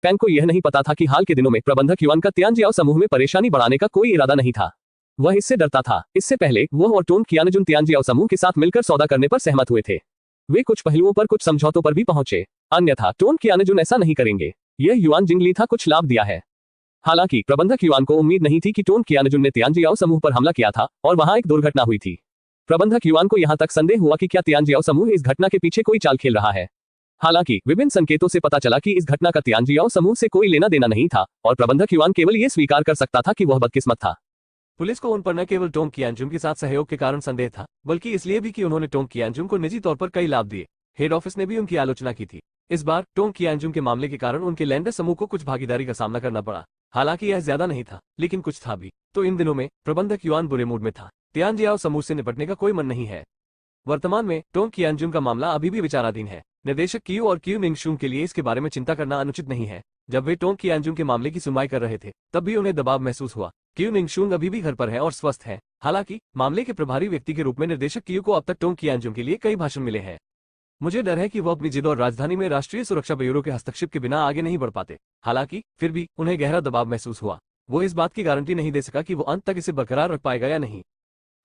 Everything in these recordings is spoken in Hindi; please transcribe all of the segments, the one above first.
टैंग को यह नहीं पता था कि हाल के दिनों में प्रबंधक युआन का तियानजियाओ समूह में परेशानी बढ़ाने का कोई इरादा नहीं था। वह इससे डरता था। इससे पहले वह और टोंग कियानजुन तियानजियाओ समूह के साथ मिलकर सौदा करने पर सहमत हुए थे। वे कुछ पहलुओं पर कुछ समझौतों पर भी पहुंचे, अन्यथा टोंग कियानजुन ऐसा नहीं करेंगे। यह युआन जिंगली था कुछ लाभ दिया है। हालांकि प्रबंधक युआन को उम्मीद नहीं थी कि टोंग कियानजुन ने तियानजियाओ समूह पर हमला किया था और वहां एक दुर्घटना हुई थी। प्रबंधक युआन को यहां तक संदेह हुआ कि क्या तियानजियाओ समूह इस घटना के पीछे कोई चाल खेल रहा है। हालांकि विभिन्न संकेतों से पता चला कि इस घटना का तियानजियाओ समूह से कोई लेना देना नहीं था और प्रबंधक युआन केवल ये स्वीकार कर सकता था कि वह बदकिस्मत था। पुलिस को उन पर न केवल टोंग कियानजुन के साथ सहयोग के कारण संदेह था, बल्कि इसलिए भी कि उन्होंने टोंग कियानजुन को निजी तौर पर कई लाभ दिए। हेड ऑफिस ने भी उनकी आलोचना की थी। इस बार टोंग कियानजुन के मामले के कारण उनके लैंडर समूह को कुछ भागीदारी का सामना करना पड़ा। हालांकि यह ज्यादा नहीं था, लेकिन कुछ था भी। तो इन दिनों में प्रबंधक युआन बुरे मूड में था। तियानजियाओ समूह से निपटने का कोई मन नहीं है। वर्तमान में टोंग कियानजुन का मामला अभी भी विचाराधीन है। निर्देशक कियू और कियू मिंगशुंग के लिए इसके बारे में चिंता करना अनुचित नहीं है। जब वे टोंग कियानजुन के मामले की सुनवाई कर रहे थे, तब भी उन्हें दबाव महसूस हुआ। कियू मिंगशुंग अभी भी घर पर है और स्वस्थ है। हालांकि मामले के प्रभारी व्यक्ति के रूप में निर्देशक कियू को अब तक टोंग कियानजुन के लिए कई भाषण मिले हैं। मुझे डर है कि वो अपनी जिद और राजधानी में राष्ट्रीय सुरक्षा ब्यूरो के हस्तक्षेप के बिना आगे नहीं बढ़ पाते। हालांकि फिर भी उन्हें गहरा दबाव महसूस हुआ। वो इस बात की गारंटी नहीं दे सका कि वो अंत तक इसे बरकरार रख पाएगा या नहीं।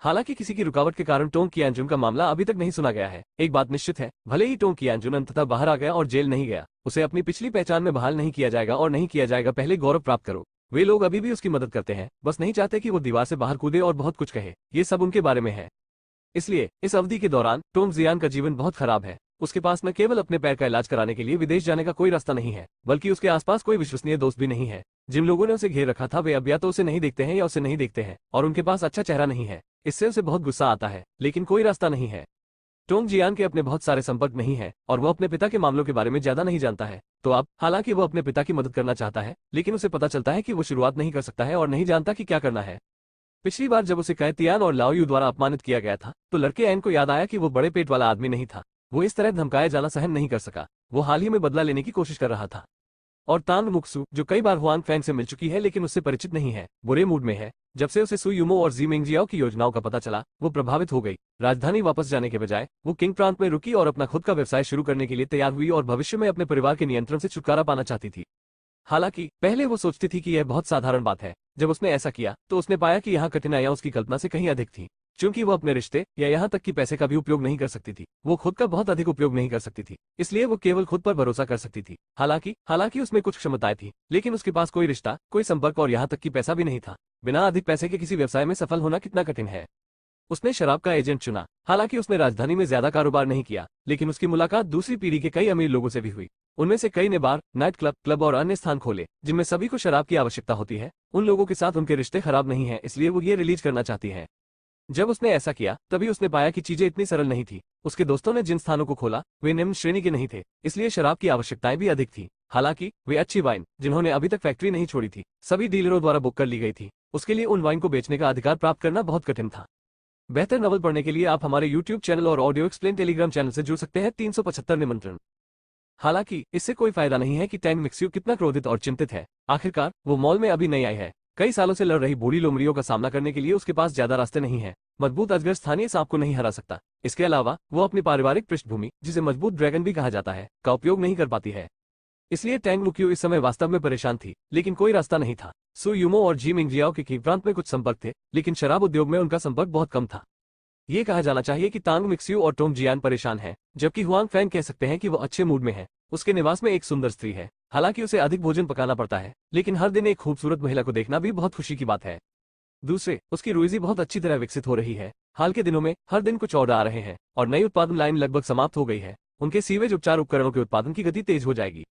हालांकि किसी की रुकावट के कारण टोंग कियानजुन का मामला अभी तक नहीं सुना गया है। एक बात निश्चित है, भले ही टोंग कियानजुन अंततः बाहर आ गया और जेल नहीं गया, उसे अपनी पिछली पहचान में बहाल नहीं किया जाएगा और नहीं किया जाएगा पहले गौरव प्राप्त करो। वे लोग अभी भी उसकी मदद करते हैं, बस नहीं चाहते कि वो दीवार से बाहर कूदे और बहुत कुछ कहे। ये सब उनके बारे में है। इसलिए इस अवधि के दौरान टोंग जियान का जीवन बहुत खराब है। उसके पास न केवल अपने पैर का इलाज कराने के लिए विदेश जाने का कोई रास्ता नहीं है, बल्कि उसके आसपास कोई विश्वसनीय दोस्त भी नहीं है। जिन लोगों ने उसे घेर रखा था वे अब या तो उसे नहीं देखते हैं या उसे नहीं देखते हैं, और उनके पास अच्छा चेहरा नहीं है। इससे उसे बहुत गुस्सा आता है, लेकिन कोई रास्ता नहीं है। टोंग जियान के अपने बहुत सारे संपर्क नहीं है और वह अपने पिता के मामलों के बारे में ज्यादा नहीं जानता है। तो अब हालांकि वो अपने पिता की मदद करना चाहता है, लेकिन उसे पता चलता है कि वो शुरुआत नहीं कर सकता है और नहीं जानता कि क्या करना है। पिछली बार जब उसे कै तियान और लाओ यू द्वारा अपमानित किया गया था, तो लड़के एन को याद आया कि वो बड़े पेट वाला आदमी नहीं था। वो इस तरह धमकाया जाना सहन नहीं कर सका। वो हाल ही में बदला लेने की कोशिश कर रहा था। और तांग मुक्सु, जो कई बार हुआंग फैंग से मिल चुकी है लेकिन उससे परिचित नहीं है, बुरे मूड में है। जब से उसे सुयुमो और जी मिंगजियाओ की योजनाओं का पता चला, वो प्रभावित हो गई। राजधानी वापस जाने के बजाय वो किंग प्रांत में रुकी और अपना खुद का व्यवसाय शुरू करने के लिए तैयार हुई और भविष्य में अपने परिवार के नियंत्रण से छुटकारा पाना चाहती थी। हालांकि पहले वो सोचती थी कि यह बहुत साधारण बात है। जब उसने ऐसा किया तो उसने पाया कि यहाँ कठिनाइयां उसकी कल्पना से कहीं अधिक थी। क्योंकि वो अपने रिश्ते या यहाँ तक कि पैसे का भी उपयोग नहीं कर सकती थी, वो खुद का बहुत अधिक उपयोग नहीं कर सकती थी, इसलिए वो केवल खुद पर भरोसा कर सकती थी। हालांकि उसमें कुछ क्षमताएं थी, लेकिन उसके पास कोई रिश्ता, कोई संपर्क और यहाँ तक कि पैसा भी नहीं था। बिना अधिक पैसे के किसी व्यवसाय में सफल होना कितना कठिन है। उसने शराब का एजेंट चुना। हालांकि उसने राजधानी में ज्यादा कारोबार नहीं किया, लेकिन उसकी मुलाकात दूसरी पीढ़ी के कई अमीर लोगों से भी हुई। उनमें से कई ने बार, नाइट क्लब और अन्य स्थान खोले जिनमें सभी को शराब की आवश्यकता होती है। उन लोगों के साथ उनके रिश्ते खराब नहीं हैं, इसलिए वो ये रिलीज करना चाहती है। जब उसने ऐसा किया तभी उसने पाया कि चीजें इतनी सरल नहीं थी। उसके दोस्तों ने जिन स्थानों को खोला वे निम्न श्रेणी के नहीं थे, इसलिए शराब की आवश्यकताएं भी अधिक थी। हालांकि वे अच्छी वाइन, जिन्होंने अभी तक फैक्ट्री नहीं छोड़ी थी, सभी डीलरों द्वारा बुक कर ली गई थी। उसके लिए उन वाइन को बेचने का अधिकार प्राप्त करना बहुत कठिन था। बेहतर नॉवल पढ़ने के लिए आप हमारे YouTube चैनल और ऑडियो एक्सप्लेन टेलीग्राम चैनल से जुड़ सकते हैं। 375 निमंत्रण। हालांकि इससे कोई फायदा नहीं है कि टैंग मिक्स्यू कितना क्रोधित और चिंतित है। आखिरकार वो मॉल में अभी नहीं आई है। कई सालों से लड़ रही बूढ़ी लोमड़ियों का सामना करने के लिए उसके पास ज्यादा रास्ते नहीं है। मजबूत अजगर स्थानीय सांप को नहीं हरा सकता। इसके अलावा वो अपनी पारिवारिक पृष्ठभूमि, जिसे मजबूत ड्रैगन भी कहा जाता है, का उपयोग नहीं कर पाती है। इसलिए टैंग लुक्यू इस समय वास्तव में परेशान थी, लेकिन कोई रास्ता नहीं था। सुयुमो और जी मिंगजियाओ के की प्रांत में कुछ संपर्क थे, लेकिन शराब उद्योग में उनका संपर्क बहुत कम था। ये कहा जाना चाहिए कि तांग मिक्स्यू और टोंग जियान परेशान है, जबकि हुआंग फैंग कह सकते हैं कि वो अच्छे मूड में है। उसके निवास में एक सुंदर स्त्री है। हालांकि उसे अधिक भोजन पकाना पड़ता है, लेकिन हर दिन एक खूबसूरत महिला को देखना भी बहुत खुशी की बात है। दूसरे, उसकी रुइजी बहुत अच्छी तरह विकसित हो रही है। हाल के दिनों में हर दिन कुछ ऑर्डर आ रहे हैं और नई उत्पादन लाइन लगभग समाप्त हो गई है। उनके सीवेज उपचार उपकरणों के उत्पादन की गति तेज हो जाएगी।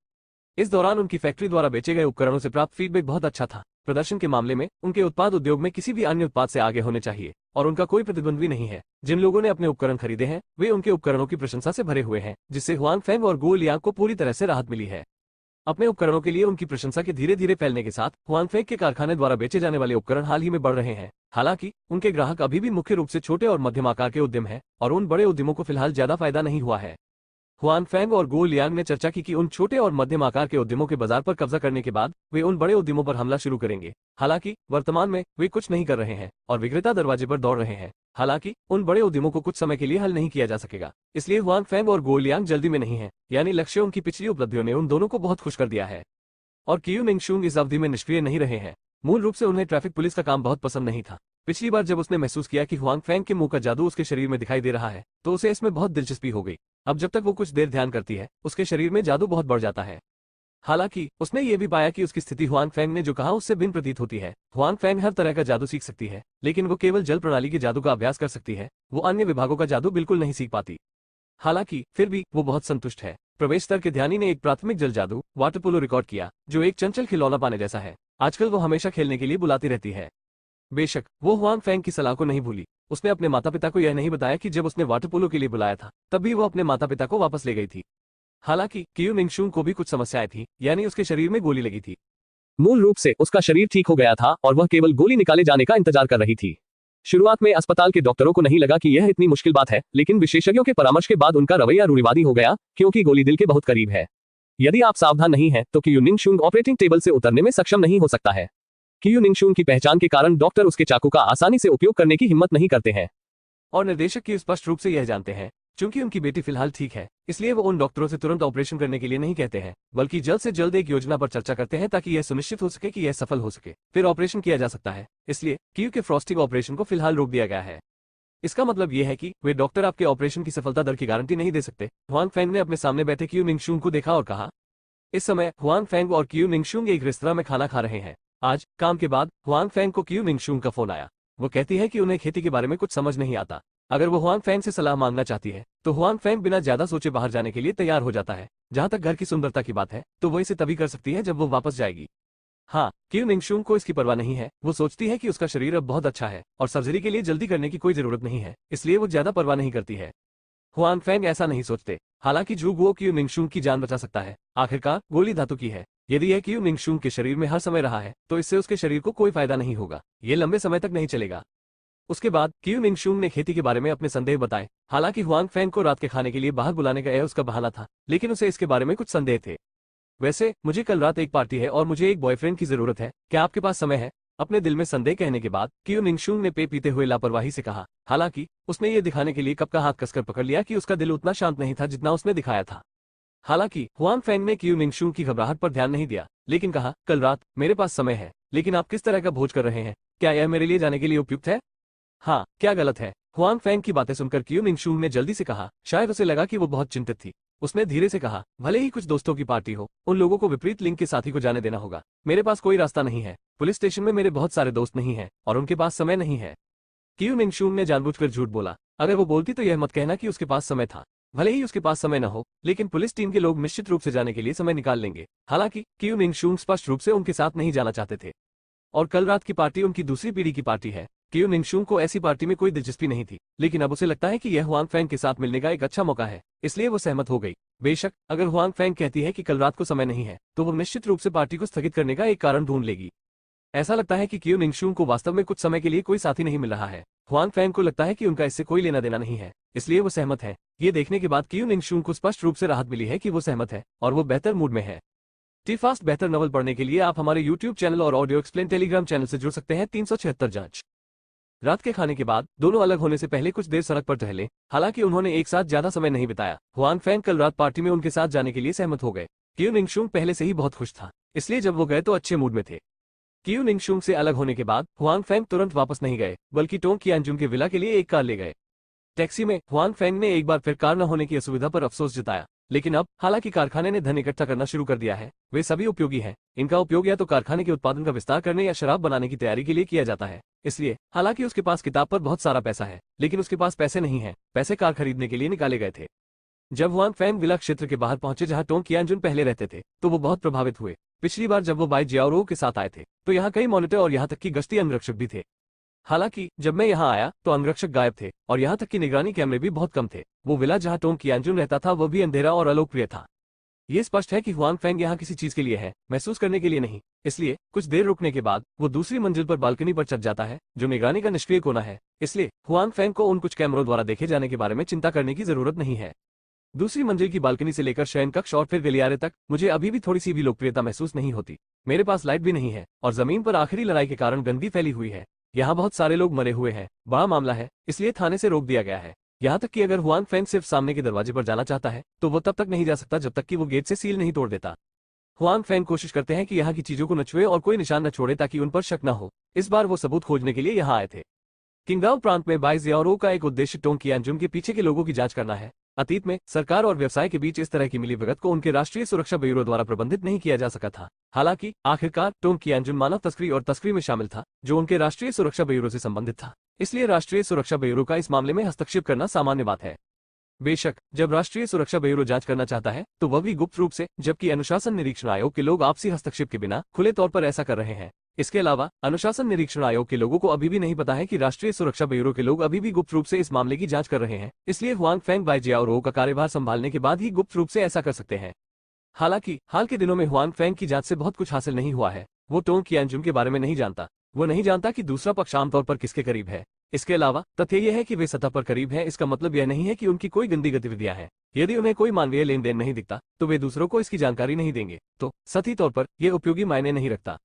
इस दौरान उनकी फैक्ट्री द्वारा बेचे गए उपकरणों से प्राप्त फीडबैक बहुत अच्छा था। प्रदर्शन के मामले में उनके उत्पाद उद्योग में किसी भी अन्य उत्पाद से आगे होने चाहिए और उनका कोई प्रतिद्वंद्वी नहीं है। जिन लोगों ने अपने उपकरण खरीदे हैं वे उनके उपकरणों की प्रशंसा से भरे हुए हैं, जिससे हुआंग फैंग और गो लियांग को पूरी तरह से राहत मिली है। अपने उपकरणों के लिए उनकी प्रशंसा के धीरे धीरे फैलने के साथ हुआंग फैंग के कारखाने द्वारा बेचे जाने वाले उपकरण हाल ही में बढ़ रहे हैं। हालांकि उनके ग्राहक अभी भी मुख्य रूप से छोटे और मध्यम आकार के उद्यम हैं और उन बड़े उद्यमों को फिलहाल ज्यादा फायदा नहीं हुआ है। हुआंग फैंग और गो लियांग ने चर्चा की कि उन छोटे और मध्यम आकार के उद्यमों के बाजार पर कब्जा करने के बाद वे उन बड़े उद्यमों पर हमला शुरू करेंगे। हालांकि वर्तमान में वे कुछ नहीं कर रहे हैं और विक्रेता दरवाजे पर दौड़ रहे हैं। हालांकि उन बड़े उद्यमों को कुछ समय के लिए हल नहीं किया जा सकेगा, इसलिए हुआंग फैंग और गो लियांग जल्दी में नहीं है। यानी लक्ष्य उनकी पिछली उपलब्धियों ने उन दोनों को बहुत खुश कर दिया है। और कियू मिंगशुंग इस अवधि में निष्क्रिय नहीं रहे हैं। मूल रूप से उन्हें ट्रैफिक पुलिस का काम बहुत पसंद नहीं था। पिछली बार जब उसने महसूस किया कि हुआंग फैंग के मुंह का जादू उसके शरीर में दिखाई दे रहा है तो उसे इसमें बहुत दिलचस्पी हो गई। अब जब तक वो कुछ देर ध्यान करती है उसके शरीर में जादू बहुत बढ़ जाता है। हालांकि उसने ये भी पाया कि उसकी स्थिति हुआंग फैंग ने जो कहा उससे भिन्न प्रतीत होती है। हुआंग फैंग हर तरह का जादू सीख सकती है लेकिन वो केवल जल प्रणाली के जादू का अभ्यास कर सकती है, वो अन्य विभागों का जादू बिल्कुल नहीं सीख पाती। हालांकि फिर भी वो बहुत संतुष्ट है। प्रवेश स्तर के ध्यानी ने एक प्राथमिक जल जादू वाटर पोलो रिकॉर्ड किया जो एक चंचल खिलौना पाने जैसा है। आजकल वो हमेशा खेलने के लिए बुलाती रहती है। बेशक वो हुआंग फैंग की सलाह को नहीं भूली। उसने अपने माता पिता को यह नहीं बताया कि जब उसने वाटर पोलो के लिए बुलाया था तब भी वो अपने माता पिता को वापस ले गई थी। हालांकि कियू मिंगशुंग को भी कुछ समस्याएं थी, यानी उसके शरीर में गोली लगी थी। मूल रूप से उसका शरीर ठीक हो गया था और वह केवल गोली निकाले जाने का इंतजार कर रही थी। शुरुआत में अस्पताल के डॉक्टरों को नहीं लगा कि यह इतनी मुश्किल बात है, लेकिन विशेषज्ञों के परामर्श के बाद उनका रवैया रूढ़िवादी हो गया क्योंकि गोली दिल के बहुत करीब है। यदि आप सावधान नहीं हैं तो कियू मिंगशुंग ऑपरेटिंग टेबल से उतरने में सक्षम नहीं हो सकता है। कियू मिंगशुंग की पहचान के कारण डॉक्टर उसके चाकू का आसानी से उपयोग करने की हिम्मत नहीं करते हैं। और निर्देशक की स्पष्ट रूप से यह जानते हैं क्योंकि उनकी बेटी फिलहाल ठीक है, इसलिए वो उन डॉक्टरों से तुरंत ऑपरेशन करने के लिए नहीं कहते हैं बल्कि जल्द से जल्द एक योजना पर चर्चा करते हैं ताकि यह सुनिश्चित हो सके कि यह सफल हो सके, फिर ऑपरेशन किया जा सकता है। इसलिए कियू के फ्रॉस्टिंग ऑपरेशन को फिलहाल रोक दिया गया है। इसका मतलब यह है कि वे डॉक्टर आपके ऑपरेशन की सफलता दर की गारंटी नहीं दे सकते। हुआंग फैंग ने अपने सामने बैठे कियू मिंगशुंग को देखा और कहा। इस समय हुआंग फैंग और कियू मिंगशुंग एक रेस्तरां में खाना खा रहे हैं। आज काम के बाद हुआंग फैंग को कियू मिंगशुंग का फोन आया। वो कहती है कि उन्हें खेती के बारे में कुछ समझ नहीं आता। अगर वो हुआंग फैंग से सलाह मांगना चाहती है तो हुआंग फैंग बिना ज्यादा सोचे बाहर जाने के लिए तैयार हो जाता है। जहां तक घर की सुंदरता की बात है तो वो इसे तभी कर सकती है जब वो वापस जाएगी। हाँ, कियू मिंगशुंग को इसकी परवाह नहीं है। वो सोचती है कि उसका शरीर अब बहुत अच्छा है और सर्जरी के लिए जल्दी करने की कोई जरूरत नहीं है, इसलिए वो ज्यादा परवाह नहीं करती है। हुआंग फैंग ऐसा नहीं सोचते। हालांकि जू गुओ कियू मिंगशुंग की जान बचा सकता है। आखिरकार गोली धातु की है। यदि यह कियू मिंगशुंग के शरीर में हर समय रहा है तो इससे उसके शरीर को कोई फायदा नहीं होगा, ये लंबे समय तक नहीं चलेगा। उसके बाद कियू मिंगशुंग ने खेती के बारे में अपने संदेह बताए। हालांकि हुआंग फैंग को रात के खाने के लिए बाहर बुलाने का यह उसका बहाना था, लेकिन उसे इसके बारे में कुछ संदेह थे। वैसे मुझे कल रात एक पार्टी है और मुझे एक बॉयफ्रेंड की जरूरत है, क्या आपके पास समय है? अपने दिल में संदेह कहने के बाद कियू मिंगशुंग ने पे पीते हुए लापरवाही से कहा। हालांकि उसने ये दिखाने के लिए कप का हाथ कसकर पकड़ लिया कि उसका दिल उतना शांत नहीं था जितना उसने दिखाया था। हालांकि हुआंग फैंग ने कियू मिंगशुंग की घबराहट पर ध्यान नहीं दिया, लेकिन कहा, कल रात मेरे पास समय है, लेकिन आप किस तरह का भोज कर रहे हैं? क्या यह मेरे लिए जाने के लिए उपयुक्त है? हाँ, क्या गलत है? हुआंग फैंग की बातें सुनकर कियू मिंगशुंग ने जल्दी से कहा। शायद उसे लगा कि वो बहुत चिंतित थी। उसने धीरे से कहा, भले ही कुछ दोस्तों की पार्टी हो, उन लोगों को विपरीत लिंग के साथी को जाने देना होगा। मेरे पास कोई रास्ता नहीं है। पुलिस स्टेशन में मेरे बहुत सारे दोस्त नहीं हैं और उनके पास समय नहीं है। कियू मिंगशुंग ने जानबूझकर झूठ बोला। अगर वो बोलती तो यह मत कहना कि उसके पास समय था। भले ही उसके पास समय न हो, लेकिन पुलिस टीम के लोग निश्चित रूप से जाने के लिए समय निकाल लेंगे। हालांकि कियू मिंगशुंग स्पष्ट रूप से उनके साथ नहीं जाना चाहते थे। और कल रात की पार्टी उनकी दूसरी पीढ़ी की पार्टी है। कियू मिंगशुंग को ऐसी पार्टी में कोई दिलचस्पी नहीं थी, लेकिन अब उसे लगता है कि यह हुआंग फैंग के साथ मिलने का एक अच्छा मौका है, इसलिए वो सहमत हो गई। बेशक अगर हुआंग फैंग कहती है कि कल रात को समय नहीं है तो वो निश्चित रूप से पार्टी को स्थगित करने का एक कारण ढूंढ लेगी। ऐसा लगता है कि कियू मिंगशुंग को वास्तव में कुछ समय के लिए कोई साथी नहीं मिल रहा है। हुआंग फैंग को लगता है कि उनका इससे कोई लेना देना नहीं है, इसलिए वो सहमत है। ये देखने के बाद कियू मिंगशुंग को स्पष्ट रूप से राहत मिली है कि वो सहमत है और वो बेहतर मूड में है। टी फास्ट बेहतर नॉवल पढ़ने के लिए आप हमारे YouTube चैनल और ऑडियो एक्सप्लेन टेलीग्राम चैनल से जुड़ सकते हैं। 376 जांच। रात के खाने के बाद दोनों अलग होने से पहले कुछ देर सड़क पर टहले। हालांकि उन्होंने एक साथ ज्यादा समय नहीं बिताया। हुआंग फैंग कल रात पार्टी में उनके साथ जाने के लिए सहमत हो गए। कियू मिंगशुंग पहले से ही बहुत खुश था, इसलिए जब वो गए तो अच्छे मूड में थे। कियू मिंगशुंग से अलग होने के बाद हुआंग फैंग तुरंत वापस नहीं गए, बल्कि टोंग कियानजुन के विला के लिए एक कार ले गए। टैक्सी में हुआंग फैंग ने एक बार फिर कार न होने की असुविधा पर अफसोस जताया, लेकिन अब हालांकि कारखाने ने धन इकट्ठा करना शुरू कर दिया है, वे सभी उपयोगी हैं। इनका उपयोग या तो कारखाने के उत्पादन का विस्तार करने या शराब बनाने की तैयारी के लिए किया जाता है। इसलिए हालांकि उसके पास किताब पर बहुत सारा पैसा है, लेकिन उसके पास पैसे नहीं है। पैसे कार खरीदने के लिए निकाले गए थे। जब हुआंग फैंग विला क्षेत्र के बाहर पहुंचे जहां टोंग कियानजुन पहले रहते थे, तो वो बहुत प्रभावित हुए। पिछली बार जब वो बाई जियाओरो के साथ आए थे तो यहाँ कई मॉनिटर और यहाँ तक की गश्ती अंगरक्षक भी थे। हालांकि जब मैं यहाँ आया तो अंगरक्षक गायब थे और यहाँ तक कि निगरानी कैमरे भी बहुत कम थे। वो विला जहाँ टोंग कियानजुन रहता था वह भी अंधेरा और अलोकप्रिय था। ये स्पष्ट है कि हुआंग फैंग यहाँ किसी चीज के लिए है, महसूस करने के लिए नहीं। इसलिए कुछ देर रुकने के बाद वो दूसरी मंजिल पर बालकनी पर चढ़ जाता है, जो निगरानी का निष्क्रिय कोना है। इसलिए हुआंग फैंग को उन कुछ कैमरों द्वारा देखे जाने के बारे में चिंता करने की जरूरत नहीं है। दूसरी मंजिल की बालकनी से लेकर शयन कक्ष और फिर गलियारे तक मुझे अभी भी थोड़ी सी भी लोकप्रियता महसूस नहीं होती। मेरे पास लाइट भी नहीं है और जमीन पर आखिरी लड़ाई के कारण गंदगी फैली हुई है। यहाँ बहुत सारे लोग मरे हुए हैं, बड़ा मामला है, इसलिए थाने से रोक दिया गया है। यहाँ तक कि अगर हुआंग फैंग सिर्फ सामने के दरवाजे पर जाना चाहता है तो वो तब तक नहीं जा सकता जब तक कि वो गेट से सील नहीं तोड़ देता। हुआंग फेंग कोशिश करते हैं कि यहाँ की चीजों को न छुए और कोई निशान न छोड़े ताकि उन पर शक न हो। इस बार वो सबूत खोजने के लिए यहाँ आए थे। किंगडाओ प्रांत में बाई जियाओरो का एक उद्देश्य टोंग कियानजुम के पीछे के लोगों की जांच करना है। अतीत में सरकार और व्यवसाय के बीच इस तरह की मिलीभगत को उनके राष्ट्रीय सुरक्षा ब्यूरो द्वारा प्रबंधित नहीं किया जा सका था। हालांकि आखिरकार टोंग कियानजुम मानव तस्करी और तस्करी में शामिल था, जो उनके राष्ट्रीय सुरक्षा ब्यूरो से संबंधित था। इसलिए राष्ट्रीय सुरक्षा ब्यूरो का इस मामले में हस्तक्षेप करना सामान्य बात है। बेशक जब राष्ट्रीय सुरक्षा ब्यूरो जांच करना चाहता है तो वह भी गुप्त रूप से, जबकि अनुशासन निरीक्षण आयोग के लोग आपसी हस्तक्षेप के बिना खुले तौर पर ऐसा कर रहे हैं। इसके अलावा अनुशासन निरीक्षण आयोग के लोगों को अभी भी नहीं पता है कि राष्ट्रीय सुरक्षा ब्यूरो के लोग अभी भी गुप्त रूप से इस मामले की जांच कर रहे हैं। इसलिए हुआंग फेंग बाई जियाओरो का कार्यभार संभालने के बाद ही गुप्त रूप से ऐसा कर सकते हैं। हालांकि हाल के दिनों में हुआंग फेंग की जांच से बहुत कुछ हासिल नहीं हुआ है। वो टोंग कियानजुम के बारे में नहीं जानता। वो नहीं जानता कि दूसरा पक्ष आमतौर पर किसके करीब है। इसके अलावा तथ्य यह है कि वे सतह पर करीब हैं, इसका मतलब यह नहीं है कि उनकी कोई गंदी गतिविधियां हैं। यदि उन्हें कोई मानवीय लेन देन नहीं दिखता तो वे दूसरों को इसकी जानकारी नहीं देंगे। तो सतही तौर पर यह उपयोगी मायने नहीं रखता।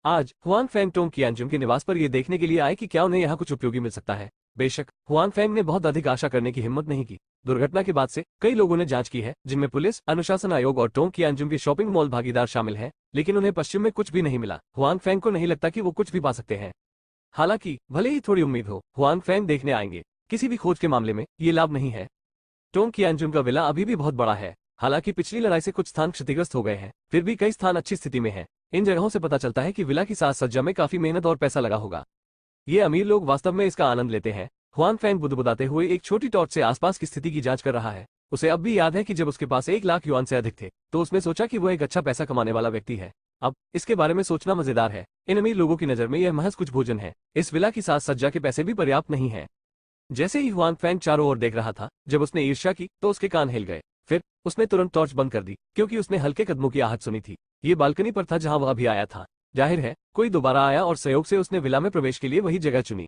आज हुआंग फेंग टोंग कियानजुम के निवास पर यह देखने के लिए आए कि क्या उन्हें यहाँ कुछ उपयोगी मिल सकता है। बेशक हुआंग फेंग ने बहुत अधिक आशा करने की हिम्मत नहीं की। दुर्घटना के बाद से कई लोगों ने जांच की है, जिनमें पुलिस, अनुशासन आयोग और टोंग कियानजुम के शॉपिंग मॉल भागीदार शामिल हैं, लेकिन उन्हें पश्चिम में कुछ भी नहीं मिला। हुआंग फेंग को नहीं लगता कि वो कुछ भी पा सकते हैं। हालांकि भले ही थोड़ी उम्मीद हो, हुआंग फेंग देखने आएंगे। किसी भी खोज के मामले में ये लाभ नहीं है। टोंग कियानजुम का विला अभी भी बहुत बड़ा है। हालांकि पिछली लड़ाई से कुछ स्थान क्षतिग्रस्त हो गए हैं, फिर भी कई स्थान अच्छी स्थिति में हैं। इन जगहों से पता चलता है कि विला की साज सज्जा में काफी मेहनत और पैसा लगा होगा। ये अमीर लोग वास्तव में इसका आनंद लेते हैं। हुआंग फेंग बुदबुदाते हुए एक छोटी टॉर्च से आसपास की स्थिति की जांच कर रहा है। उसे अब भी याद है कि जब उसके पास 1 लाख युआन से अधिक थे तो उसने सोचा कि वह एक अच्छा पैसा कमाने वाला व्यक्ति है। अब इसके बारे में सोचना मजेदार है। इन अमीर लोगों की नजर में यह महज कुछ भोजन है। इस विला की साज सज्जा के पैसे भी पर्याप्त नहीं है। जैसे ही हुआंग फेंग चारों ओर देख रहा था, जब उसने ईर्ष्या की तो उसके कान हिल गए। फिर उसने तुरंत टॉर्च बंद कर दी, क्योंकि उसने हल्के कदमों की आहट सुनी थी। ये बालकनी पर था जहां वह अभी आया था। जाहिर है कोई दोबारा आया और सहयोग से उसने विला में प्रवेश के लिए वही जगह चुनी।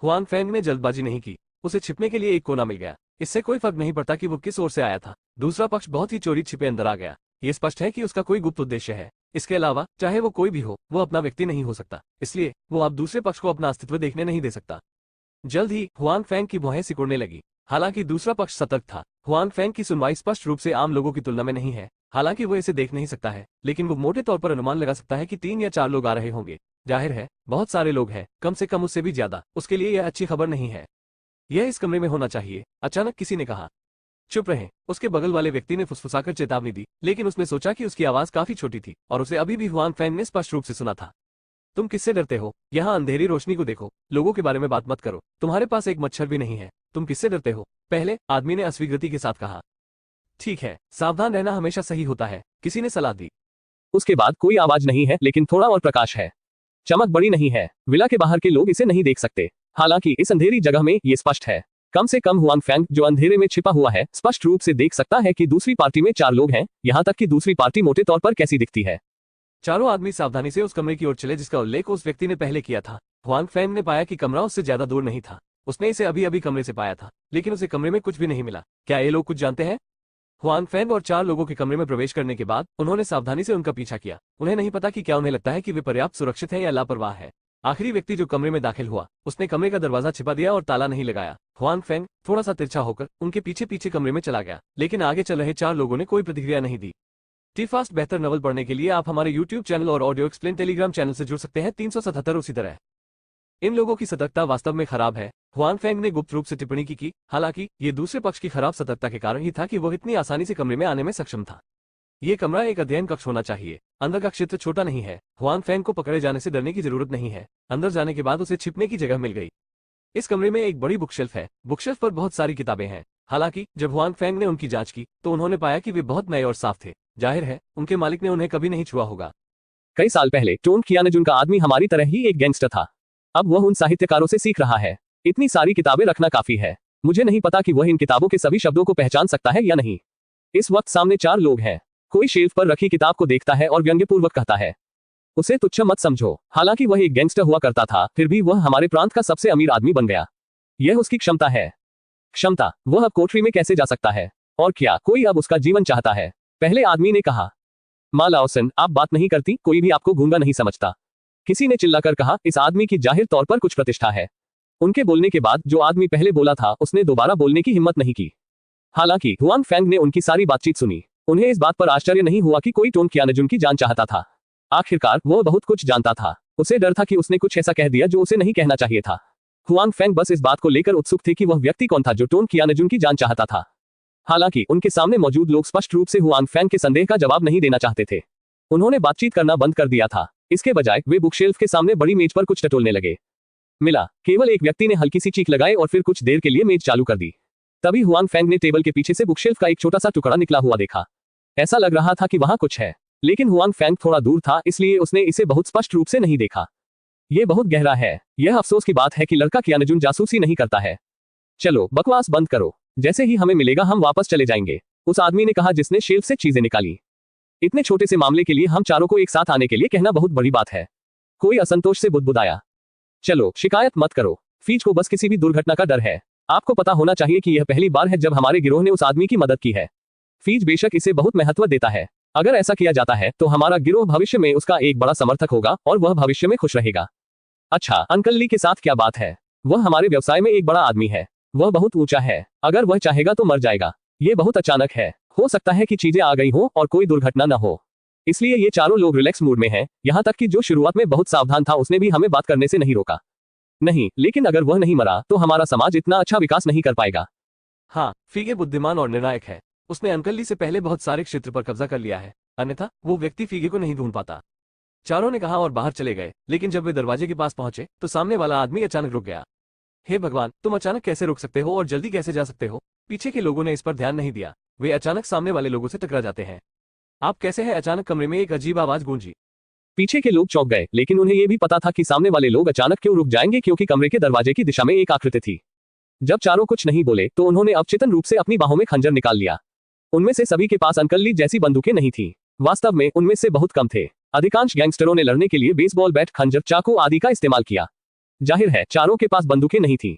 हुआंग फेंग ने जल्दबाजी नहीं की। उसे छिपने के लिए एक कोना मिल गया। इससे कोई फर्क नहीं पड़ता कि वो किस ओर से आया था। दूसरा पक्ष बहुत ही चोरी छिपे अंदर आ गया। ये स्पष्ट है कि उसका कोई गुप्त उद्देश्य है। इसके अलावा चाहे वो कोई भी हो, वो अपना व्यक्ति नहीं हो सकता। इसलिए वो अब दूसरे पक्ष को अपना अस्तित्व देखने नहीं दे सकता। जल्द ही हुआंग फेंग की भौहें सिकुड़ने लगी। हालांकि दूसरा पक्ष सतर्क था। हुआंग फेंग की सुनवाई स्पष्ट रूप से आम लोगों की तुलना में नहीं है। हालांकि वो इसे देख नहीं सकता है, लेकिन वो मोटे तौर पर अनुमान लगा सकता है कि 3 या 4 लोग आ रहे होंगे। जाहिर है बहुत सारे लोग हैं, कम से कम उससे भी ज्यादा। उसके लिए यह अच्छी खबर नहीं है। यह इस कमरे में होना चाहिए, अचानक किसी ने कहा। चुप रहें, उसके बगल वाले व्यक्ति ने फुसफुसाकर चेतावनी दी, लेकिन उसने सोचा कि उसकी आवाज काफी छोटी थी और उसे अभी भी हुआंग फेंग ने स्पष्ट रूप से सुना था। तुम किससे डरते हो? यहाँ अंधेरी रोशनी को देखो, लोगों के बारे में बात मत करो। तुम्हारे पास एक मच्छर भी नहीं है, तुम किससे डरते हो? पहले आदमी ने अस्वीकृति के साथ कहा। ठीक है, सावधान रहना हमेशा सही होता है, किसी ने सलाह दी। उसके बाद कोई आवाज नहीं है, लेकिन थोड़ा और प्रकाश है। चमक बड़ी नहीं है। विला के बाहर के लोग इसे नहीं देख सकते। हालांकि इस अंधेरी जगह में ये स्पष्ट है। कम से कम हुआंग फेंग, जो अंधेरे में छिपा हुआ है, स्पष्ट रूप से देख सकता है कि दूसरी पार्टी में 4 लोग हैं। यहाँ तक कि दूसरी पार्टी मोटे तौर पर कैसी दिखती है। चारों आदमी सावधानी से उस कमरे की ओर चले जिसका उल्लेख उस व्यक्ति ने पहले किया था। हुआंग फेंग ने पाया कि कमरा उससे ज्यादा दूर नहीं था। उसने इसे अभी अभी कमरे से पाया था, लेकिन उसे कमरे में कुछ भी नहीं मिला। क्या ये लोग कुछ जानते हैं? हुआंग फेंग और 4 लोगों के कमरे में प्रवेश करने के बाद उन्होंने सावधानी से उनका पीछा किया। उन्हें नहीं पता कि क्या उन्हें लगता है कि वे पर्याप्त सुरक्षित हैं या लापरवाह है। आखिरी व्यक्ति जो कमरे में दाखिल हुआ, उसने कमरे का दरवाजा छिपा दिया और ताला नहीं लगाया। हुआंग फेंग थोड़ा सा तिरछा होकर उनके पीछे पीछे कमरे में चला गया, लेकिन आगे चल रहे 4 लोगों ने कोई प्रतिक्रिया नहीं दी। टी फास्ट बेहतर नवल पढ़ने के लिए आप हमारे YouTube चैनल और ऑडियो एक्सप्लेन टेलीग्राम चैनल से जुड़ सकते हैं। 377 उसी तरह। इन लोगों की सतर्कता वास्तव में खराब है, हुआंग फेंग ने गुप्त रूप से टिप्पणी की। हालांकि ये दूसरे पक्ष की खराब सतर्कता के कारण ही था कि वो इतनी आसानी से कमरे में आने में सक्षम था। ये कमरा एक अध्ययन कक्ष होना चाहिए। अंदर का क्षेत्र छोटा नहीं है। हुआंग फेंग को पकड़े जाने से डरने की जरूरत नहीं है। अंदर जाने के बाद उसे छिपने की जगह मिल गई। इस कमरे में एक बड़ी बुकशेल्फ है। बुकशेल्फ पर बहुत सारी किताबें हैं। हालांकि जब हुआंग फेंग ने उनकी जांच की तो उन्होंने पाया कि वे बहुत नए और साफ थे। जाहिर है उनके मालिक ने उन्हें कभी नहीं छुआ होगा। कई साल पहले टोंग कियानजुन का आदमी हमारी तरह ही एक गैंगस्टर था। अब वह उन साहित्यकारों से सीख रहा है। इतनी सारी किताबें रखना काफी है। मुझे नहीं पता कि वह इन किताबों के सभी शब्दों को पहचान सकता है या नहीं। इस वक्त सामने 4 लोग हैं। कोई शेल्फ पर रखी किताब को देखता है और व्यंग्यपूर्वक कहता है, उसे तुच्छ मत समझो। हालांकि वह एक गैंगस्टर हुआ करता था, फिर भी वह हमारे प्रांत का सबसे अमीर आदमी बन गया। यह उसकी क्षमता है। क्षमता? वह अब कोठरी में कैसे जा सकता है? और क्या कोई अब उसका जीवन चाहता है? पहले आदमी ने कहा। माँ लाओसन, आप बात नहीं करती, कोई भी आपको गूंगा नहीं समझता। किसी ने चिल्लाकर कहा, इस आदमी की जाहिर तौर पर कुछ प्रतिष्ठा है। उनके बोलने के बाद जो आदमी पहले बोला था उसने दोबारा बोलने की हिम्मत नहीं की। हालांकि हुआंग फेंग ने उनकी सारी बातचीत सुनी। उन्हें इस बात पर आश्चर्य नहीं हुआ कि कोई टोंग कियानजुन की जान चाहता था। आखिरकार वह बहुत कुछ जानता था। उसे डर था कि उसने कुछ ऐसा कह दिया जो उसे नहीं कहना चाहिए था। हुआंग फेंग बस इस बात को लेकर उत्सुक थे कि वह व्यक्ति कौन था जो टोंग कियानजुन की जान चाहता था। हालांकि उनके सामने मौजूद लोग स्पष्ट रूप से हुआंग फेंग के संदेह का जवाब नहीं देना चाहते थे। उन्होंने बातचीत करना बंद कर दिया था। इसके बजाय वे बुकशेल्फ के सामने बड़ी मेज पर कुछ टटोलने लगे। मिला, केवल एक व्यक्ति ने हल्की सी चीख लगाई और फिर कुछ देर के लिए मेज चालू कर दी। तभी हुआंग फेंग ने टेबल के पीछे से बुकशेल्फ का एक छोटा सा टुकड़ा निकला हुआ देखा। ऐसा लग रहा था कि वहां कुछ है, लेकिन हुआंग फेंग थोड़ा दूर था, इसलिए उसने इसे बहुत स्पष्ट रूप से नहीं देखा। यह बहुत गहरा है। यह अफसोस की बात है कि लड़का कियानजुन जासूसी नहीं करता है। चलो बकवास बंद करो, जैसे ही हमें मिलेगा हम वापस चले जाएंगे, उस आदमी ने कहा जिसने शेल्फ से चीजें निकाली। इतने छोटे से मामले के लिए हम चारों को एक साथ आने के लिए कहना बहुत बड़ी बात है। कोई असंतोष से बुदबुदाया। चलो शिकायत मत करो, फीज को बस किसी भी दुर्घटना का डर है। आपको पता होना चाहिए कि यह पहली बार है जब हमारे गिरोह ने उस आदमी की मदद की है। फीज बेशक इसे बहुत महत्व देता है। अगर ऐसा किया जाता है तो हमारा गिरोह भविष्य में उसका एक बड़ा समर्थक होगा और वह भविष्य में खुश रहेगा। अच्छा, अंकल ली के साथ क्या बात है? वह हमारे व्यवसाय में एक बड़ा आदमी है। वह बहुत ऊंचा है। अगर वह चाहेगा तो मर जाएगा। ये बहुत अचानक है। हो सकता है कि चीजें आ गई हो और कोई दुर्घटना न हो, इसलिए ये चारों लोग रिलैक्स मूड में हैं। यहाँ तक कि जो शुरुआत में बहुत सावधान था उसने भी हमें बात करने से नहीं रोका। नहीं, लेकिन अगर वह नहीं मरा तो हमारा समाज इतना अच्छा विकास नहीं कर पाएगा। हाँ, फीगे बुद्धिमान और निर्णायक है। उसने अंकल ली से पहले बहुत सारे क्षेत्र पर कब्जा कर लिया है, अन्यथा वो व्यक्ति फीगे को नहीं ढूंढ पाता। चारों ने कहा और बाहर चले गए, लेकिन जब वे दरवाजे के पास पहुंचे तो सामने वाला आदमी अचानक रुक गया। हे भगवान, तुम अचानक कैसे रुक सकते हो और जल्दी कैसे जा सकते हो? पीछे के लोगों ने इस पर ध्यान नहीं दिया। वे अचानक सामने वाले लोगों से टकरा जाते हैं। आप कैसे हैं? अचानक कमरे में एक अजीब आवाज गूंजी। पीछे के लोग चौंक गए, लेकिन उन्हें यह भी पता था कि सामने वाले लोग अचानक क्यों रुक जाएंगे, क्योंकि कमरे के दरवाजे की दिशा में एक आकृति थी। जब चारों कुछ नहीं बोले तो उन्होंने अवचेतन रूप से अपनी बाहों में खंजर निकाल लिया। उनमें से सभी के पास अंकल ली जैसी बंदूकें नहीं थी। वास्तव में उनमें से बहुत कम थे। अधिकांश गैंगस्टरों ने लड़ने के लिए बेसबॉल बैट, खंजर, चाकू आदि का इस्तेमाल किया। जाहिर है चारों के पास बंदूकें नहीं थी।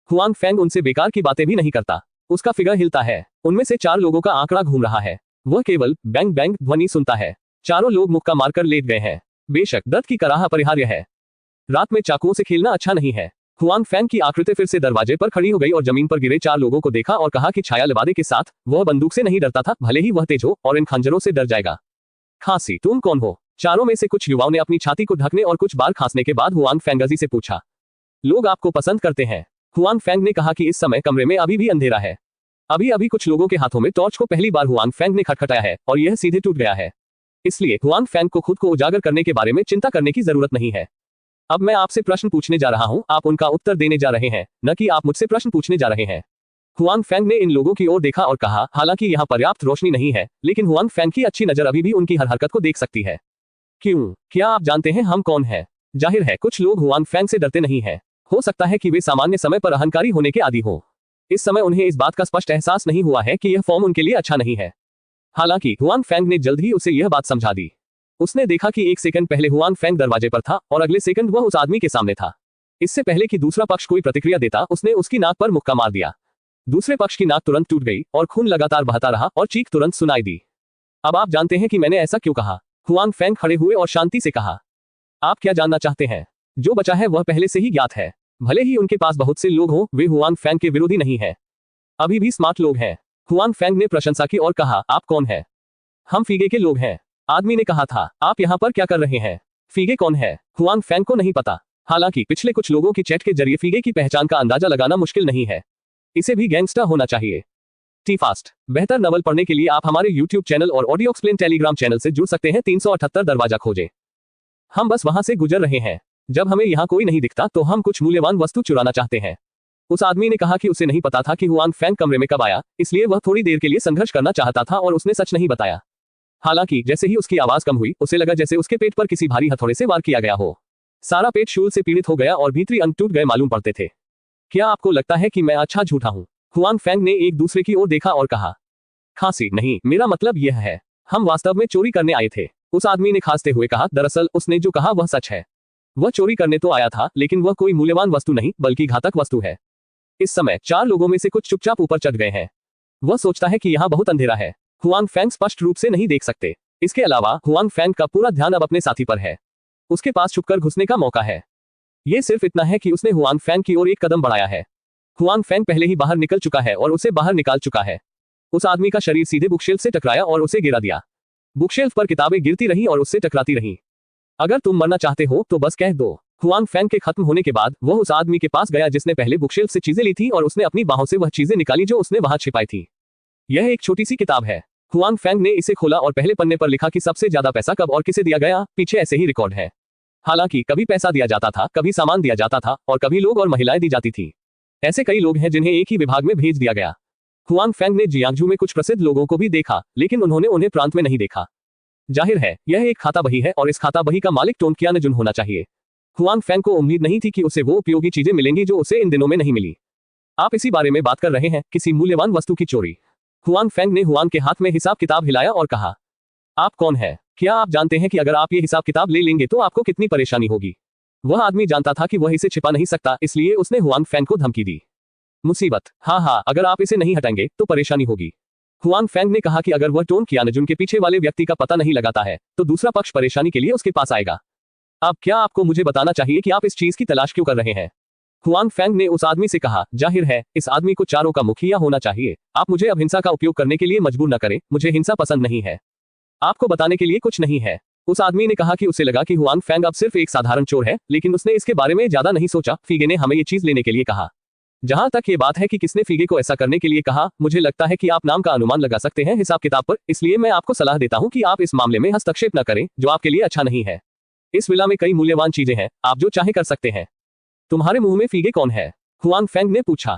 हुआंग फेंग उनसे बेकार की बातें भी नहीं करता। उसका फिगर हिलता है। उनमें से 4 लोगों का आंकड़ा घूम रहा है। वह केवल बैंग बैंग ध्वनि सुनता है। चारों लोग मुक्का मारकर लेट गए हैं। बेशक दर्द की कराह अपरिहार्य है। रात में चाकुओं से खेलना अच्छा नहीं है। हुआंग फेंग की आकृति फिर से दरवाजे पर खड़ी हो गई और जमीन पर गिरे 4 लोगों को देखा और कहा कि छाया लिबादे के साथ वह बंदूक से नहीं डरता था, भले ही वह तेज हो, और इन खंजरों से डर जाएगा। खांसी, तुम कौन हो? चारों में से कुछ युवाओं ने अपनी छाती को ढकने और कुछ बार खांसने के बाद हुआंग फेंगाजी से पूछा। लोग आपको पसंद करते हैं। हुआंग फेंग ने कहा कि इस समय कमरे में अभी भी अंधेरा है। अभी अभी कुछ लोगों के हाथों में टॉर्च को पहली बार हुआंग फेंग ने खटखटाया है और यह सीधे टूट गया है। इसलिए हुआंग फेंग को खुद को उजागर करने के बारे में चिंता करने की जरूरत नहीं है। अब मैं आपसे प्रश्न पूछने जा रहा हूं, आप उनका उत्तर देने जा रहे हैं, न कि आप मुझसे प्रश्न पूछने जा रहे हैं। हुआंग फेंग ने इन लोगों की ओर देखा और कहा, हालांकि यहाँ पर्याप्त रोशनी नहीं है, लेकिन हुआंग फेंग की अच्छी नजर अभी भी उनकी हर हरकत को देख सकती है। क्यों? क्या आप जानते हैं हम कौन हैं? जाहिर है कुछ लोग हुआंग फेंग से डरते नहीं हैं। हो सकता है कि वे सामान्य समय पर अहंकारी होने के आदी हो। इस समय उन्हें इस बात का स्पष्ट एहसास नहीं हुआ है कि यह फॉर्म उनके लिए अच्छा नहीं है। हालांकि हुआंग फेंग ने जल्द ही उसे यह बात समझा दी। उसने देखा कि 1 सेकंड पहले हुआंग फेंग दरवाजे पर था और अगले सेकंड वह उस आदमी के सामने था। इससे पहले कि दूसरा पक्ष कोई प्रतिक्रिया देता, उसने उसकी नाक पर मुक्का मार दिया। दूसरे पक्ष की नाक तुरंत टूट गई और खून लगातार बहता रहा और चीख तुरंत सुनाई दी। अब आप जानते हैं कि मैंने ऐसा क्यों कहा। हुआंग फेंग खड़े हुए और शांति से कहा, आप क्या जानना चाहते हैं? जो बचा है वह पहले से ही ज्ञात है। भले ही उनके पास बहुत से लोग हों, वे हुआंग फेंग के विरोधी नहीं है। अभी भी स्मार्ट लोग हैं। हुआंग फेंग ने प्रशंसा की और कहा, आप कौन है? हम फीगे के लोग हैं। आदमी ने कहा था, आप यहाँ पर क्या कर रहे हैं? फीगे कौन है? हुआंग फेंग को नहीं पता। हालांकि पिछले कुछ लोगों की चैट के जरिए फीगे की पहचान का अंदाजा लगाना मुश्किल नहीं है। इसे भी गैंगस्टर होना चाहिए। टी फास्ट बेहतर नवल पढ़ने के लिए आप हमारे YouTube चैनल और ऑडियो एक्सप्लेन टेलीग्राम चैनल से जुड़ सकते हैं। 378 दरवाजा खोजें। हम बस वहां से गुजर रहे हैं। जब हमें यहाँ कोई नहीं दिखता तो हम कुछ मूल्यवान वस्तु चुराना चाहते हैं। उस आदमी ने कहा कि उसे नहीं पता था कि हुआंग फेंग कमरे में कब आया, इसलिए वह थोड़ी देर के लिए संघर्ष करना चाहता था और उसने सच नहीं बताया। हालांकि जैसे ही उसकी आवाज कम हुई, उसे लगा जैसे उसके पेट पर किसी भारी हथौड़े से वार किया गया हो। सारा पेट शूल से पीड़ित हो गया और भीतरी अंग टूट गए मालूम पड़ते थे। क्या आपको लगता है कि मैं अच्छा झूठा हूं? हुआंग फेंग ने एक दूसरे की ओर देखा और कहा, खांसी नहीं, मेरा मतलब यह है, हम वास्तव में चोरी करने आए थे। उस आदमी ने खांसते हुए कहा, दरअसल उसने जो कहा वह सच है। वह चोरी करने तो आया था, लेकिन वह कोई मूल्यवान वस्तु नहीं बल्कि घातक वस्तु है। इस समय 4 लोगों में से कुछ चुपचाप ऊपर चढ़ गए हैं। वह सोचता है कि यहाँ बहुत अंधेरा है। हुआंग फेंग स्पष्ट रूप से नहीं देख सकते। इसके अलावा हुआंग फेंग का पूरा ध्यान अब अपने साथी पर है। उसके पास छुपकर घुसने का मौका है। यह सिर्फ इतना है कि उसने हुआंग फेंग की ओर एक कदम बढ़ाया है। हुआंग फेंग पहले ही बाहर निकल चुका है और उसे बाहर निकाल चुका है। उस आदमी का शरीर सीधे बुकशेल्फ से टकराया और उसे गिरा दिया। बुकशेल्फ पर किताबें गिरती रहीं और उससे टकराती रहीं। अगर तुम मरना चाहते हो तो बस कह दो। हुआंग फैंग के खत्म होने के बाद वह उस आदमी के पास गया जिसने पहले बुकशेल्फ से चीजें ली थी और उसने अपनी बाहों से वह चीजें निकाली जो उसने वहां छिपाई थी। यह एक छोटी सी किताब है। हुआंग फैंग ने इसे खोला और पहले पन्ने पर लिखा कि सबसे ज्यादा पैसा कब और किसे दिया गया, पीछे ऐसे ही रिकॉर्ड है। हालांकि कभी पैसा दिया जाता था, कभी सामान दिया जाता था और कभी लोग और महिलाएं दी जाती थी। ऐसे कई लोग हैं जिन्हें एक ही विभाग में भेज दिया गया। हुआंग फैंग ने जियांगजू में कुछ प्रसिद्ध लोगों को भी देखा, लेकिन उन्होंने उन्हें प्रांत में नहीं देखा। जाहिर है यह एक खाता बही है और इस खाता बही का मालिक टोंग कियानजुन होना चाहिए। हुआंग फैंग को उम्मीद नहीं थी कि उसे वो उपयोगी चीजें मिलेंगी जो उसे इन दिनों में नहीं मिली। आप इसी बारे में बात कर रहे हैं, किसी मूल्यवान वस्तु की चोरी। हुआंग फैंग ने हुआंग के हाथ में हिसाब किताब हिलाया और कहा, आप कौन है? क्या आप जानते हैं कि अगर आप ये हिसाब किताब ले लेंगे तो आपको कितनी परेशानी होगी? वह आदमी जानता था कि वह इसे छिपा नहीं सकता, इसलिए उसने हुआंग फैंग को धमकी दी। मुसीबत, हाँ, अगर आप इसे नहीं हटाएंगे तो परेशानी होगी। हुआंग फैंग ने कहा कि अगर वह टोंग कियानजुन के पीछे वाले व्यक्ति का पता नहीं लगाता है तो दूसरा पक्ष परेशानी के लिए उसके पास आएगा। अब क्या आपको मुझे बताना चाहिए कि आप इस चीज की तलाश क्यों कर रहे हैं? हुआंग फैंग ने उस आदमी से कहा, जाहिर है इस आदमी को चारों का मुखिया होना चाहिए। आप मुझे अब हिंसा का उपयोग करने के लिए मजबूर न करें, मुझे हिंसा पसंद नहीं है। आपको बताने के लिए कुछ नहीं है। उस आदमी ने कहा कि उसे लगा कि हुआंग फैंग अब सिर्फ एक साधारण चोर है, लेकिन उसने इसके बारे में ज्यादा नहीं सोचा। फीगे ने हमें ये चीज लेने के लिए कहा। जहां तक ये बात है कि किसने फीगे को ऐसा करने के लिए कहा, मुझे लगता है कि आप नाम का अनुमान लगा सकते हैं हिसाब किताब पर, इसलिए मैं आपको सलाह देता हूं कि आप इस मामले में हस्तक्षेप न करें, जो आपके लिए अच्छा नहीं है। इस विला में कई मूल्यवान चीजें हैं, आप जो चाहे कर सकते हैं। तुम्हारे मुंह में फीगे कौन है? हुआंग फैंग ने पूछा।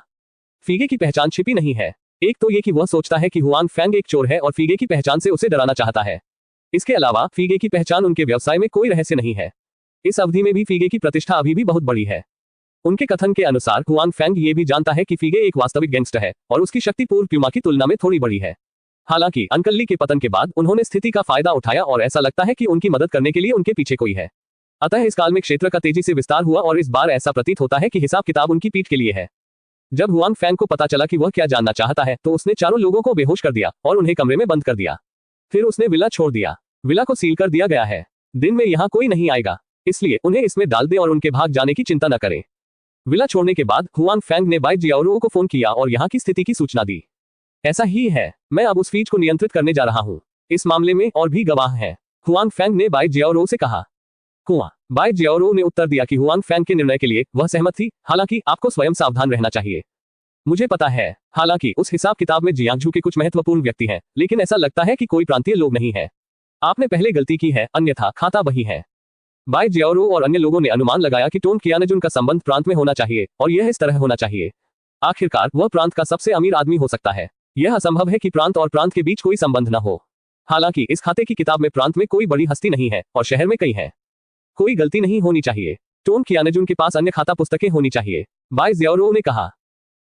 फीगे की पहचान छिपी नहीं है। एक तो ये कि वह सोचता है कि हुआंग फैंग एक चोर है और फीगे की पहचान से उसे डराना चाहता है। इसके अलावा फीगे की पहचान उनके व्यवसाय में कोई रहस्य नहीं है। इस अवधि में भी फीगे की प्रतिष्ठा अभी भी बहुत बड़ी है। उनके कथन के अनुसार हुआंग फैंग ये भी जानता है कि फीगे एक वास्तविक गैंगस्टर है और उसकी शक्ति पूर्व प्यूमा की तुलना में थोड़ी बड़ी है। हालांकि अंकल ली के पतन के बाद उन्होंने स्थिति का फायदा उठाया और ऐसा लगता है कि उनकी मदद करने के लिए उनके पीछे कोई है। अतः इस काल में क्षेत्र का तेजी से विस्तार हुआ और इस बार ऐसा प्रतीत होता है कि हिसाब किताब उनकी पीठ के लिए है। जब हुआंग फैंग को पता चला कि वह क्या जानना चाहता है तो उसने चारों लोगों को बेहोश कर दिया और उन्हें कमरे में बंद कर दिया। फिर उसने विला छोड़ दिया। विला को सील कर दिया गया है। दिन में यहाँ कोई नहीं आएगा, इसलिए उन्हें इसमें डाल दे और उनके भाग जाने की चिंता न करें। विला छोड़ने के बाद हुआंग फैंग ने बाई जियाओरो को फोन किया और यहाँ की स्थिति की सूचना दी। ऐसा ही है, मैं अब उस फीज को नियंत्रित करने जा रहा हूँ। इस मामले में और भी गवाह हैं, हुआंग फैंग ने बाई जियाओरो से कहा। कुआं बाई जियाओरो ने उत्तर दिया कि हुआंग फैंग के निर्णय के लिए वह सहमत थी, हालांकि आपको स्वयं सावधान रहना चाहिए। मुझे पता है, हालांकि उस हिसाब किताब में जियांगजू के कुछ महत्वपूर्ण व्यक्ति हैं, लेकिन ऐसा लगता है कि कोई प्रांतीय लोग नहीं है। आपने पहले गलती की है, अन्यथा खाता वही है। बाई जियाओरो और अन्य लोगों ने अनुमान लगाया कि टोंग कियानजुन का संबंध प्रांत में होना चाहिए और यह इस तरह होना चाहिए। आखिरकार वह प्रांत का सबसे अमीर आदमी हो सकता है। यह असंभव है कि प्रांत और प्रांत के बीच कोई संबंध न हो। हालांकि इस खाते की किताब में प्रांत में कोई बड़ी हस्ती नहीं है और शहर में कई है। कोई गलती नहीं होनी चाहिए। टोंग कियानजुन के पास अन्य खाता पुस्तकें होनी चाहिए, बाई जियाओरो ने कहा।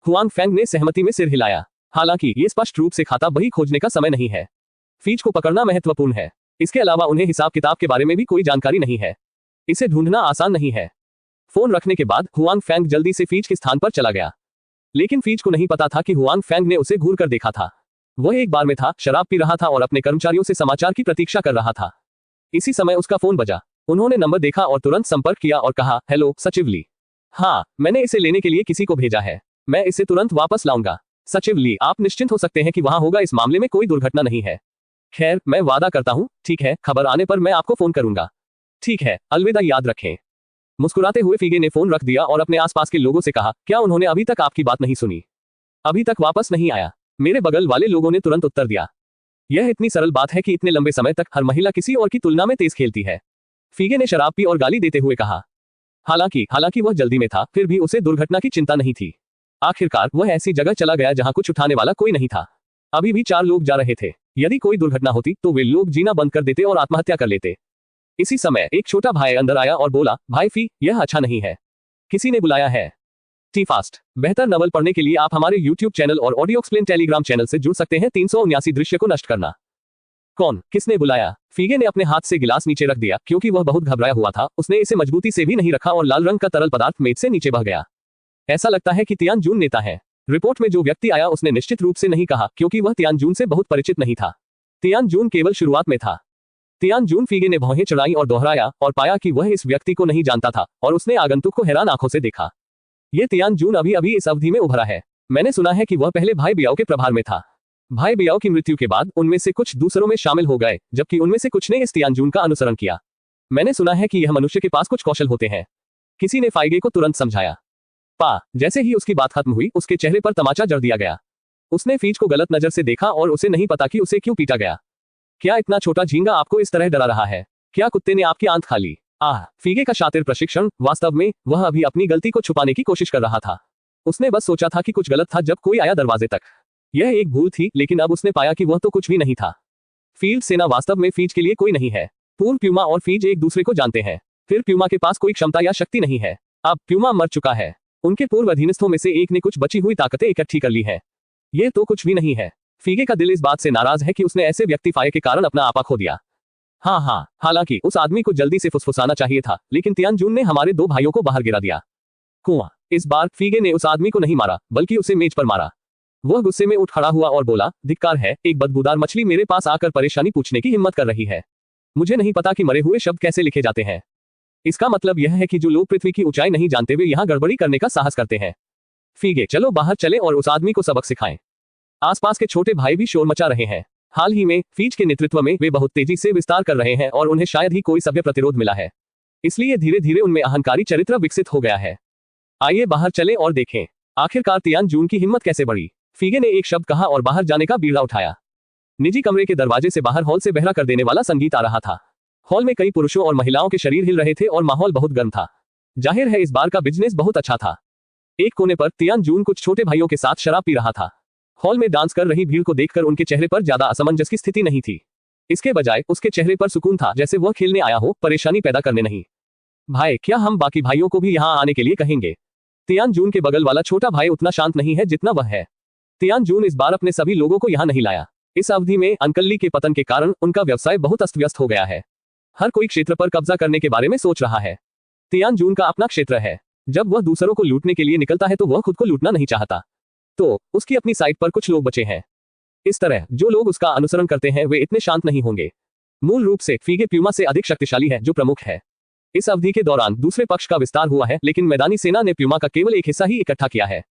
हुआंग फैंग ने सहमति में सिर हिलाया। हालांकि ये स्पष्ट रूप से खाता बही खोजने का समय नहीं है। फीज को पकड़ना महत्वपूर्ण है। इसके अलावा उन्हें हिसाब किताब के बारे में भी कोई जानकारी नहीं है। इसे ढूंढना आसान नहीं है। फोन रखने के बाद हुआंग फैंग जल्दी से फीज के स्थान पर चला गया, लेकिन फीज को नहीं पता था कि हुआंग फैंग ने उसे घूर कर देखा था। वह एक बार में था, शराब पी रहा था और अपने कर्मचारियों से समाचार की प्रतीक्षा कर रहा था। इसी समय उसका फोन बजा। उन्होंने नंबर देखा और तुरंत संपर्क किया और कहा, हेलो सचिव ली। हाँ, मैंने इसे लेने के लिए किसी को भेजा है। मैं इसे तुरंत वापस लाऊंगा। सचिव ली, आप निश्चिंत हो सकते हैं कि वहां होगा। इस मामले में कोई दुर्घटना नहीं है। खैर, मैं वादा करता हूं, ठीक है, खबर आने पर मैं आपको फोन करूंगा। ठीक है, अलविदा, याद रखें। मुस्कुराते हुए फीगे ने फोन रख दिया और अपने आसपास के लोगों से कहा, क्या उन्होंने अभी तक आपकी बात नहीं सुनी? अभी तक वापस नहीं आया। मेरे बगल वाले लोगों ने तुरंत उत्तर दिया। यह इतनी सरल बात है कि इतने लंबे समय तक हर महिला किसी और की तुलना में तेज खेलती है। फीगे ने शराब पी और गाली देते हुए कहा। हालांकि वह जल्दी में था, फिर भी उसे दुर्घटना की चिंता नहीं थी। आखिरकार वह ऐसी जगह चला गया जहां कुछ उठाने वाला कोई नहीं था। अभी भी 4 लोग जा रहे थे। यदि कोई दुर्घटना होती तो वे लोग जीना बंद कर देते और आत्महत्या कर लेते। इसी समय एक छोटा भाई अंदर आया और बोला, भाई फी, यह अच्छा नहीं है। किसी ने बुलाया है। टी फास्ट बेहतर नवल पढ़ने के लिए आप हमारे YouTube चैनल और ऑडियो एक्सप्लेन टेलीग्राम चैनल से जुड़ सकते हैं। 379 दृश्य को नष्ट करना। कौन, किसने बुलाया? फीगे ने अपने हाथ से गिलास नीचे रख दिया क्योंकि वह बहुत घबराया हुआ था। उसने इसे मजबूती से भी नहीं रखा और लाल रंग का तरल पदार्थ मेज से नीचे बह गया। ऐसा लगता है कि तियानजून नेता है। रिपोर्ट में जो व्यक्ति आया उसने निश्चित रूप से नहीं कहा क्योंकि वह तियानजून से बहुत परिचित नहीं था। तियानजून केवल शुरुआत में था। तियानजून फीगे ने भौहें चढ़ाई और दोहराया और पाया कि वह इस व्यक्ति को नहीं जानता था और उसने आगंतुक को हैरान आंखों से देखा। ये तियानजून अभी अभी इस अवधि में उभरा है। मैंने सुना है कि वह पहले भाई बियाओ के प्रभार में था। भाई बियाओ की मृत्यु के बाद उनमें से कुछ दूसरों में शामिल हो गए, जबकि उनमें से कुछ ने इस तियानजून का अनुसरण किया। मैंने सुना है कि यह मनुष्य के पास कुछ कौशल होते हैं। किसी ने फाइगे को तुरंत समझाया। जैसे ही उसकी बात खत्म हुई, उसके चेहरे पर तमाचा जड़ दिया गया। उसने फीज को गलत नजर से देखा और उसे नहीं पता कि उसे क्यों पीटा गया। क्या इतना छोटा झींगा आपको इस तरह डरा रहा है? क्या कुत्ते ने आपकी आंत खा ली? फीगे का शातिर प्रशिक्षण। वास्तव में वह अभी अपनी गलती को छुपाने की कोशिश कर रहा था। उसने बस सोचा था कि कुछ गलत था जब कोई आया दरवाजे तक। यह एक भूल थी, लेकिन अब उसने पाया कि वह तो कुछ भी नहीं था। फील्ड सेना वास्तव में फीज के लिए कोई नहीं है। पूर्व प्यूमा और फीज एक दूसरे को जानते हैं। फिर प्यूमा के पास कोई क्षमता या शक्ति नहीं है। अब प्यूमा मर चुका है। उनके पूर्व अधीनस्थों में से एक ने कुछ बची हुई ताकतें इकट्ठी कर ली है। यह तो कुछ भी नहीं है। फीगे का दिल इस बात से नाराज है कि उसने ऐसे व्यक्ति फाये के कारण अपना आपा खो दिया। हाँ, हालांकि उस आदमी को जल्दी से फुसफुसाना चाहिए था, लेकिन तियानजून ने हमारे 2 भाइयों को बाहर गिरा दिया। कुआं। इस बार फीगे ने उस आदमी को नहीं मारा, बल्कि उसे मेज पर मारा। वह गुस्से में उठ खड़ा हुआ और बोला, धिक्कार है, एक बदबूदार मछली मेरे पास आकर परेशानी पूछने की हिम्मत कर रही है। मुझे नहीं पता कि मरे हुए शब्द कैसे लिखे जाते हैं। इसका मतलब यह है कि जो लोग पृथ्वी की ऊंचाई नहीं जानते वे यहाँ गड़बड़ी करने का साहस करते हैं। फीगे, चलो बाहर चले और उस आदमी को सबक सिखाएं। आसपास के छोटे भाई भी शोर मचा रहे हैं। हाल ही में फीज के नेतृत्व में वे बहुत तेजी से विस्तार कर रहे हैं और उन्हें शायद ही कोई सभ्य प्रतिरोध मिला है। इसलिए धीरे धीरे उनमें अहंकारी चरित्र विकसित हो गया है। आइए बाहर चलें और देखें आखिरकार तियानजून की हिम्मत कैसे बढ़ी। फीगे ने एक शब्द कहा और बाहर जाने का बीड़ा उठाया। निजी कमरे के दरवाजे से बाहर हॉल से बहरा कर देने वाला संगीत आ रहा था। हॉल में कई पुरुषों और महिलाओं के शरीर हिल रहे थे और माहौल बहुत गर्म था। जाहिर है इस बार का बिजनेस बहुत अच्छा था। एक कोने पर तियानजून कुछ छोटे भाइयों के साथ शराब पी रहा था। हॉल में डांस कर रही भीड़ को देखकर उनके चेहरे पर ज्यादा असमंजस की स्थिति नहीं थी। इसके बजाय उसके चेहरे पर सुकून था, जैसे वह खेलने आया हो, परेशानी पैदा करने नहीं। भाई, क्या हम बाकी भाइयों को भी यहाँ आने के लिए कहेंगे? तियानजून के बगल वाला छोटा भाई उतना शांत नहीं है जितना वह है। तियानजून इस बार अपने सभी लोगों को यहाँ नहीं लाया। इस अवधि में अंकल के पतन के कारण उनका व्यवसाय बहुत अस्त व्यस्त हो गया है। हर कोई क्षेत्र पर कब्जा करने के बारे में सोच रहा है। तियानजून का अपना क्षेत्र है। जब वह दूसरों को लूटने के लिए निकलता है तो वह खुद को लूटना नहीं चाहता। तो उसकी अपनी साइड पर कुछ लोग बचे हैं। इस तरह जो लोग उसका अनुसरण करते हैं वे इतने शांत नहीं होंगे। मूल रूप से फीगे प्यूमा से अधिक शक्तिशाली है, जो प्रमुख है। इस अवधि के दौरान दूसरे पक्ष का विस्तार हुआ है, लेकिन मैदानी सेना ने प्यूमा का केवल एक हिस्सा ही इकट्ठा किया है।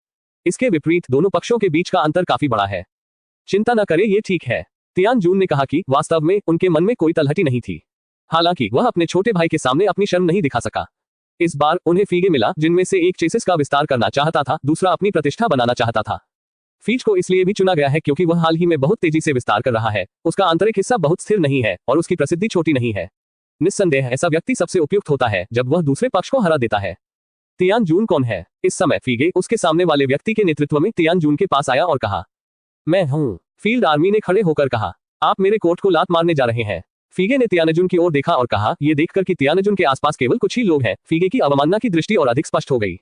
इसके विपरीत दोनों पक्षों के बीच का अंतर काफी बड़ा है। चिंता न करें, ये ठीक है। तियानजून ने कहा कि वास्तव में उनके मन में कोई तलहटी नहीं थी। हालांकि वह अपने छोटे भाई के सामने अपनी शर्म नहीं दिखा सका। इस बार उन्हें फीगे मिला, जिनमें से एक चेसिस का विस्तार करना चाहता था, दूसरा अपनी प्रतिष्ठा बनाना चाहता था। फीज को इसलिए भी चुना गया है क्योंकि वह हाल ही में बहुत तेजी से विस्तार कर रहा है। उसका आंतरिक हिस्सा बहुत स्थिर नहीं है और उसकी प्रसिद्धि छोटी नहीं है। निस्संदेह ऐसा व्यक्ति सबसे उपयुक्त होता है जब वह दूसरे पक्ष को हरा देता है। तियानजून कौन है? इस समय फीगे उसके सामने वाले व्यक्ति के नेतृत्व में तियानजून के पास आया और कहा, मैं हूँ। फील्ड आर्मी ने खड़े होकर कहा, आप मेरे कोर्ट को लात मारने जा रहे हैं। फीगे ने तियानजून की ओर देखा और कहा, यह देखकर कि तियानजून के आसपास केवल कुछ ही लोग हैं, फीगे की अवमानना की दृष्टि और अधिक स्पष्ट हो गई।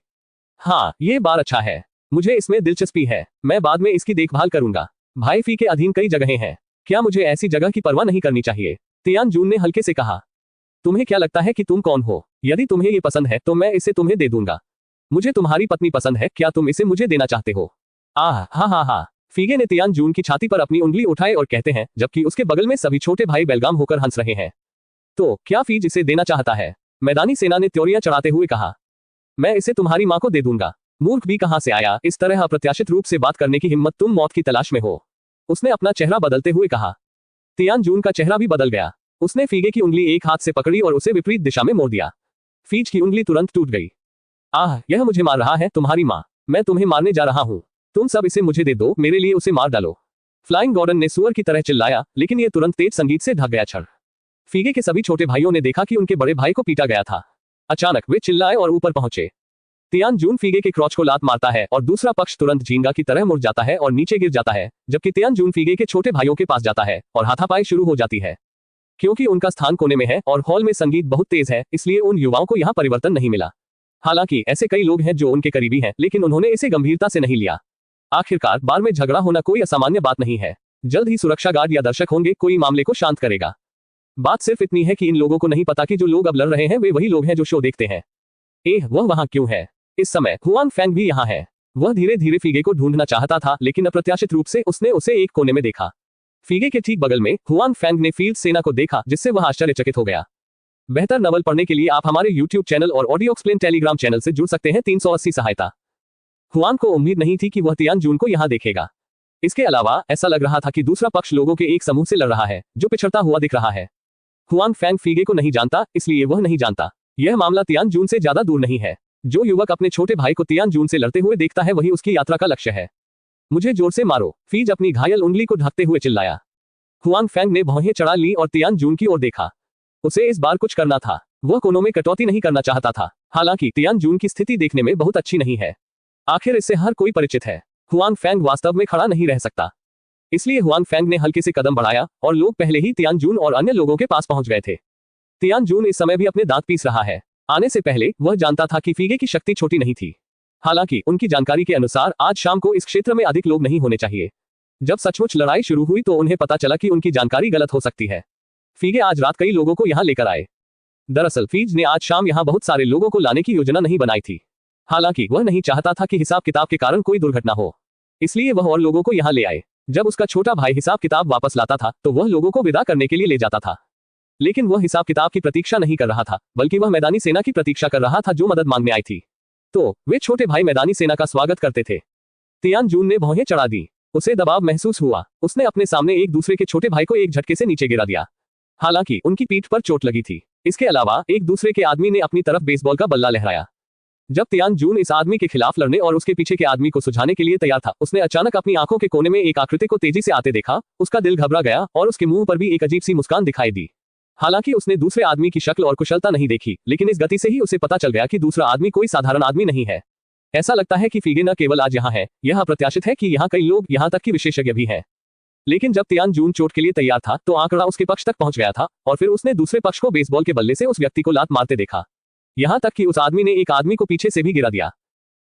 हाँ, ये बार अच्छा है। मुझे इसमें दिलचस्पी है। मैं बाद में इसकी देखभाल करूंगा। भाई, फी के अधीन कई जगहें हैं। क्या मुझे ऐसी जगह की परवाह नहीं करनी चाहिए? तियानजून ने हल्के से कहा, तुम्हें क्या लगता है कि तुम कौन हो? यदि तुम्हें ये पसंद है तो मैं इसे तुम्हें दे दूंगा। मुझे तुम्हारी पत्नी पसंद है, क्या तुम इसे मुझे देना चाहते हो? हाँ। फीगे ने तियानजून की छाती पर अपनी उंगली उठाए और कहते हैं, जबकि उसके बगल में सभी छोटे भाई बेलगाम होकर हंस रहे हैं। तो क्या फीज इसे देना चाहता है? मैदानी सेना ने त्योरियां चढ़ाते हुए कहा, मैं इसे तुम्हारी मां को दे दूंगा। मूर्ख भी कहां से आया? इस तरह अप्रत्याशित रूप से बात करने की हिम्मत? तुम मौत की तलाश में हो। उसने अपना चेहरा बदलते हुए कहा। तियानजून का चेहरा भी बदल गया। उसने फीगे की उंगली एक हाथ से पकड़ी और उसे विपरीत दिशा में मोड़ दिया। फीज की उंगली तुरंत टूट गई। यह मुझे मार रहा है, तुम्हारी माँ। मैं तुम्हें मारने जा रहा हूँ। तुम सब इसे मुझे दे दो, मेरे लिए उसे मार डालो। फ्लाइंग गॉर्डन ने सुअर की तरह चिल्लाया, लेकिन यह तुरंत तेज संगीत से ढक गया। क्षण फीगे के सभी छोटे भाइयों ने देखा कि उनके बड़े भाई को पीटा गया था। अचानक वे चिल्लाए और ऊपर पहुंचे। तियानजून फीगे के क्रॉच को लात मारता है और दूसरा पक्ष तुरंत झींगा की तरह मुड़ जाता है और नीचे गिर जाता है, जबकि तियानजून फीगे के छोटे भाइयों के पास जाता है और हाथापाई शुरू हो जाती है। क्योंकि उनका स्थान कोने में है और हॉल में संगीत बहुत तेज है, इसलिए उन युवाओं को यहाँ परिवर्तन नहीं मिला। हालांकि ऐसे कई लोग हैं जो उनके करीबी हैं, लेकिन उन्होंने इसे गंभीरता से नहीं लिया। आखिरकार बार में झगड़ा होना कोई असामान्य बात नहीं है। जल्द ही सुरक्षा गार्ड या दर्शक होंगे, कोई मामले को शांत करेगा। बात सिर्फ इतनी है कि इन लोगों को नहीं पता कि जो लोग अब लड़ रहे हैं वे वही लोग हैं जो शो देखते हैं। वह वहां क्यों है? इस समय हुआन फैंग भी यहाँ है। वह धीरे धीरे फीगे को ढूंढना चाहता था, लेकिन अप्रत्याशित रूप से उसने उसे एक कोने में देखा। फीगे के ठीक बगल में हुआन फैंग ने फील्ड सेना को देखा, जिससे वह आश्चर्यचकित हो गया। बेहतर नवल पढ़ने के लिए आप हमारे YouTube चैनल और ऑडियो एक्सप्लेन टेलीग्राम चैनल से जुड़ सकते हैं। 380 सहायता। हुआन को उम्मीद नहीं थी कि वह तियानजून को यहाँ देखेगा। इसके अलावा ऐसा लग रहा था कि दूसरा पक्ष लोगों के एक समूह से लड़ रहा है जो पिछड़ता हुआ दिख रहा है। हुआन फैंग फीगे को नहीं जानता, इसलिए वह नहीं जानता। यह मामला तियानजून से ज्यादा दूर नहीं है। जो युवक अपने छोटे भाई को तियानजून से लड़ते हुए देखता है वही उसकी यात्रा का लक्ष्य है। मुझे जोर से मारो, फीज अपनी घायल उंगली को ढकते हुए चिल्लाया। हुआन फैंग ने भौहें चढ़ा ली और तियानजून की ओर देखा। उसे इस बार कुछ करना था। वह कोनों में कटौती नहीं करना चाहता था। हालांकि तियानजून की स्थिति देखने में बहुत अच्छी नहीं है। आखिर इससे हर कोई परिचित है। हुआन फैंग वास्तव में खड़ा नहीं रह सकता। इसलिए हुआन फैंग ने हल्के से कदम बढ़ाया और लोग पहले ही तियानजून और अन्य लोगों के पास पहुंच गए थे। तियानजून इस समय भी अपने दांत पीस रहा है। आने से पहले वह जानता था कि फीगे की शक्ति छोटी नहीं थी। हालांकि उनकी जानकारी के अनुसार आज शाम को इस क्षेत्र में अधिक लोग नहीं होने चाहिए। जब सचमुच लड़ाई शुरू हुई तो उन्हें पता चला कि उनकी जानकारी गलत हो सकती है। फीगे आज रात कई लोगों को यहाँ लेकर आए। दरअसल फीज ने आज शाम यहाँ बहुत सारे लोगों को लाने की योजना नहीं बनाई थी। हालांकि वह नहीं चाहता था कि हिसाब किताब के कारण कोई दुर्घटना हो, इसलिए वह और लोगों को यहाँ ले आए। जब उसका छोटा भाई हिसाब किताब वापस लाता था तो वह लोगों को विदा करने के लिए ले जाता था। लेकिन वह हिसाब किताब की प्रतीक्षा नहीं कर रहा था, बल्कि वह मैदानी सेना की प्रतीक्षा कर रहा था जो मदद मांगने आई थी। तो वे छोटे भाई मैदानी सेना का स्वागत करते थे। तियानजून ने भौहें चढ़ा दी। उसे दबाव महसूस हुआ। उसने अपने सामने एक दूसरे के छोटे भाई को एक झटके से नीचे गिरा दिया। हालांकि उनकी पीठ पर चोट लगी थी। इसके अलावा एक दूसरे के आदमी ने अपनी तरफ बेसबॉल का बल्ला लहराया। जब तियानजून इस आदमी के खिलाफ लड़ने और उसके पीछे के आदमी को सुझाने के लिए तैयार था, उसने अचानक अपनी आंखों के कोने में एक आकृति को तेजी से आते देखा। उसका दिल घबरा गया और उसके मुंह पर भी एक अजीब सी मुस्कान दिखाई दी। हालांकि उसने दूसरे आदमी की शक्ल और कुशलता नहीं देखी, लेकिन इस गति से ही उसे पता चल गया कि दूसरा आदमी कोई साधारण आदमी नहीं है। ऐसा लगता है कि फीगे न केवल आज यहाँ है, यह अप्रत्याशित है कि यहाँ कई लोग, यहाँ तक कि विशेषज्ञ भी हैं। लेकिन जब तियानजून चोट के लिए तैयार था तो आंकड़ा उसके पक्ष तक पहुंच गया था और फिर उसने दूसरे पक्ष को बेसबॉल के बल्ले से उस व्यक्ति को लात मारते देखा। यहाँ तक कि उस आदमी ने एक आदमी को पीछे से भी गिरा दिया।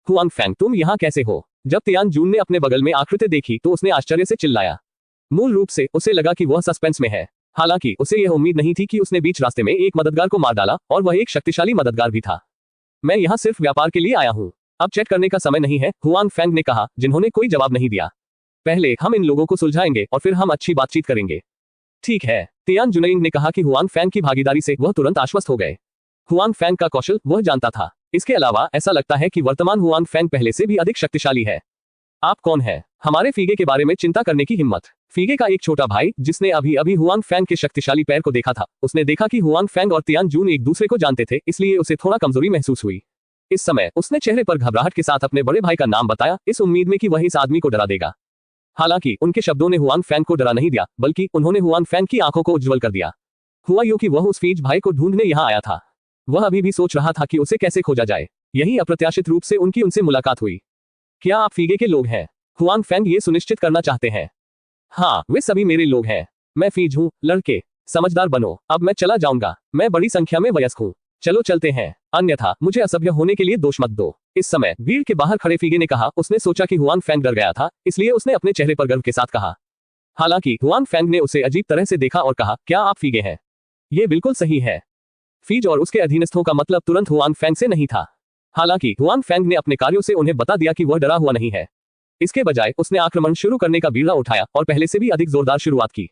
हुआन फैंग, तुम यहाँ कैसे हो? जब तियानजून ने अपने बगल में आकृति देखी तो उसने आश्चर्य से चिल्लाया। मूल रूप से उसे लगा कि वह सस्पेंस में है। हालांकि उसे यह उम्मीद नहीं थी कि उसने बीच रास्ते में एक मददगार को मार डाला, और वह एक शक्तिशाली मददगार भी था। मैं यहाँ सिर्फ व्यापार के लिए आया हूँ, अब चेक करने का समय नहीं है, हुआन फैंग ने कहा, जिन्होंने कोई जवाब नहीं दिया। पहले हम इन लोगों को सुलझाएंगे और फिर हम अच्छी बातचीत करेंगे। ठीक है, तियानजुनयिंग ने कहा कि हुआन फैंग की भागीदारी से वह तुरंत आश्वस्त हो गए। हुआन फैंग का कौशल वह जानता था। इसके अलावा ऐसा लगता है कि वर्तमान हुआन फैंग पहले से भी अधिक शक्तिशाली है। आप कौन है? हमारे फीगे के बारे में चिंता करने की हिम्मत? फीगे का एक छोटा भाई जिसने अभी अभी हुआन फैंग के शक्तिशाली पैर को देखा था, उसने देखा कि हुआन फैंग और तियानजून एक दूसरे को जानते थे, इसलिए उसे थोड़ा कमजोरी महसूस हुई। इस समय उसने चेहरे पर घबराहट के साथ अपने बड़े भाई का नाम बताया, इस उम्मीद में कि वह इस आदमी को डरा देगा। हालांकि उनके शब्दों ने हुआन फैंग को डरा नहीं दिया, बल्कि उन्होंने हुआन फैंग की आंखों को उज्जवल कर दिया। हुआ यूं कि वह उस फीज भाई को ढूंढने यहाँ आया था। वह अभी भी सोच रहा था कि उसे कैसे खोजा जाए। यही अप्रत्याशित रूप से उनकी उनसे मुलाकात हुई। क्या आप फीगे के लोग हैं? हुआन फैंग ये सुनिश्चित करना चाहते हैं। हाँ, वे सभी मेरे लोग हैं। मैं फीज हूँ। लड़के, समझदार बनो, अब मैं चला जाऊंगा। मैं बड़ी संख्या में वयस्क हूँ। चलो चलते हैं, अन्यथा मुझे असभ्य होने के लिए दोष मत दो। इस समय भीड़ के बाहर खड़े फीगे ने कहा। उसने सोचा कि हुआन फैंग डर गया था, इसलिए उसने अपने चेहरे पर गर्व के साथ कहा। हालांकि हुआन फैंग ने उसे अजीब तरह से देखा और कहा, क्या आप फीगे हैं? ये बिल्कुल सही है। फीज और उसके अधीनस्थों का मतलब तुरंत हुआन फैंग से नहीं था। हालांकि हुआन फैंग ने अपने कार्यों से उन्हें बता दिया कि वह डरा हुआ नहीं है। इसके बजाय उसने आक्रमण शुरू करने का बीड़ा उठाया और पहले से भी अधिक जोरदार शुरुआत की।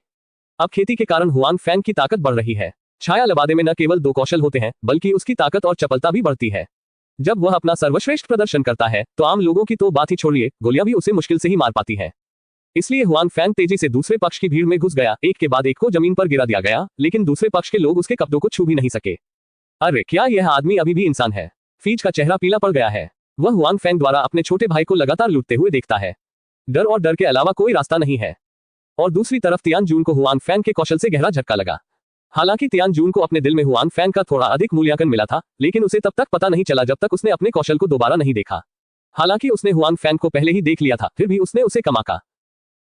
अब खेती के कारण हुआन फैंग की ताकत बढ़ रही है। छाया लबादे में न केवल दो कौशल होते हैं, बल्कि उसकी ताकत और चपलता भी बढ़ती है। जब वह अपना सर्वश्रेष्ठ प्रदर्शन करता है तो आम लोगों की तो बात ही छोड़िए, गोलियां भी उसे मुश्किल से ही मार पाती हैं। इसलिए हुआन फैंग तेजी से दूसरे पक्ष की भीड़ में घुस गया। एक के बाद एक को जमीन पर गिरा दिया गया, लेकिन दूसरे पक्ष के लोग उसके कपड़ों को छू भी नहीं सके। अरे, क्या यह आदमी अभी भी इंसान है? फीज का चेहरा पीला पड़ गया है। वह हुआन फैंग द्वारा अपने छोटे भाई को लगातार लूटते हुए देखता है। डर और डर के अलावा कोई रास्ता नहीं है। और दूसरी तरफ तियानजून को हुआन फैंग के कौशल से गहरा झटका लगा। हालांकि तियानजून को अपने दिल में हुआन फैंग का थोड़ा अधिक मूल्यांकन मिला था, लेकिन उसे तब तक पता नहीं चला जब तक उसने अपने कौशल को दोबारा नहीं देखा। हालांकि उसने हुआन फैंग को पहले ही देख लिया था, फिर भी उसने उसे कमाका।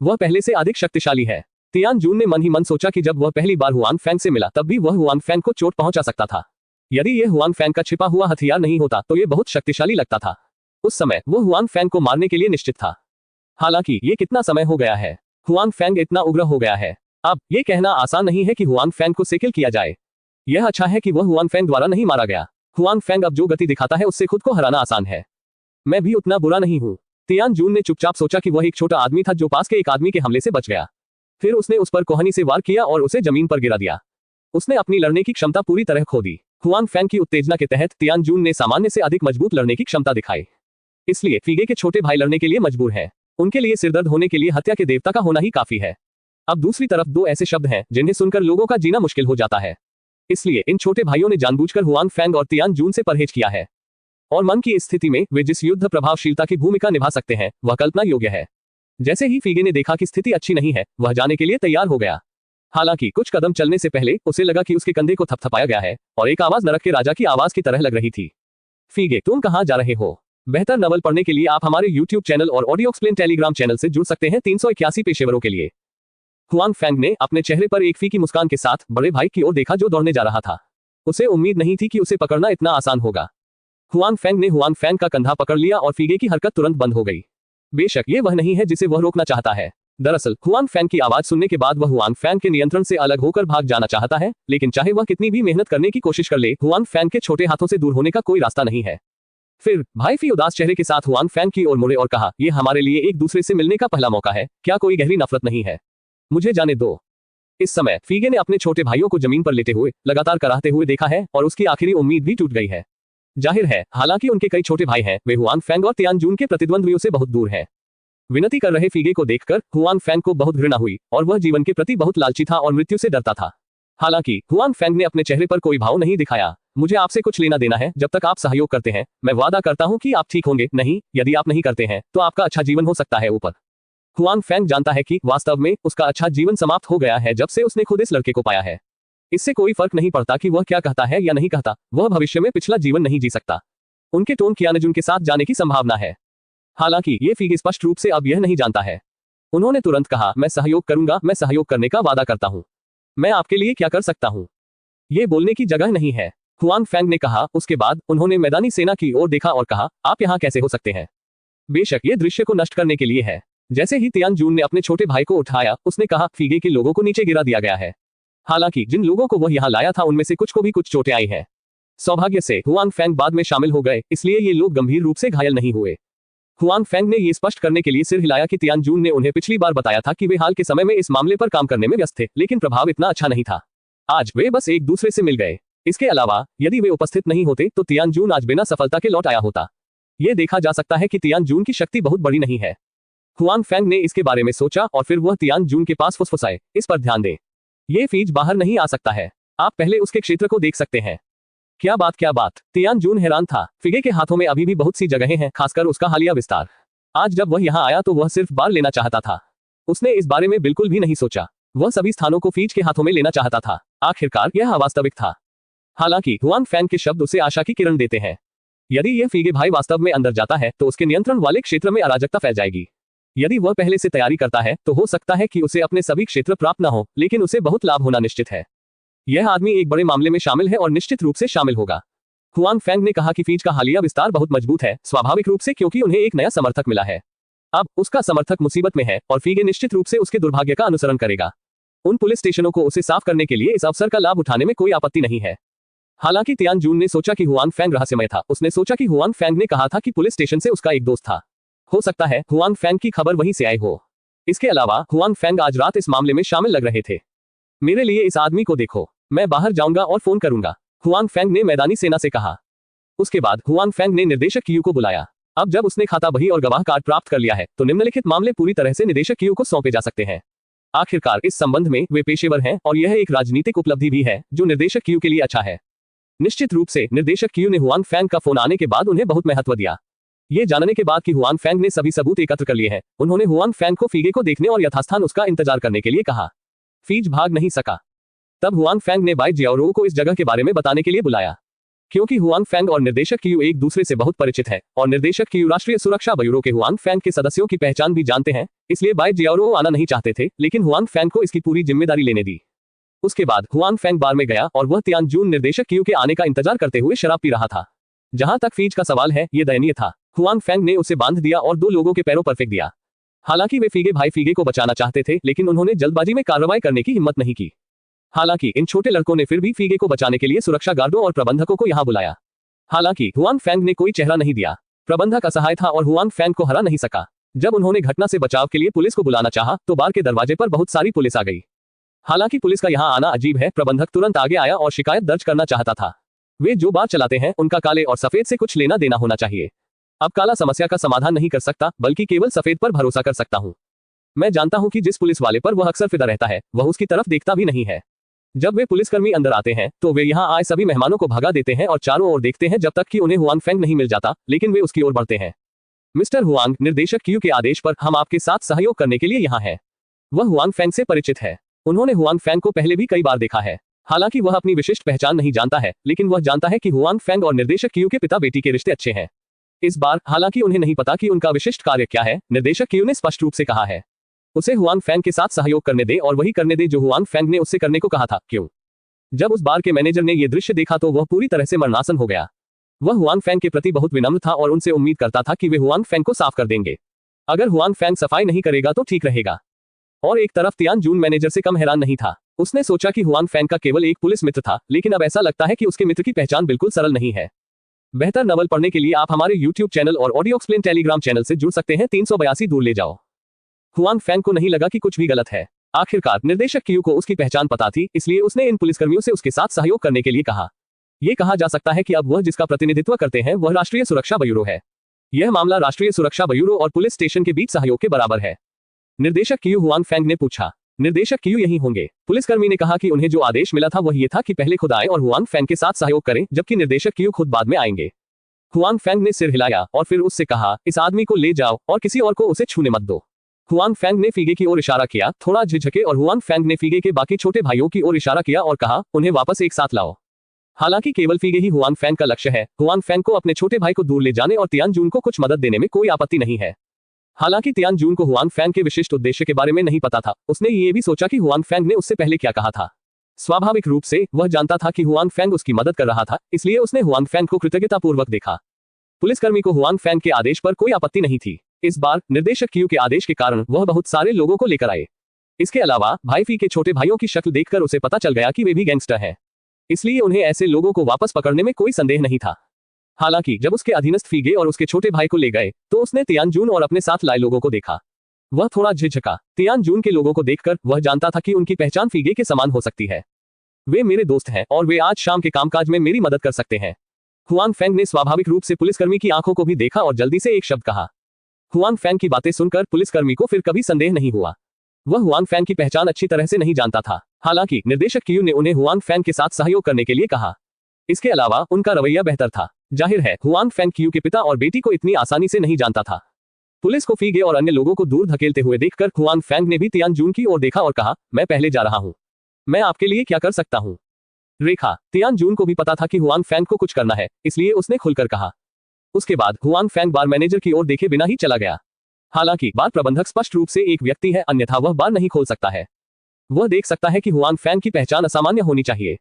वह पहले से अधिक शक्तिशाली है। तियानजून ने मन ही मन सोचा कि जब वह पहली बार हुआन फैंग से मिला तब भी वह हुआन फैंग को चोट पहुंचा सकता था। यदि यह हुआन फैंग का छिपा हुआ हथियार नहीं होता तो यह बहुत शक्तिशाली लगता था। उस समय वह हुआन फैंग को मारने के लिए निश्चित था। हालांकि ये कितना समय हो गया है, हुआन फैंग इतना उग्र हो गया है। अब ये कहना आसान नहीं है कि हुआन फैंग को सेकिल किया जाए। यह अच्छा है कि वह हुआन फैंग द्वारा नहीं मारा गया। हुआन फैंग अब जो गति दिखाता है उससे खुद को हराना आसान है। मैं भी उतना बुरा नहीं हूँ। तियानजून ने चुपचाप सोचा कि वह एक छोटा आदमी था जो पास के एक आदमी के हमले से बच गया। फिर उसने उस पर कोहनी से वार किया और उसे जमीन पर गिरा दिया। उसने अपनी लड़ने की क्षमता पूरी तरह खो दी। हुआन फैंग की उत्तेजना के तहत तियानजून ने सामान्य से अधिक मजबूत लड़ने की क्षमता दिखाई। इसलिए फीगे के छोटे भाई लड़ने के लिए मजबूर हैं। उनके लिए सिरदर्द होने के लिए हत्या के देवता का होना ही काफी है। अब दूसरी तरफ दो ऐसे शब्द हैं जिन्हें सुनकर लोगों का जीना मुश्किल हो जाता है। इसलिए इन छोटे भाइयों ने जानबूझकर हुआंग फैंग और तियान जून से परहेज किया है। और मन की स्थिति में वे जिस युद्ध प्रभावशीलता की भूमिका निभा सकते हैं वह कल्पना योग्य है। जैसे ही फीगे ने देखा कि स्थिति अच्छी नहीं है, वह जाने के लिए तैयार हो गया। हालांकि कुछ कदम चलने से पहले उसे लगा कि उसके कंधे को थपथपाया गया है और एक आवाज नरक के राजा की आवाज की तरह लग रही थी। फीगे, तुम कहां जा रहे हो? बेहतर नवल पढ़ने के लिए आप हमारे YouTube चैनल और ऑडियो एक्सप्लेन टेलीग्राम चैनल से जुड़ सकते हैं 381 पेशेवरों के लिए। हुआंग फैंग ने अपने चेहरे पर एक फीकी मुस्कान के साथ बड़े भाई की ओर देखा जो दौड़ने जा रहा था। उसे उम्मीद नहीं थी कि उसे पकड़ना इतना आसान होगा। हुआंग फैंग ने हुआंग फैंग का कंधा पकड़ लिया और फीगे की हरकत तुरंत बंद हो गई। बेशक ये वह नहीं है जिसे वह रोकना चाहता है। दरअसल हुआंग फैंग की आवाज सुनने के बाद वह हुआंग फैंग के नियंत्रण से अलग होकर भाग जाना चाहता है, लेकिन चाहे वह कितनी भी मेहनत करने की कोशिश कर ले, हुआंग फैंग के छोटे हाथों से दूर होने का कोई रास्ता नहीं है। फिर भाई फी उदास चेहरे के साथ हुआंग फैंग की ओर मुड़े और कहा, यह हमारे लिए एक दूसरे से मिलने का पहला मौका है, क्या कोई गहरी नफरत नहीं है? मुझे जाने दो। इस समय फीगे ने अपने छोटे भाइयों को जमीन पर लेटे हुए लगातार कराहते हुए देखा है और उसकी आखिरी उम्मीद भी टूट गई है। जाहिर है, हालांकि उनके कई छोटे भाई हैं, वे हुआंग फैंग और तियान जून के प्रतिद्वंद्वियों से बहुत दूर हैं। विनती कर रहे फीगे को देखकर हुआंग फैंग को बहुत घृणा हुई और वह जीवन के प्रति बहुत लालची था और मृत्यु से डरता था। हालांकि हुआंग फैंग ने अपने चेहरे पर कोई भाव नहीं दिखाया। मुझे आपसे कुछ लेना देना है, जब तक आप सहयोग करते हैं मैं वादा करता हूं कि आप ठीक होंगे, नहीं यदि आप नहीं करते हैं तो आपका अच्छा जीवन हो सकता है ऊपर। हुआंग फैंग जानता है कि वास्तव में उसका अच्छा जीवन समाप्त हो गया है जब से उसने खुद इस लड़के को पाया है। इससे कोई फर्क नहीं पड़ता कि वह क्या कहता है या नहीं कहता, वह भविष्य में पिछला जीवन नहीं जी सकता। उनके टोंग कियानजुन के साथ जाने की संभावना है। हालांकि ये फीगे स्पष्ट रूप से अब यह नहीं जानता है। उन्होंने तुरंत कहा, मैं सहयोग करूंगा, मैं सहयोग करने का वादा करता हूं। मैं आपके लिए क्या कर सकता हूं? ये बोलने की जगह नहीं है, हुआंग फैंग ने कहा। उसके बाद उन्होंने मैदानी सेना की ओर देखा और कहा, आप यहां कैसे हो सकते हैं? बेशक ये दृश्य को नष्ट करने के लिए है। जैसे ही तियान जून ने अपने छोटे भाई को उठाया, उसने कहा, फीगे के लोगों को नीचे गिरा दिया गया है। हालांकि जिन लोगों को वह यहां लाया था उनमें से कुछ को भी कुछ चोटें आई हैं। सौभाग्य से हुआंग फैंग बाद में शामिल हो गए, इसलिए ये लोग गंभीर रूप से घायल नहीं हुए। हुआंग फैंग ने यह स्पष्ट करने के लिए सिर हिलाया कि तियान जून ने उन्हें पिछली बार बताया था कि वे हाल के समय में इस मामले पर काम करने में व्यस्त थे, लेकिन प्रभाव इतना अच्छा नहीं था। आज वे बस एक दूसरे से मिल गए। इसके अलावा यदि वे उपस्थित नहीं होते तो तियान जून आज बिना सफलता के लौट आया होता। यह देखा जा सकता है कि तियान जून की शक्ति बहुत बड़ी नहीं है। हुआंग फैंग ने इसके बारे में सोचा और फिर वह तियान जून के पास फुसफुसाए, इस पर ध्यान दें, ये फीज बाहर नहीं आ सकता है, आप पहले उसके क्षेत्र को देख सकते हैं। क्या बात क्या बात, तियान जून हैरान था। फिगे के हाथों में अभी भी बहुत सी जगहें हैं, खासकर उसका हालिया विस्तार। आज जब वह यहाँ आया तो वह सिर्फ बार लेना चाहता था। उसने इस बारे में बिल्कुल भी नहीं सोचा, वह सभी स्थानों को फीज के हाथों में लेना चाहता था। आखिरकार यह अवास्तविक था। हालांकि हुआंग फैंग के शब्द उसे आशा की किरण देते हैं। यदि यह फीगे भाई वास्तव में अंदर जाता है तो उसके नियंत्रण वाले क्षेत्र में अराजकता फैल जाएगी। यदि वह पहले से तैयारी करता है तो हो सकता है कि उसे अपने सभी क्षेत्र प्राप्त न हो, लेकिन उसे बहुत लाभ होना निश्चित है। यह आदमी एक बड़े मामले में शामिल है और निश्चित रूप से शामिल होगा। हुआंग फैंग ने कहा कि फीज का हालिया विस्तार बहुत मजबूत है, स्वाभाविक रूप से, क्योंकि उन्हें एक नया समर्थक मिला है। अब उसका समर्थक मुसीबत में है और फीगे निश्चित रूप से उसके दुर्भाग्य का अनुसरण करेगा। उन पुलिस स्टेशनों को उसे साफ करने के लिए इस अवसर का लाभ उठाने में कोई आपत्ति नहीं है। हालांकि तियान जून ने सोचा कि हुआंग फैंग रहस्यमय था। उसने सोचा कि हुआंग फैंग ने कहा था कि पुलिस स्टेशन से उसका एक दोस्त था। हो सकता है हुआंग फैंग की खबर वहीं से आई हो। इसके अलावा हुआंग फैंग आज रात इस मामले में शामिल लग रहे थे। मेरे लिए इस आदमी को देखो, मैं बाहर जाऊंगा और फोन करूंगा, हुआंग फैंग ने मैदानी सेना से कहा। उसके बाद हुआंग फैंग ने निर्देशक क्यू को बुलाया। अब जब उसने खाता बही और गवाह कार्ड प्राप्त कर लिया है तो निम्नलिखित मामले पूरी तरह से निदेशक क्यू को सौंपे जा सकते हैं। आखिरकार इस संबंध में वे पेशेवर हैं और यह एक राजनीतिक उपलब्धि भी है जो निर्देशक क्यू के लिए अच्छा है। निश्चित रूप से निर्देशक क्यू ने हुआंग फैंग का फोन आने के बाद उन्हें बहुत महत्व दिया। ये जानने के बाद कि हुआंग फैंग ने सभी सबूत एकत्र कर लिए हैं, उन्होंने हुआंग फैंग को फीगे को देखने और यथास्थान उसका इंतजार करने के लिए कहा। फीज भाग नहीं सका। तब हुआंग फैंग ने बाई जियाओरो को इस जगह के बारे में बताने के लिए बुलाया। क्योंकि हुआंग फैंग और निर्देशक क्यू एक दूसरे से बहुत परिचित है और निर्देशक क्यू राष्ट्रीय सुरक्षा ब्यूरो के हुआंग फैंग के सदस्यों की पहचान भी जानते हैं, इसलिए बाई जियाओरो आना नहीं चाहते थे, लेकिन हुआंग फैंग को इसकी पूरी जिम्मेदारी लेने दी। उसके बाद हुआंग फैंग बार में गया और वह तियान जून निर्देशक क्यू के आने का इंतजार करते हुए शराब पी रहा था। जहां तक फीज का सवाल है, यह दयनीय था। हुआंग फैंग ने उसे बांध दिया और 2 लोगों के पैरों पर फेंक दिया। हालांकि वे फीगे भाई फीगे को बचाना चाहते थे, लेकिन उन्होंने जल्दबाजी में कार्रवाई करने की हिम्मत नहीं की। हालांकि इन छोटे लड़कों ने फिर भी फीगे को बचाने के लिए सुरक्षा गार्डों और प्रबंधकों को यहां बुलाया। हालांकि हुआंग फैंग ने कोई चेहरा नहीं दिया। प्रबंधक असहाय था और हुआंग फैंग को हरा नहीं सका। जब उन्होंने घटना से बचाव के लिए पुलिस को बुलाना चाहा तो बार के दरवाजे पर बहुत सारी पुलिस आ गई। हालांकि पुलिस का यहां आना अजीब है। प्रबंधक तुरंत आगे आया और शिकायत दर्ज करना चाहता था। वे जो बार चलाते हैं उनका काले और सफेद से कुछ लेना देना होना चाहिए। अब काला समस्या का समाधान नहीं कर सकता, बल्कि केवल सफेद पर भरोसा कर सकता हूँ। मैं जानता हूँ कि जिस पुलिस वाले पर वह अक्सर फिदा रहता है, वह उसकी तरफ देखता भी नहीं है। जब वे पुलिसकर्मी अंदर आते हैं तो वे यहाँ आए सभी मेहमानों को भगा देते हैं और चारों ओर देखते हैं जब तक कि उन्हें हुआंग फेंग नहीं मिल जाता, लेकिन वे उसकी ओर बढ़ते हैं। मिस्टर हुआंग, निर्देशक क्यू के आदेश पर हम आपके साथ सहयोग करने के लिए यहाँ हैं। वह हुआंग फेंग से परिचित है। उन्होंने हुआंग फेंग को पहले भी कई बार देखा है। हालांकि वह अपनी विशिष्ट पहचान नहीं जानता है, लेकिन वह जानता है कि हुआंग फेंग और निर्देशक क्यू के पिता बेटी के रिश्ते अच्छे हैं। इस बार हालांकि उन्हें नहीं पता कि उनका विशिष्ट कार्य क्या है, निर्देशक क्यू ने स्पष्ट रूप से कहा है उसे हुआंग फेंग के साथ सहयोग करने दे और वही करने दे जो हुआंग फेंग ने उससे करने को कहा था। क्यों? जब उस बार के मैनेजर ने यह दृश्य देखा तो वह पूरी तरह से मरनासन हो गया। वह हुआंग फेंग के प्रति बहुत विनम्र था और उनसे उम्मीद करता था कि वे हुआंग फेंग को साफ कर देंगे। अगर हुआंग फेंग सफाई नहीं करेगा तो ठीक रहेगा। और एक तरफ तियान जून मैनेजर से कम हैरान नहीं था। उसने सोचा कि हुआंग फेंग का केवल एक पुलिस मित्र था, लेकिन अब ऐसा लगता है कि उसके मित्र की पहचान बिल्कुल सरल नहीं है। बेहतर नवल पढ़ने के लिए आप हमारे YouTube चैनल और ऑडियो एक्सप्लेन टेलीग्राम चैनल से जुड़ सकते हैं। 382 दूर ले जाओ। हुआंग फेंग को नहीं लगा कि कुछ भी गलत है। आखिरकार निर्देशक क्यू को उसकी पहचान पता थी, इसलिए उसने इन पुलिसकर्मियों से उसके साथ सहयोग करने के लिए कहा। यह कहा जा सकता है कि अब वह जिसका प्रतिनिधित्व करते हैं वह राष्ट्रीय सुरक्षा ब्यूरो है। यह मामला राष्ट्रीय सुरक्षा ब्यूरो और पुलिस स्टेशन के बीच सहयोग के बराबर है। निर्देशक क्यू, हुआंग फेंग ने पूछा। निर्देशक क्यू यहीं होंगे? पुलिसकर्मी ने कहा कि उन्हें जो आदेश मिला था वह ये था कि पहले खुद आए और हुआंग फेंग के साथ सहयोग करें, जबकि निर्देशक क्यू खुद बाद में आएंगे। हुआंग फेंग ने सिर हिलाया और फिर उससे कहा, इस आदमी को ले जाओ और किसी और को उसे छूने मत दो। हुआंग फेंग ने फीगे की ओर इशारा किया, थोड़ा झिझके, और हुआंग फेंग ने फीगे के बाकी छोटे भाइयों की ओर इशारा किया और कहा, उन्हें वापस एक साथ लाओ। हालांकि केवल फीगे ही हुआंग फेंग का लक्ष्य है, हुआंग फेंग को अपने छोटे भाई को दूर ले जाने और तियान जून को कुछ मदद देने में कोई आपत्ति नहीं है। हालांकि तियान जून को हुआंग फेंग के विशिष्ट उद्देश्य के बारे में नहीं पता था। उसने ये भी सोचा कि हुआंग फेंग ने उससे पहले क्या कहा था। स्वाभाविक रूप से वह जानता था कि हुआंग फेंग उसकी मदद कर रहा था, इसलिए उसने हुआंग फेंग को कृतज्ञतापूर्वक देखा। पुलिसकर्मी को हुआंग फेंग के आदेश पर कोई आपत्ति नहीं थी। इस बार निर्देशक क्यू के आदेश के कारण वह बहुत सारे लोगों को लेकर आए। इसके अलावा भाई फी के छोटे भाइयों की शक्ल देखकर उसे पता चल गया कि वे भी गैंगस्टर हैं, इसलिए उन्हें ऐसे लोगों को वापस पकड़ने में कोई संदेह नहीं था। हालांकि जब उसके अधीनस्थ फीगे और उसके छोटे भाई को ले गए तो उसने तियान जून और अपने साथ लाए लोगों को देखा। वह थोड़ा झिझका। तियान जून के लोगों को देखकर वह जानता था कि उनकी पहचान फीगे के समान हो सकती है। वे मेरे दोस्त हैं और वे आज शाम के कामकाज में मेरी मदद कर सकते हैं। हुआंग फेंग ने स्वाभाविक रूप से पुलिसकर्मी की आंखों को भी देखा और जल्दी से एक शब्द कहा। हुआंग फेंग की बातें सुनकर पुलिसकर्मी को फिर कभी संदेह नहीं हुआ। वह हुआंग फेंग की पहचान अच्छी तरह से नहीं जानता था। हालांकि निर्देशक क्यू ने उन्हें हुआंग फेंग के साथ सहयोग करने के लिए कहा। इसके अलावा उनका रवैया बेहतर था। जाहिर है हुआंग फेंग क्यू के पिता और बेटी को इतनी आसानी से नहीं जानता था। पुलिस को फीगे और अन्य लोगों को दूर धकेलते हुए देखकर हुआंग फेंग ने भी तियान जून की ओर देखा और कहा, मैं पहले जा रहा हूं। मैं आपके लिए क्या कर सकता हूं? रेखा। तियान जून को भी पता था कि हुआंग फेंग को कुछ करना है, इसलिए उसने खुलकर कहा। उसके बाद हुआंग फेंग बार मैनेजर की ओर देखे बिना ही चला गया। हालांकि बार प्रबंधक स्पष्ट रूप से एक व्यक्ति है, अन्यथा वह बार नहीं खोल सकता है। वह देख सकता है कि हुआंग फेंग की पहचान असामान्य होनी चाहिए,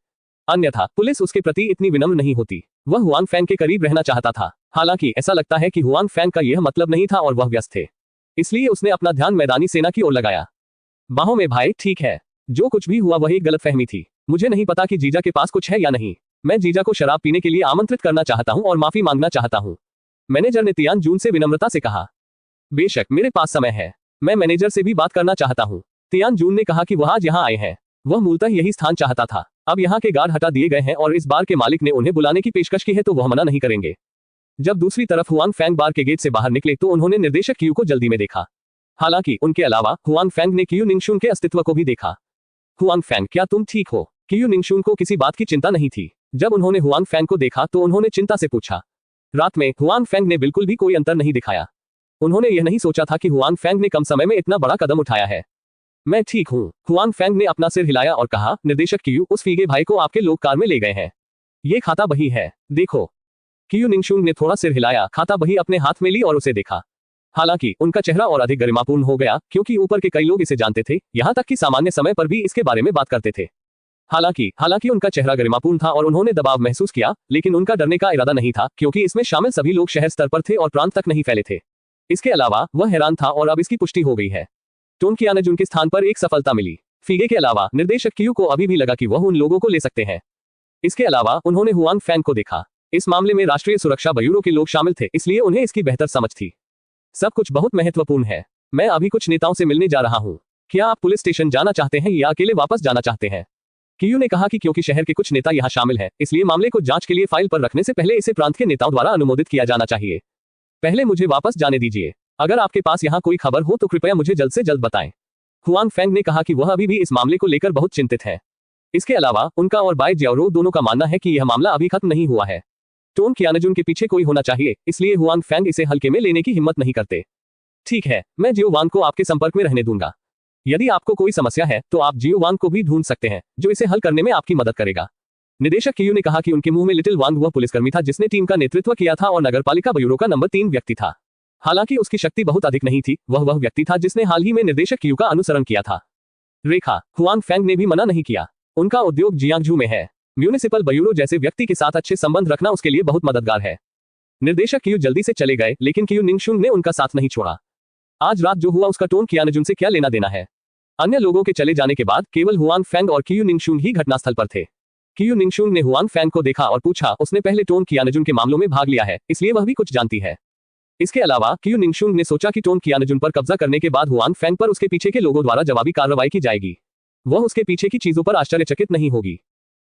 अन्यथा पुलिस उसके प्रति इतनी विनम्र नहीं होती। वह हुआंग फेंग के करीब रहना चाहता था। हालांकि ऐसा लगता है कि हुआंग फेंग का यह मतलब नहीं था और वह व्यस्त थे, इसलिए उसने अपना ध्यान मैदानी सेना की ओर लगाया। बाहों में भाई, ठीक है, जो कुछ भी हुआ वह एक गलतफहमी थी। मुझे नहीं पता कि जीजा के पास कुछ है या नहीं। मैं जीजा को शराब पीने के लिए आमंत्रित करना चाहता हूं और माफी मांगना चाहता हूं। मैनेजर ने तियान जून से विनम्रता से कहा। बेशक, मेरे पास समय है, मैं मैनेजर से भी बात करना चाहता हूं। तियान जून ने कहा कि वह आज यहाँ आए हैं। वह मूलतः यही स्थान चाहता था। अब यहाँ के गार्ड हटा दिए गए हैं और इस बार के मालिक ने उन्हें बुलाने की पेशकश की है तो वह मना नहीं करेंगे। जब दूसरी तरफ हुआंग फेंग बार के गेट से बाहर निकले तो उन्होंने निर्देशक क्यू को जल्दी में देखा। हालांकि उनके अलावा हुआंग फेंग ने क्यू निंगशुन के अस्तित्व को भी देखा। हुआंग फेंग, क्या तुम ठीक हो? क्यू निंगशुन को किसी बात की चिंता नहीं थी। जब उन्होंने हुआंग फेंग को देखा तो उन्होंने चिंता से पूछा। रात में हुआंग फेंग ने बिल्कुल भी कोई अंतर नहीं दिखाया। उन्होंने यह नहीं सोचा था कि हुआंग फेंग ने कम समय में इतना बड़ा कदम उठाया है। मैं ठीक हूँ। हुआंग फेंग ने अपना सिर हिलाया और कहा, निर्देशक क्यू, उस फीगे भाई को आपके लोग कार में ले गए हैं। ये खाता बही है, देखो। क्यू निंगशुन ने थोड़ा सिर हिलाया, खाता बही अपने हाथ में ली और उसे देखा। हालांकि उनका चेहरा और अधिक गरिमापूर्ण हो गया क्योंकि ऊपर के कई लोग इसे जानते थे, यहाँ तक कि सामान्य समय पर भी इसके बारे में बात करते थे। हालांकि उनका चेहरा गरिमापूर्ण था और उन्होंने दबाव महसूस किया, लेकिन उनका डरने का इरादा नहीं था क्योंकि इसमें शामिल सभी लोग शहर स्तर पर थे और प्रांत तक नहीं फैले थे। इसके अलावा वह हैरान था और अब इसकी पुष्टि हो गई है। टोन कियानजुन के स्थान पर एक सफलता मिली। फीगे के अलावा निर्देशक क्यू को अभी भी लगा कि वह उन लोगों को ले सकते हैं। इसके अलावा उन्होंने हुआंग फेंग को देखा। इस मामले में राष्ट्रीय सुरक्षा ब्यूरो के लोग शामिल थे, इसलिए उन्हें इसकी बेहतर समझ थी। सब कुछ बहुत महत्वपूर्ण है। मैं अभी कुछ नेताओं से मिलने जा रहा हूँ। क्या आप पुलिस स्टेशन जाना चाहते हैं या अकेले वापस जाना चाहते हैं? क्यू ने कहा कि क्योंकि शहर के कुछ नेता यहाँ शामिल हैं, इसलिए मामले को जांच के लिए फाइल पर रखने से पहले इसे प्रांत के नेताओं द्वारा अनुमोदित किया जाना चाहिए। पहले मुझे वापस जाने दीजिए। अगर आपके पास यहाँ कोई खबर हो तो कृपया मुझे जल्द से जल्द बताएं। हुआन फेंग ने कहा कि वह अभी भी इस मामले को लेकर बहुत चिंतित है। इसके अलावा उनका और बाई जियाओरो दोनों का मानना है कि यह मामला अभी खत्म नहीं हुआ है। टोंग कियानजुन के पीछे कोई होना चाहिए, इसलिए हुआन फेंग इसे हल्के में लेने की हिम्मत नहीं करते। ठीक है, मैं जियो वांग को आपके संपर्क में रहने दूंगा। यदि आपको कोई समस्या है तो आप जियो वांग को भी ढूंढ सकते हैं, जो इसे हल करने में आपकी मदद करेगा। निदेशक कियू ने कहा कि उनके मुंह में लिटिल वांग वह पुलिसकर्मी था जिसने टीम का नेतृत्व किया था और नगरपालिका ब्यूरो का नंबर 3 व्यक्ति था। हालांकि उसकी शक्ति बहुत अधिक नहीं थी, वह व्यक्ति था जिसने हाल ही में निर्देशक कियू का अनुसरण किया था। रेखा, हुआन फेंग ने भी मना नहीं किया। उनका उद्योग जियांगजू में है। म्यूनिसिपल ब्यूरो जैसे व्यक्ति के साथ अच्छे संबंध रखना उसके लिए बहुत मददगार है। निर्देशक कियू जल्दी से चले गए, लेकिन कियू निंगशुंग ने उनका साथ नहीं छोड़ा। आज रात जो हुआ उसका टोंग कियानजुन से क्या लेना देना है। अन्य लोगों के चले जाने के बाद केवल हुआन फेंग और कियू निंगशुंग ही घटनास्थल पर थे। कियू निंगशुंग ने हुआन फेंग को देखा और पूछा, उसने पहले टोंग कियानजुन के मामलों में भाग लिया है, इसलिए वह भी कुछ जानती है। इसके अलावा कियू निंगशुंग ने सोचा कि टोंग कियानजुन पर कब्जा करने के बाद हुआन फेंग पर उसके पीछे के लोगों द्वारा जवाबी कार्रवाई की जाएगी। वह उसके पीछे की चीजों पर आश्चर्यचकित नहीं होगी।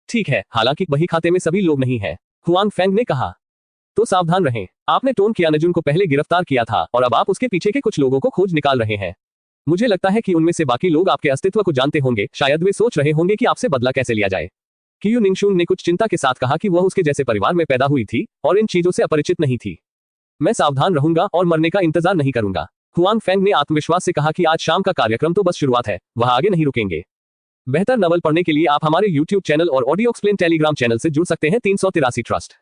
ठीक है, हालांकि वही खाते में सभी लोग नहीं है, हुआन फेंग ने कहा। तो सावधान रहें, आपने टोंग कियानजुन को पहले गिरफ्तार किया था और अब आप उसके पीछे के कुछ लोगों को खोज निकाल रहे हैं। मुझे लगता है कि उनमें से बाकी लोग आपके अस्तित्व को जानते होंगे, शायद वे सोच रहे होंगे कि आपसे बदला कैसे लिया जाए। कियू निंगशुंग ने कुछ चिंता के साथ कहा कि वह उसके जैसे परिवार में पैदा हुई थी और इन चीजों से अपरिचित नहीं थी। मैं सावधान रहूंगा और मरने का इंतजार नहीं करूंगा। हुआन फेंग ने आत्मविश्वास से कहा कि आज शाम का कार्यक्रम तो बस शुरुआत है, वह आगे नहीं रुकेंगे। बेहतर नवल पढ़ने के लिए आप हमारे YouTube चैनल और ऑडियो एक्सप्लेन टेलीग्राम चैनल से जुड़ सकते हैं। 383 ट्रस्ट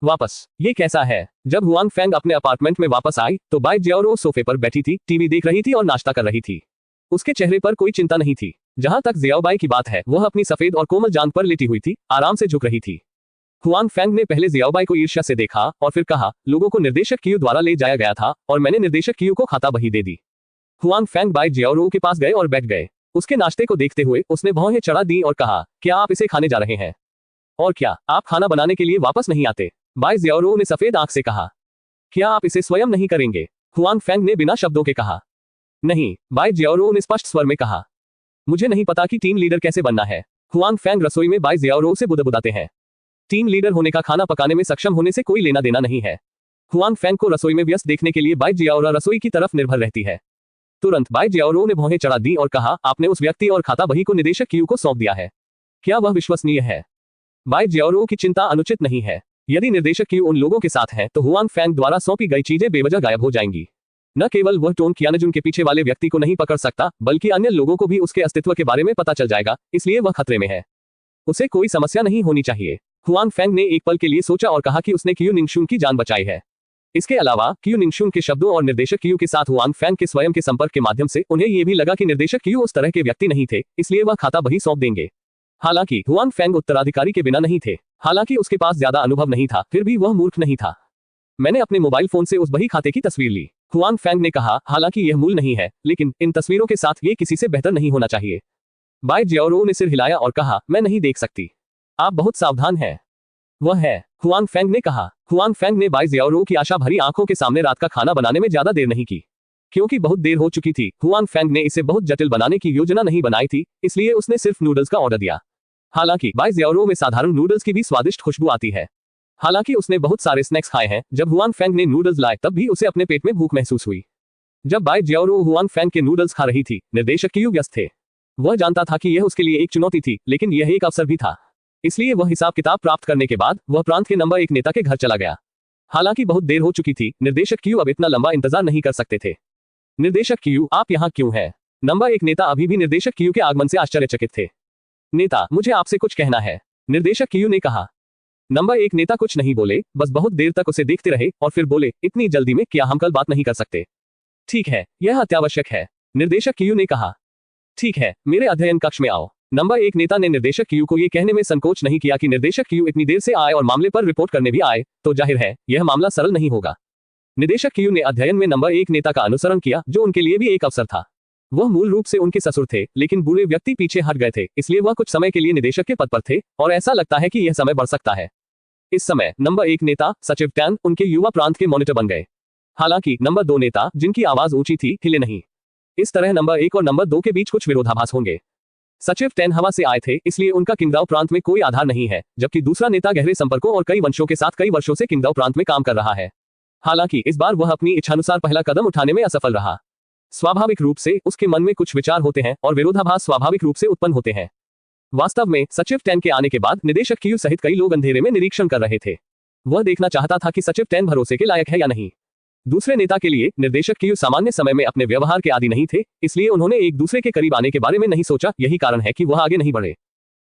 वापस। ये कैसा है? जब हुआन फेंग अपने अपार्टमेंट में वापस आई तो बाई जियाओरो सोफे पर बैठी थी, टीवी देख रही थी और नाश्ता कर रही थी। उसके चेहरे पर कोई चिंता नहीं थी। जहां तक जियाओबाई की बात है, वह अपनी सफेद और कोमल जांघ पर लेटी हुई थी, आराम से झुक रही थी। हुआन फेंग ने पहले जियाओबाई को ईर्ष्या से देखा और फिर कहा, लोगों को निर्देशक कियू द्वारा ले जाया गया था और मैंने निर्देशक कियू को खाता बही दे दी। हुआन फेंग बाई जियाओरो के पास गए और बैठ गए। उसके नाश्ते को देखते हुए उसने भौहें चढ़ा दी और कहा, क्या आप इसे खाने जा रहे हैं? और क्या आप खाना बनाने के लिए वापस नहीं आते? बाई जियाओरो ने सफेद आंख से कहा, क्या आप इसे स्वयं नहीं करेंगे? हुआन फेंग ने बिना शब्दों के कहा, नहीं। बाई जियाओरो ने स्पष्ट स्वर में कहा, मुझे नहीं पता कि टीम लीडर कैसे बनना है। हुआन फेंग रसोई में बाई जियाओरो से बुदबुदाते हैं। टीम लीडर होने का खाना पकाने में सक्षम होने से कोई लेना देना नहीं है। हुआन फेंग को रसोई में व्यस्त देखने के लिए बाई जियाओरो रसोई की तरफ निर्भर रहती है। तुरंत बाई जियाओरो ने भौहें चढ़ा दी और कहा, आपने उस व्यक्ति और खाता बही को निदेशक कियू को सौंप दिया है। क्या वह विश्वसनीय है? बाई जियाओरो की चिंता अनुचित नहीं है। यदि निर्देशक कियू उन लोगों के साथ है तो हुआन फेंग द्वारा सौंपी गई चीजें बेवजह गायब हो जाएंगी। न केवल वह टोंग कियानजुन के पीछे वाले व्यक्ति को नहीं पकड़ सकता, बल्कि अन्य लोगों को भी उसके अस्तित्व के बारे में पता चल जाएगा, इसलिए वह खतरे में है। उसे कोई समस्या नहीं होनी चाहिए। हुआन फेंग ने एक पल के लिए सोचा और कहा कि उसने कियू निंगशुंग की जान बचाई है। इसके अलावा कियू निंगशुंग के शब्दों और निर्देशक कियू के साथ हुआन फेंग के स्वयं के संपर्क के माध्यम से उन्हें यह भी लगा कि निर्देशक कियू उस तरह के व्यक्ति नहीं थे, इसलिए वह खाता बही सौंप देंगे। हालांकि हुआन फेंग उत्तराधिकारी के बिना नहीं थे। हालांकि उसके पास ज्यादा अनुभव नहीं था, फिर भी वह मूर्ख नहीं था। मैंने अपने मोबाइल फोन से उस बही खाते की तस्वीर ली, हुआन फेंग ने कहा। हालांकि यह मूल नहीं है, लेकिन इन तस्वीरों के साथ ये किसी से बेहतर नहीं होना चाहिए। बाई जियाओरो ने सिर हिलाया और कहा, मैं नहीं देख सकती। आप बहुत सावधान हैं। वह है, हुआन फेंग ने कहा। हुआन फेंग ने बाई जियाओरो की आशा भरी आंखों के सामने रात का खाना बनाने में ज्यादा देर नहीं की। क्योंकि बहुत देर हो चुकी थी, हुआन फेंग ने इसे बहुत जटिल बनाने की योजना नहीं बनाई थी, इसलिए उसने सिर्फ नूडल्स का ऑर्डर दिया। हालांकि बाई जियाओरो में साधारण नूडल्स की भी स्वादिष्ट खुशबू आती है। हालांकि उसने बहुत सारे स्नैक्स खाए हैं। जब हुआन फेंग ने नूडल्स लाए तब भी उसे अपने पेट में भूख महसूस हुई। जब बाई जियाओरो हुआन फेंग के नूडल्स खा रही थी, निर्देशक कियू व्यस्त थे। वह जानता था कि यह उसके लिए एक चुनौती थी, लेकिन यह एक अवसर भी था। इसलिए वह हिसाब किताब प्राप्त करने के बाद वह प्रांत के नंबर 1 नेता के घर चला गया। हालांकि बहुत देर हो चुकी थी, निर्देशक कियू अब इतना लंबा इंतजार नहीं कर सकते थे। निर्देशक कियू, आप यहाँ क्यों हैं? नंबर 1 नेता अभी भी निर्देशक कियू के आगमन से आश्चर्यचकित थे। नेता, मुझे आपसे कुछ कहना है, निर्देशक कियू ने कहा। नंबर 1 नेता कुछ नहीं बोले, बस बहुत देर तक उसे देखते रहे और फिर बोले, इतनी जल्दी में क्या हम कल बात नहीं कर सकते? ठीक है, यह अत्यावश्यक है, निर्देशक कियू ने कहा। ठीक है, मेरे अध्ययन कक्ष में आओ। नंबर 1 नेता ने निर्देशक कियू को यह कहने में संकोच नहीं किया कि निर्देशक कियू इतनी देर से आए और मामले पर रिपोर्ट करने भी आए, तो जाहिर है यह मामला सरल नहीं होगा। निर्देशक कियू ने अध्ययन में नंबर 1 नेता का अनुसरण किया, जो उनके लिए भी एक अवसर था। वह मूल रूप से उनके ससुर थे, लेकिन बुरे व्यक्ति पीछे हट गए थे, इसलिए वह कुछ समय के लिए निदेशक के पद पर थे और ऐसा लगता है कि यह समय बढ़ सकता है। इस समय नंबर 1 नेता सचिव टैन उनके युवा प्रांत के मॉनिटर बन गए। हालांकि नंबर 2 नेता, जिनकी आवाज ऊंची थी, हिले नहीं। इस तरह नंबर 1 और नंबर 2 के बीच कुछ विरोधाभास होंगे। सचिव टैन हवा से आए थे, इसलिए उनका किंगदाओ प्रांत में कोई आधार नहीं है, जबकि दूसरा नेता गहरे संपर्कों और कई वंशों के साथ कई वर्षों से किंगदाओ प्रांत में काम कर रहा है। हालांकि इस बार वह अपनी इच्छानुसार पहला कदम उठाने में असफल रहा। स्वाभाविक रूप से उसके मन में कुछ विचार होते हैं और विरोधाभास स्वाभाविक रूप से उत्पन्न होते हैं। वास्तव में सचिव टेन के आने के बाद निदेशक क्यू सहित कई लोग अंधेरे में निरीक्षण कर रहे थे। वह देखना चाहता था कि सचिव टेन भरोसे के लायक है या नहीं। दूसरे नेता के लिए निर्देशक क्यू सामान्य समय में अपने व्यवहार के आदी नहीं थे, इसलिए उन्होंने एक दूसरे के करीब आने के बारे में नहीं सोचा। यही कारण है कि वह आगे नहीं बढ़े।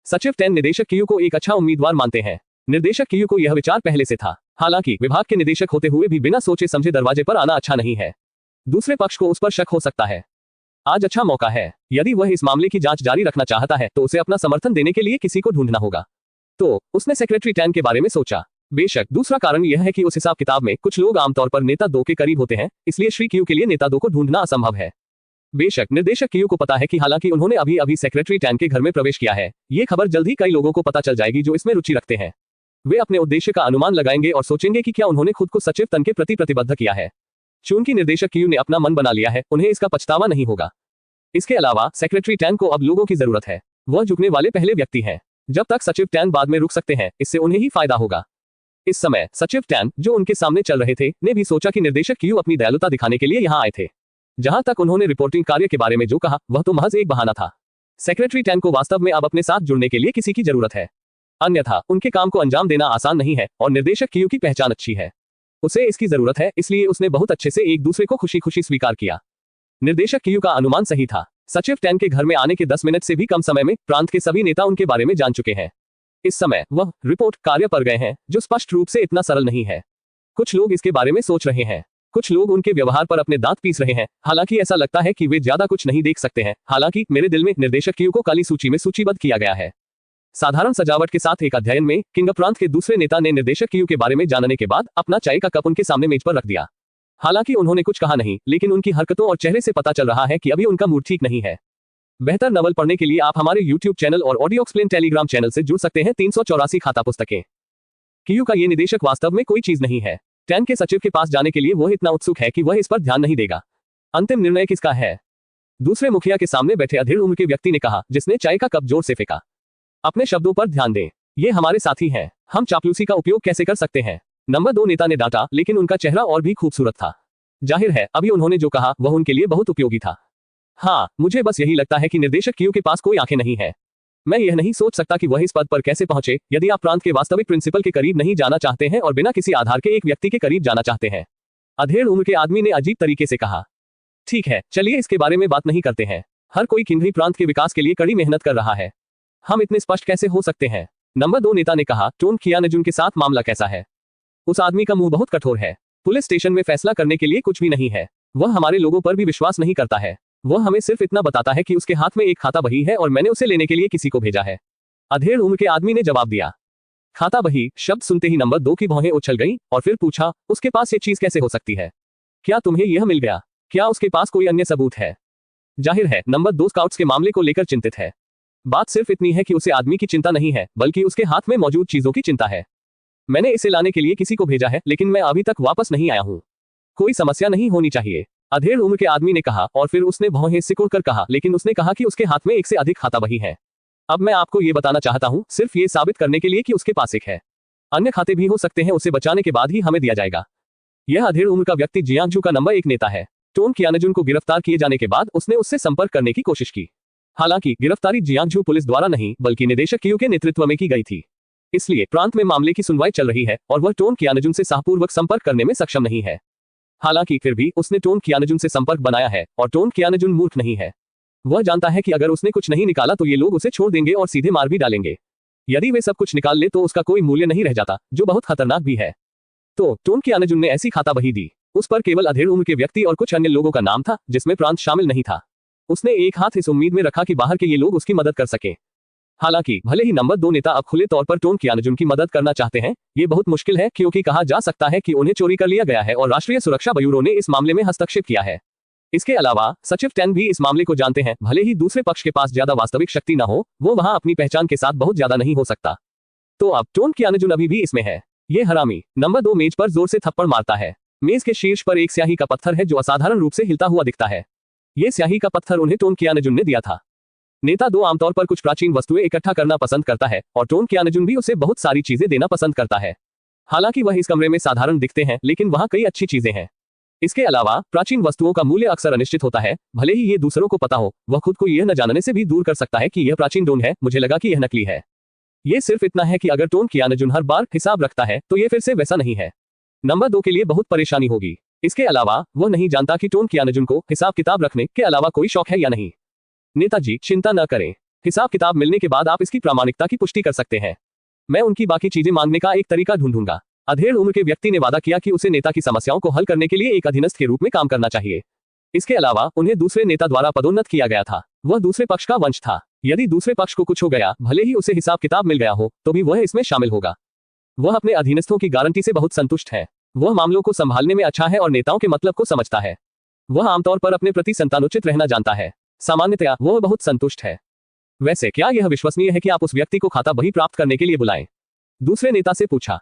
सचिव टेन निदेशक क्यू को एक अच्छा उम्मीदवार मानते हैं। निर्देशक क्यू को यह विचार पहले से था। हालांकि विभाग के निदेशक होते हुए भी बिना सोचे समझे दरवाजे पर आना अच्छा नहीं है। दूसरे पक्ष को उस पर शक हो सकता है। आज अच्छा मौका है। यदि वह इस मामले की जांच जारी रखना चाहता है तो उसे अपना समर्थन देने के लिए किसी को ढूंढना होगा। तो उसने सेक्रेटरी टेन के बारे में सोचा। बेशक दूसरा कारण यह है कि उस हिसाब किताब में कुछ लोग आमतौर पर नेता 2 के करीब होते हैं, इसलिए श्री क्यू के लिए नेता 2 को ढूंढना असंभव है। बेशक निर्देशक क्यू को पता है कि हालांकि उन्होंने अभी अभी सेक्रेटरी टेन के घर में प्रवेश किया है, ये खबर जल्द ही कई लोगों को पता चल जाएगी जो इसमें रुचि रखते हैं। वे अपने उद्देश्य का अनुमान लगाएंगे और सोचेंगे कि क्या उन्होंने खुद को सचिव टेन के प्रति प्रतिबद्ध किया है। चूंकि निर्देशक क्यू ने अपना मन बना लिया है, उन्हें इसका पछतावा नहीं होगा। इसके अलावा सेक्रेटरी टेन को अब लोगों की जरूरत है। वह झुकने वाले पहले व्यक्ति हैं। जब तक सचिव टेन बाद में रुक सकते हैं, इससे उन्हें ही फायदा होगा। इस समय सचिव टेन, जो उनके सामने चल रहे थे, ने भी सोचा कि निर्देशक क्यू अपनी दयालुता दिखाने के लिए यहाँ आए थे। जहां तक उन्होंने रिपोर्टिंग कार्य के बारे में जो कहा, वह तो महज एक बहाना था। सेक्रेटरी टेन को वास्तव में अब अपने साथ जुड़ने के लिए किसी की जरूरत है, अन्यथा उनके काम को अंजाम देना आसान नहीं है। और निर्देशक क्यू की पहचान अच्छी है, उसे इसकी जरूरत है, इसलिए उसने बहुत अच्छे से एक दूसरे को खुशी खुशी स्वीकार किया। निर्देशक क्यू का अनुमान सही था। सचिव टेन के घर में आने के 10 मिनट से भी कम समय में प्रांत के सभी नेता उनके बारे में जान चुके हैं। इस समय वह रिपोर्ट कार्य पर गए हैं, जो स्पष्ट रूप से इतना सरल नहीं है। कुछ लोग इसके बारे में सोच रहे हैं, कुछ लोग उनके व्यवहार पर अपने दांत पीस रहे हैं। हालांकि ऐसा लगता है कि वे ज्यादा कुछ नहीं देख सकते हैं। हालांकि मेरे दिल में निर्देशक क्यू को काली सूची में सूचीबद्ध किया गया है। साधारण सजावट के साथ एक अध्ययन में किंग प्रांत के दूसरे नेता ने निर्देशक क्यू के बारे में जानने के बाद अपना चाय का कप उनके सामने मेज पर रख दिया। हालांकि उन्होंने कुछ कहा नहीं, लेकिन उनकी हरकतों और चेहरे से पता चल रहा है कि अभी उनका मूड ठीक नहीं है। बेहतर नवल पढ़ने के लिए आप हमारे YouTube चैनल और ऑडियो एक्सप्लेन टेलीग्राम चैनल से जुड़ सकते हैं। 384 खाता पुस्तकें। क्यू का ये निदेशक वास्तव में कोई चीज नहीं है। टेन के सचिव के पास जाने के लिए वह इतना उत्सुक है कि वह इस पर ध्यान नहीं देगा। अंतिम निर्णय किसका है? दूसरे मुखिया के सामने बैठे अधेड़ उम्र के व्यक्ति ने कहा, जिसने चाय का कप जोर से फेंका। अपने शब्दों पर ध्यान दें, ये हमारे साथी हैं। हम चापलूसी का उपयोग कैसे कर सकते हैं? नंबर 2 नेता ने डांटा, लेकिन उनका चेहरा और भी खूबसूरत था। जाहिर है अभी उन्होंने जो कहा वह उनके लिए बहुत उपयोगी था। हाँ, मुझे बस यही लगता है कि निर्देशक क्यू के पास कोई आंखें नहीं है। मैं यह नहीं सोच सकता कि वह इस पद पर कैसे पहुंचे। यदि आप प्रांत के वास्तविक प्रिंसिपल के करीब नहीं जाना चाहते हैं और बिना किसी आधार के एक व्यक्ति के करीब जाना चाहते हैं, अधेड़ उम्र के आदमी ने अजीब तरीके से कहा। ठीक है, चलिए इसके बारे में बात नहीं करते हैं। हर कोई किन्ही प्रांत के विकास के लिए कड़ी मेहनत कर रहा है। हम इतने स्पष्ट कैसे हो सकते हैं? नंबर 2 नेता ने कहा, टोन कियानजुन के साथ मामला कैसा है? उस आदमी का मुंह बहुत कठोर है। पुलिस स्टेशन में फैसला करने के लिए कुछ भी नहीं है। वह हमारे लोगों पर भी विश्वास नहीं करता है। वह हमें सिर्फ इतना बताता है कि उसके हाथ में एक खाता बही है और मैंने उसे लेने के लिए किसी को भेजा है। अधेड़ उम्र के आदमी ने जवाब दिया। खाता बही शब्द सुनते ही नंबर 2 की भौहें उछल गईं और फिर पूछा, उसके पास ये चीज कैसे हो सकती है? क्या तुम्हें यह मिल गया? क्या उसके पास कोई अन्य सबूत है? जाहिर है नंबर 2 स्काउट्स के मामले को लेकर चिंतित है। बात सिर्फ इतनी है कि उसे आदमी की चिंता नहीं है, बल्कि उसके हाथ में मौजूद चीजों की चिंता है। मैंने इसे लाने के लिए किसी को भेजा है, लेकिन मैं अभी तक वापस नहीं आया हूँ। कोई समस्या नहीं होनी चाहिए, अधेड़ उम्र के आदमी ने कहा। और फिर उसने भौहें सिकुड़कर कहा, लेकिन उसने कहा कि उसके हाथ में एक से अधिक खाता बही है। अब मैं आपको ये बताना चाहता हूँ, सिर्फ ये साबित करने के लिए कि उसके पास एक है। अन्य खाते भी हो सकते हैं, उसे बचाने के बाद ही हमें दिया जाएगा। यह अधेड़ उम्र का व्यक्ति जियांगजू का नंबर 1 नेता है। टोन कियानजुन को गिरफ्तार किए जाने के बाद उसने उससे संपर्क करने की कोशिश की। हालांकि गिरफ्तारी जियांगजू पुलिस द्वारा नहीं, बल्कि निदेशक क्यू के नेतृत्व में की गई थी। इसलिए प्रांत में मामले की सुनवाई चल रही है और वह टोन कियानजुन से साहपूर्वक संपर्क करने में सक्षम नहीं है। हालांकि फिर भी उसने टोन कियानजुन से संपर्क बनाया है और टोन कियानजुन मूर्ख नहीं है। वह जानता है कि अगर उसने कुछ नहीं निकाला तो ये लोग उसे छोड़ देंगे और सीधे मार भी डालेंगे। यदि वे सब कुछ निकाल ले तो उसका कोई मूल्य नहीं रह जाता, जो बहुत खतरनाक भी है। तो टोन कियानजुन ने ऐसी खाता बही दी। उस पर केवल अधेड़ उम्र के व्यक्ति और कुछ अन्य लोगों का नाम था, जिसमें प्रांत शामिल नहीं था। उसने एक हाथ इस उम्मीद में रखा कि बाहर के ये लोग उसकी मदद कर सके। हालांकि भले ही नंबर 2 नेता अब खुले तौर पर टोन कियानजुन की मदद करना चाहते हैं, ये बहुत मुश्किल है, क्योंकि कहा जा सकता है कि उन्हें चोरी कर लिया गया है और राष्ट्रीय सुरक्षा ब्यूरो ने इस मामले में हस्तक्षेप किया है। इसके अलावा सचिव टेन भी इस मामले को जानते हैं। भले ही दूसरे पक्ष के पास ज्यादा वास्तविक शक्ति न हो, वो वहां अपनी पहचान के साथ बहुत ज्यादा नहीं हो सकता। तो अब टोन कियानजुन अभी भी इसमें है। ये हरामी। नंबर 2 मेज पर जोर से थप्पड़ मारता है। मेज के शीर्ष पर एक स्याही का पत्थर है जो असाधारण रूप से हिलता हुआ दिखता है। ये स्याही का पत्थर उन्हें टोन कियानजुन ने दिया था। नेता 2 आमतौर पर कुछ प्राचीन वस्तुएं इकट्ठा करना पसंद करता है और टोन कियानजुन भी उसे बहुत सारी चीजें देना पसंद करता है। हालांकि वह इस कमरे में साधारण दिखते हैं, लेकिन वहां कई अच्छी चीजें हैं। इसके अलावा प्राचीन वस्तुओं का मूल्य अक्सर अनिश्चित होता है, भले ही ये दूसरों को पता हो। वह खुद को यह न जानने से भी दूर कर सकता है कि यह प्राचीन ड्रोन है। मुझे लगा कि यह नकली है। ये सिर्फ इतना है कि अगर टोन कियानजुन हर बार हिसाब रखता है तो ये फिर से वैसा नहीं है। नंबर 2 के लिए बहुत परेशानी होगी। इसके अलावा वह नहीं जानता कि टोन कियानजुन को हिसाब किताब रखने के अलावा कोई शौक है या नहीं। नेताजी, चिंता न करें। हिसाब किताब मिलने के बाद आप इसकी प्रामाणिकता की पुष्टि कर सकते हैं। मैं उनकी बाकी चीजें मांगने का एक तरीका ढूंढूंगा। अधेड़ उम्र के व्यक्ति ने वादा किया कि उसे नेता की समस्याओं को हल करने के लिए एक अधीनस्थ के रूप में काम करना चाहिए। इसके अलावा उन्हें दूसरे नेता द्वारा पदोन्नत किया गया था। वह दूसरे पक्ष का वंश था। यदि दूसरे पक्ष को कुछ हो गया, भले ही उसे हिसाब किताब मिल गया हो, तो भी वह इसमें शामिल होगा। वह अपने अधीनस्थों की गारंटी से बहुत संतुष्ट है। वह मामलों को संभालने में अच्छा है और नेताओं के मतलब को समझता है। वह आमतौर पर अपने प्रति संतानोचित रहना जानता है। सामान्यतया वह बहुत संतुष्ट है। वैसे क्या यह विश्वसनीय है कि आप उस व्यक्ति को खाता बही प्राप्त करने के लिए बुलाएं? दूसरे नेता से पूछा।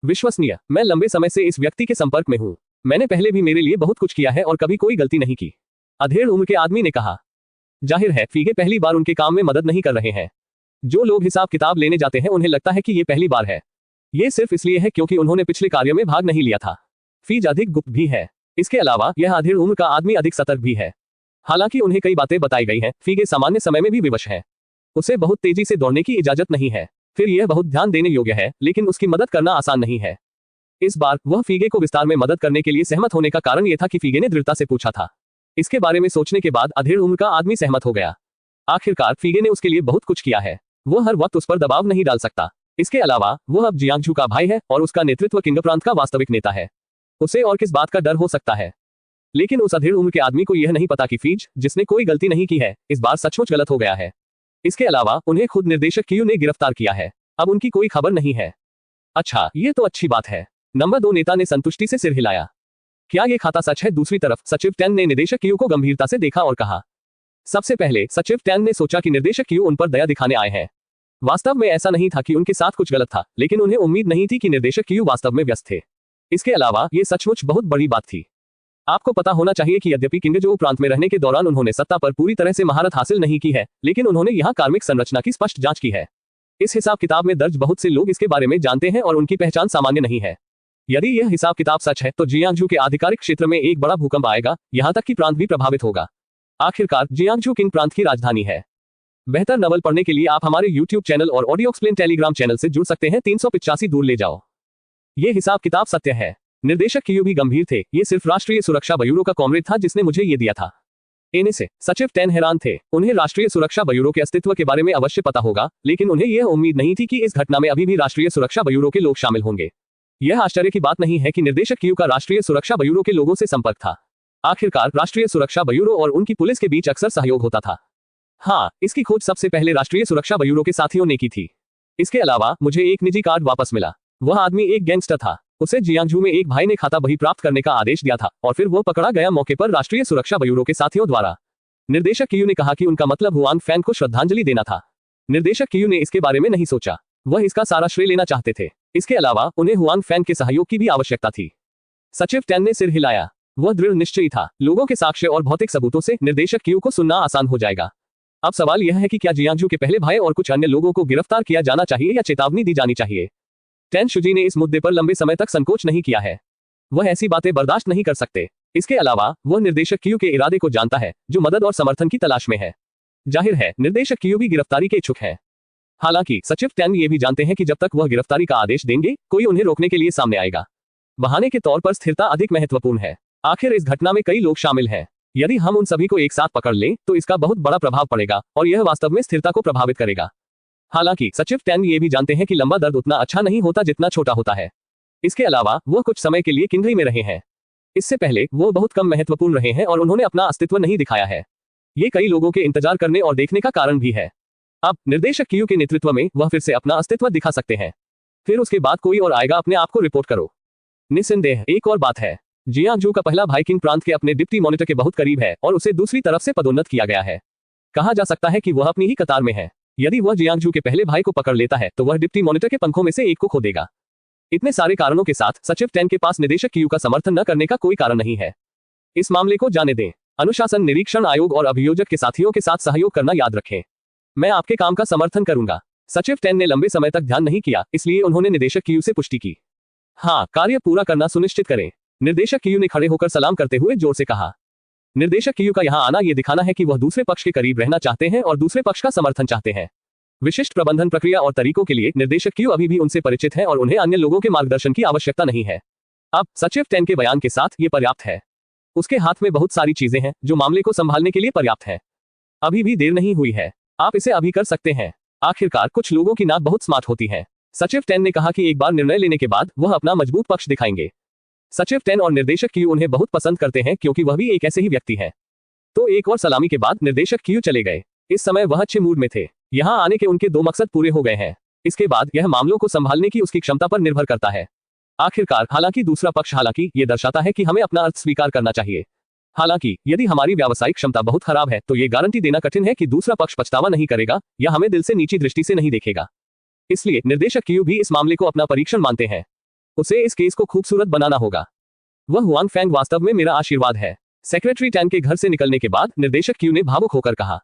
विश्वसनीय? मैं लंबे समय से इस व्यक्ति के संपर्क में हूं। मैंने पहले भी मेरे लिए बहुत कुछ किया है और कभी कोई गलती नहीं की। अधेड़ उम्र के आदमी ने कहा। जाहिर है फीगे पहली बार उनके काम में मदद नहीं कर रहे हैं। जो लोग हिसाब किताब लेने जाते हैं उन्हें लगता है कि ये पहली बार है। ये सिर्फ इसलिए है क्योंकि उन्होंने पिछले कार्य में भाग नहीं लिया था। फीज अधिक गुप्त भी है। इसके अलावा यह अधेड़ उम्र का आदमी अधिक सतर्क भी है। हालांकि उन्हें कई बातें बताई गई हैं, फीगे सामान्य समय में भी विवश है। उसे बहुत तेजी से दौड़ने की इजाजत नहीं है। फिर यह बहुत ध्यान देने योग्य है, लेकिन उसकी मदद करना आसान नहीं है। इस बार वह फीगे को विस्तार में मदद करने के लिए सहमत होने का कारण यह था कि फीगे ने दृढ़ता से पूछा था। इसके बारे में सोचने के बाद अधेड़ उम्र का आदमी सहमत हो गया। आखिरकार फीगे ने उसके लिए बहुत कुछ किया है। वह हर वक्त उस पर दबाव नहीं डाल सकता। इसके अलावा वह अब जियांगझू का भाई है और उसका नेतृत्व किंग प्रांत का वास्तविक नेता है। उसे और किस बात का डर हो सकता है? लेकिन उस अधेड़ उम्र के आदमी को यह नहीं पता कि फीज, जिसने कोई गलती नहीं की है, इस बार सचमुच गलत हो गया है। इसके अलावा उन्हें खुद निर्देशक क्यू ने गिरफ्तार किया है। अब उनकी कोई खबर नहीं है। अच्छा, ये तो अच्छी बात है। नंबर 2 नेता ने संतुष्टि से सिर हिलाया। क्या ये खाता सच है? दूसरी तरफ सचिव टैन ने निदेशक क्यू को गंभीरता से देखा और कहा। सबसे पहले सचिव टैन ने सोचा कि निर्देशक क्यू उन पर दया दिखाने आए हैं। वास्तव में ऐसा नहीं था कि उनके साथ कुछ गलत था, लेकिन उन्हें उम्मीद नहीं थी कि निर्देशक क्यू वास्तव में व्यस्त थे। इसके अलावा ये सचमुच बहुत बड़ी बात थी। आपको पता होना चाहिए कि यद्यपि किंगजो प्रांत में रहने के दौरान उन्होंने सत्ता पर पूरी तरह से महारत हासिल नहीं की है, लेकिन उन्होंने यहाँ कार्मिक संरचना की स्पष्ट जांच की है। इस हिसाब किताब में दर्ज बहुत से लोग इसके बारे में जानते हैं और उनकी पहचान सामान्य नहीं है। यदि यह हिसाब किताब सच है तो जियांगझू के आधिकारिक क्षेत्र में एक बड़ा भूकंप आएगा, यहाँ तक कि प्रांत भी प्रभावित होगा। आखिरकार जियांगझू किंग प्रांत की राजधानी है। बेहतर नवल पढ़ने के लिए आप हमारे YouTube चैनल और ऑडियो एक्सप्लेन टेलीग्राम चैनल से जुड़ सकते हैं। 385 दूर ले जाओ। ये हिसाब किताब सत्य है। निर्देशक क्यू भी गंभीर थे। ये सिर्फ राष्ट्रीय सुरक्षा ब्यूरो का कॉमरेड था जिसने मुझे ये दिया था। इन्हें से सचिव टैन हैरान थे। उन्हें राष्ट्रीय सुरक्षा ब्यूरो के अस्तित्व के बारे में अवश्य पता होगा, लेकिन उन्हें यह उम्मीद नहीं थी कि इस घटना में अभी भी राष्ट्रीय सुरक्षा ब्यूरो के लोग शामिल होंगे। यह आश्चर्य की बात नहीं है कि निर्देशक क्यू का राष्ट्रीय सुरक्षा ब्यूरो के लोगों से संपर्क था। आखिरकार राष्ट्रीय सुरक्षा ब्यूरो और उनकी पुलिस के बीच अक्सर सहयोग होता था। हाँ, इसकी खोज सबसे पहले राष्ट्रीय सुरक्षा ब्यूरो के साथियों ने की थी। इसके अलावा मुझे एक निजी कार्ड वापस मिला। वह आदमी एक गैंगस्टर था। उसे जियांगझू में एक भाई ने खाता बही प्राप्त करने का आदेश दिया था और फिर वह पकड़ा गया मौके पर राष्ट्रीय सुरक्षा ब्यूरो के साथियों द्वारा। निर्देशक क्यू ने कहा कि उनका मतलब हुआंग फैन को श्रद्धांजलि देना था। निर्देशक क्यू ने इसके बारे में नहीं सोचा। वह इसका सारा श्रेय लेना चाहते थे। इसके अलावा उन्हें हुआंग फैन के सहयोग की भी आवश्यकता थी। सचिव टैन ने सिर हिलाया। वह दृढ़ निश्चयी था। लोगों के साक्ष्य और भौतिक सबूतों से निर्देशक क्यू को सुनना आसान हो जाएगा। अब सवाल यह है कि क्या जियांगझू के पहले भाई और कुछ अन्य लोगों को गिरफ्तार किया जाना चाहिए या चेतावनी दी जानी चाहिए? टैन शुजी ने इस मुद्दे पर लंबे समय तक संकोच नहीं किया है। वह ऐसी बातें बर्दाश्त नहीं कर सकते। इसके अलावा वह निर्देशक क्यू के इरादे को जानता है, जो मदद और समर्थन की तलाश में है। जाहिर है निर्देशक क्यू भी गिरफ्तारी के इच्छुक है। हालांकि सचिव टैन ये भी जानते हैं कि जब तक वह गिरफ्तारी का आदेश देंगे, कोई उन्हें रोकने के लिए सामने आएगा। बहाने के तौर पर स्थिरता अधिक महत्वपूर्ण है। आखिर इस घटना में कई लोग शामिल हैं। यदि हम उन सभी को एक साथ पकड़ लें तो इसका बहुत बड़ा प्रभाव पड़ेगा और यह वास्तव में स्थिरता को प्रभावित करेगा। हालांकि सचिव टैन ये भी जानते हैं कि लंबा दर्द उतना अच्छा नहीं होता जितना छोटा होता है। इसके अलावा वह कुछ समय के लिए किंगरी में रहे हैं। इससे पहले वो बहुत कम महत्वपूर्ण रहे हैं और उन्होंने अपना अस्तित्व नहीं दिखाया है। ये कई लोगों के इंतजार करने और देखने का कारण भी है। अब निर्देशक क्यू के नेतृत्व में वह फिर से अपना अस्तित्व दिखा सकते हैं। फिर उसके बाद कोई और आएगा अपने आप को रिपोर्ट करो। निस्संदेह एक और बात है, जियांगझू का पहला भाई किंग प्रांत के अपने डिप्टी मॉनिटर के बहुत करीब है और उसे दूसरी तरफ से पदोन्नत किया गया है। कहा जा सकता है कि वह अपनी ही कतार में है। यदि वह जियांगझू के पहले भाई को पकड़ लेता है तो वह डिप्टी मॉनिटर के पंखों में से एक को खो देगा। इतने सारे कारणों के साथ सचिव टैन के पास निदेशक क्यू का समर्थन न करने का कोई कारण नहीं है। इस मामले को जाने दें। अनुशासन निरीक्षण आयोग और अभियोजक के साथियों के साथ सहयोग करना याद रखें। मैं आपके काम का समर्थन करूंगा। सचिव टैन ने लंबे समय तक ध्यान नहीं किया, इसलिए उन्होंने निदेशक क्यू से पुष्टि की। हाँ, कार्य पूरा करना सुनिश्चित करें। निर्देशक कियू ने खड़े होकर सलाम करते हुए जोर से कहा। निर्देशक कियू का यहां आना यह दिखाना है कि वह दूसरे पक्ष के करीब रहना चाहते हैं और दूसरे पक्ष का समर्थन चाहते हैं। विशिष्ट प्रबंधन प्रक्रिया और तरीकों के लिए निर्देशक कियू अभी भी उनसे परिचित है और उन्हें अन्य लोगों के मार्गदर्शन की आवश्यकता नहीं है। अब सचिव टेन के बयान के साथ ये पर्याप्त है। उसके हाथ में बहुत सारी चीजें हैं जो मामले को संभालने के लिए पर्याप्त है। अभी भी देर नहीं हुई है, आप इसे अभी कर सकते हैं। आखिरकार कुछ लोगों की नाक बहुत स्मार्ट होती है। सचिव टेन ने कहा कि एक बार निर्णय लेने के बाद वह अपना मजबूत पक्ष दिखाएंगे। सचिव टेन और निर्देशक कियू उन्हें बहुत पसंद करते हैं क्योंकि वह भी एक ऐसे ही व्यक्ति है। तो एक और सलामी के बाद निर्देशक कियू चले गए। इस समय वह अच्छे मूड में थे। यहाँ आने के उनके 2 मकसद पूरे हो गए हैं। इसके बाद यह मामलों को संभालने की उसकी क्षमता पर निर्भर करता है। आखिरकार हालांकि दूसरा पक्ष हालांकि ये दर्शाता है कि हमें अपना अर्थ स्वीकार करना चाहिए। हालांकि यदि हमारी व्यावसायिक क्षमता बहुत खराब है तो ये गारंटी देना कठिन है कि दूसरा पक्ष पछतावा नहीं करेगा या हमें दिल से नीची दृष्टि से नहीं देखेगा। इसलिए निर्देशक कियू भी इस मामले को अपना परीक्षण मानते हैं। उसे इस केस को खूबसूरत बनाना होगा। वह हुआंग फैंग वास्तव में मेरा आशीर्वाद है। सेक्रेटरी टैन के घर से निकलने के बाद निर्देशक कियू ने भावुक होकर कहा।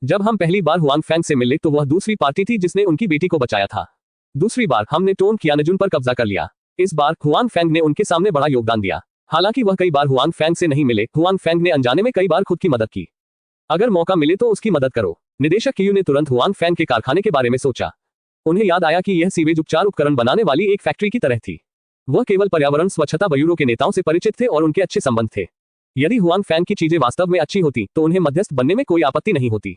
जब हम पहली बार हुआंग फैंग से मिले तो वह दूसरी पार्टी थी जिसने उनकी बेटी को बचाया था। दूसरी बार हमने टोन कियानजुन पर कब्जा कर लिया। इस बार हुआंग फैंग ने उनके सामने बड़ा योगदान दिया। हालांकि वह कई बार हुआंग फैंग से नहीं मिले, हुआंग फैंग ने अनजाने में कई बार खुद की मदद की। अगर मौका मिले तो उसकी मदद करो। निदेशक कियू ने तुरंत हुआंग फैंग के कारखाने के बारे में सोचा। उन्हें याद आया कि यह सीवेज उपचार उपकरण बनाने वाली एक फैक्ट्री की तरह थी। वह केवल पर्यावरण स्वच्छता ब्यूरो के नेताओं से परिचित थे और उनके अच्छे संबंध थे। यदि हुआंग फैंग की चीजें वास्तव में अच्छी होती तो उन्हें मध्यस्थ बनने में कोई आपत्ति नहीं होती।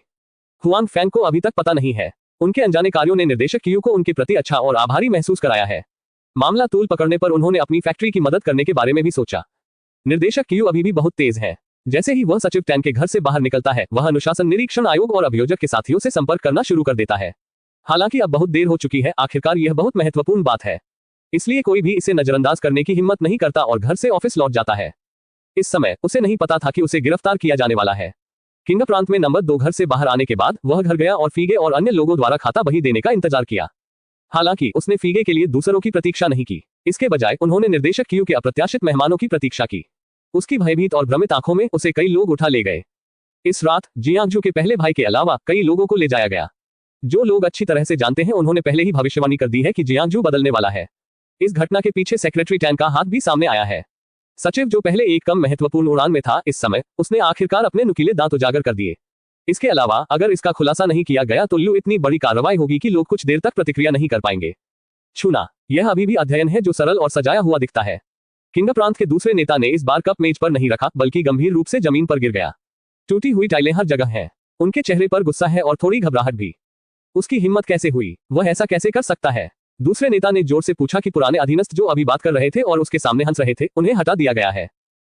हुआंग फैंग को अभी तक पता नहीं है। उनके अनजाने कार्यों ने निर्देशक कियू को उनके प्रति अच्छा और आभारी महसूस कराया है। मामला तूल पकड़ने पर उन्होंने अपनी फैक्ट्री की मदद करने के बारे में भी सोचा। निर्देशक कियू अभी भी बहुत तेज है। जैसे ही वह सचिव टैन के घर से बाहर निकलता है वह अनुशासन निरीक्षण आयोग और अभियोजक के साथियों से संपर्क करना शुरू कर देता है। हालांकि अब बहुत देर हो चुकी है, आखिरकार यह बहुत महत्वपूर्ण बात है, इसलिए कोई भी इसे नजरअंदाज करने की हिम्मत नहीं करता और घर से ऑफिस लौट जाता है। इस समय उसे नहीं पता था कि उसे गिरफ्तार किया जाने वाला है। किंग प्रांत में नंबर 2 घर से बाहर आने के बाद वह घर गया और फीगे और अन्य लोगों द्वारा खाता बही देने का इंतजार किया। हालांकि उसने फीगे के लिए दूसरों की प्रतीक्षा नहीं की। इसके बजाय उन्होंने निर्देशक कियू के अप्रत्याशित मेहमानों की प्रतीक्षा की। उसकी भयभीत और भ्रमित आंखों में उसे कई लोग उठा ले गए। इस रात जियांगजू के पहले भाई के अलावा कई लोगों को ले जाया गया। जो लोग अच्छी तरह से जानते हैं उन्होंने पहले ही भविष्यवाणी कर दी है कि जियांगजू बदलने वाला है। इस घटना के पीछे सेक्रेटरी टैन का हाथ भी सामने आया है। सचिव जो पहले एक कम महत्वपूर्ण उड़ान में था, इस समय उसने आखिरकार अपने नुकीले दांत उजागर कर दिए। इसके अलावा अगर इसका खुलासा नहीं किया गया तो इतनी बड़ी कार्रवाई होगी कि लोग कुछ देर तक प्रतिक्रिया नहीं कर पाएंगे। छूना, यह अभी भी अध्ययन है जो सरल और सजाया हुआ दिखता है। किंग प्रांत के दूसरे नेता ने इस बार कप मेज पर नहीं रखा बल्कि गंभीर रूप से जमीन पर गिर गया। टूटी हुई टाइलें हर जगह हैं। उनके चेहरे पर गुस्सा है और थोड़ी घबराहट भी। उसकी हिम्मत कैसे हुई? वह ऐसा कैसे कर सकता है? दूसरे नेता ने जोर से पूछा कि पुराने अधीनस्थ जो अभी बात कर रहे थे और उसके सामने हंस रहे थे, उन्हें हटा दिया गया है।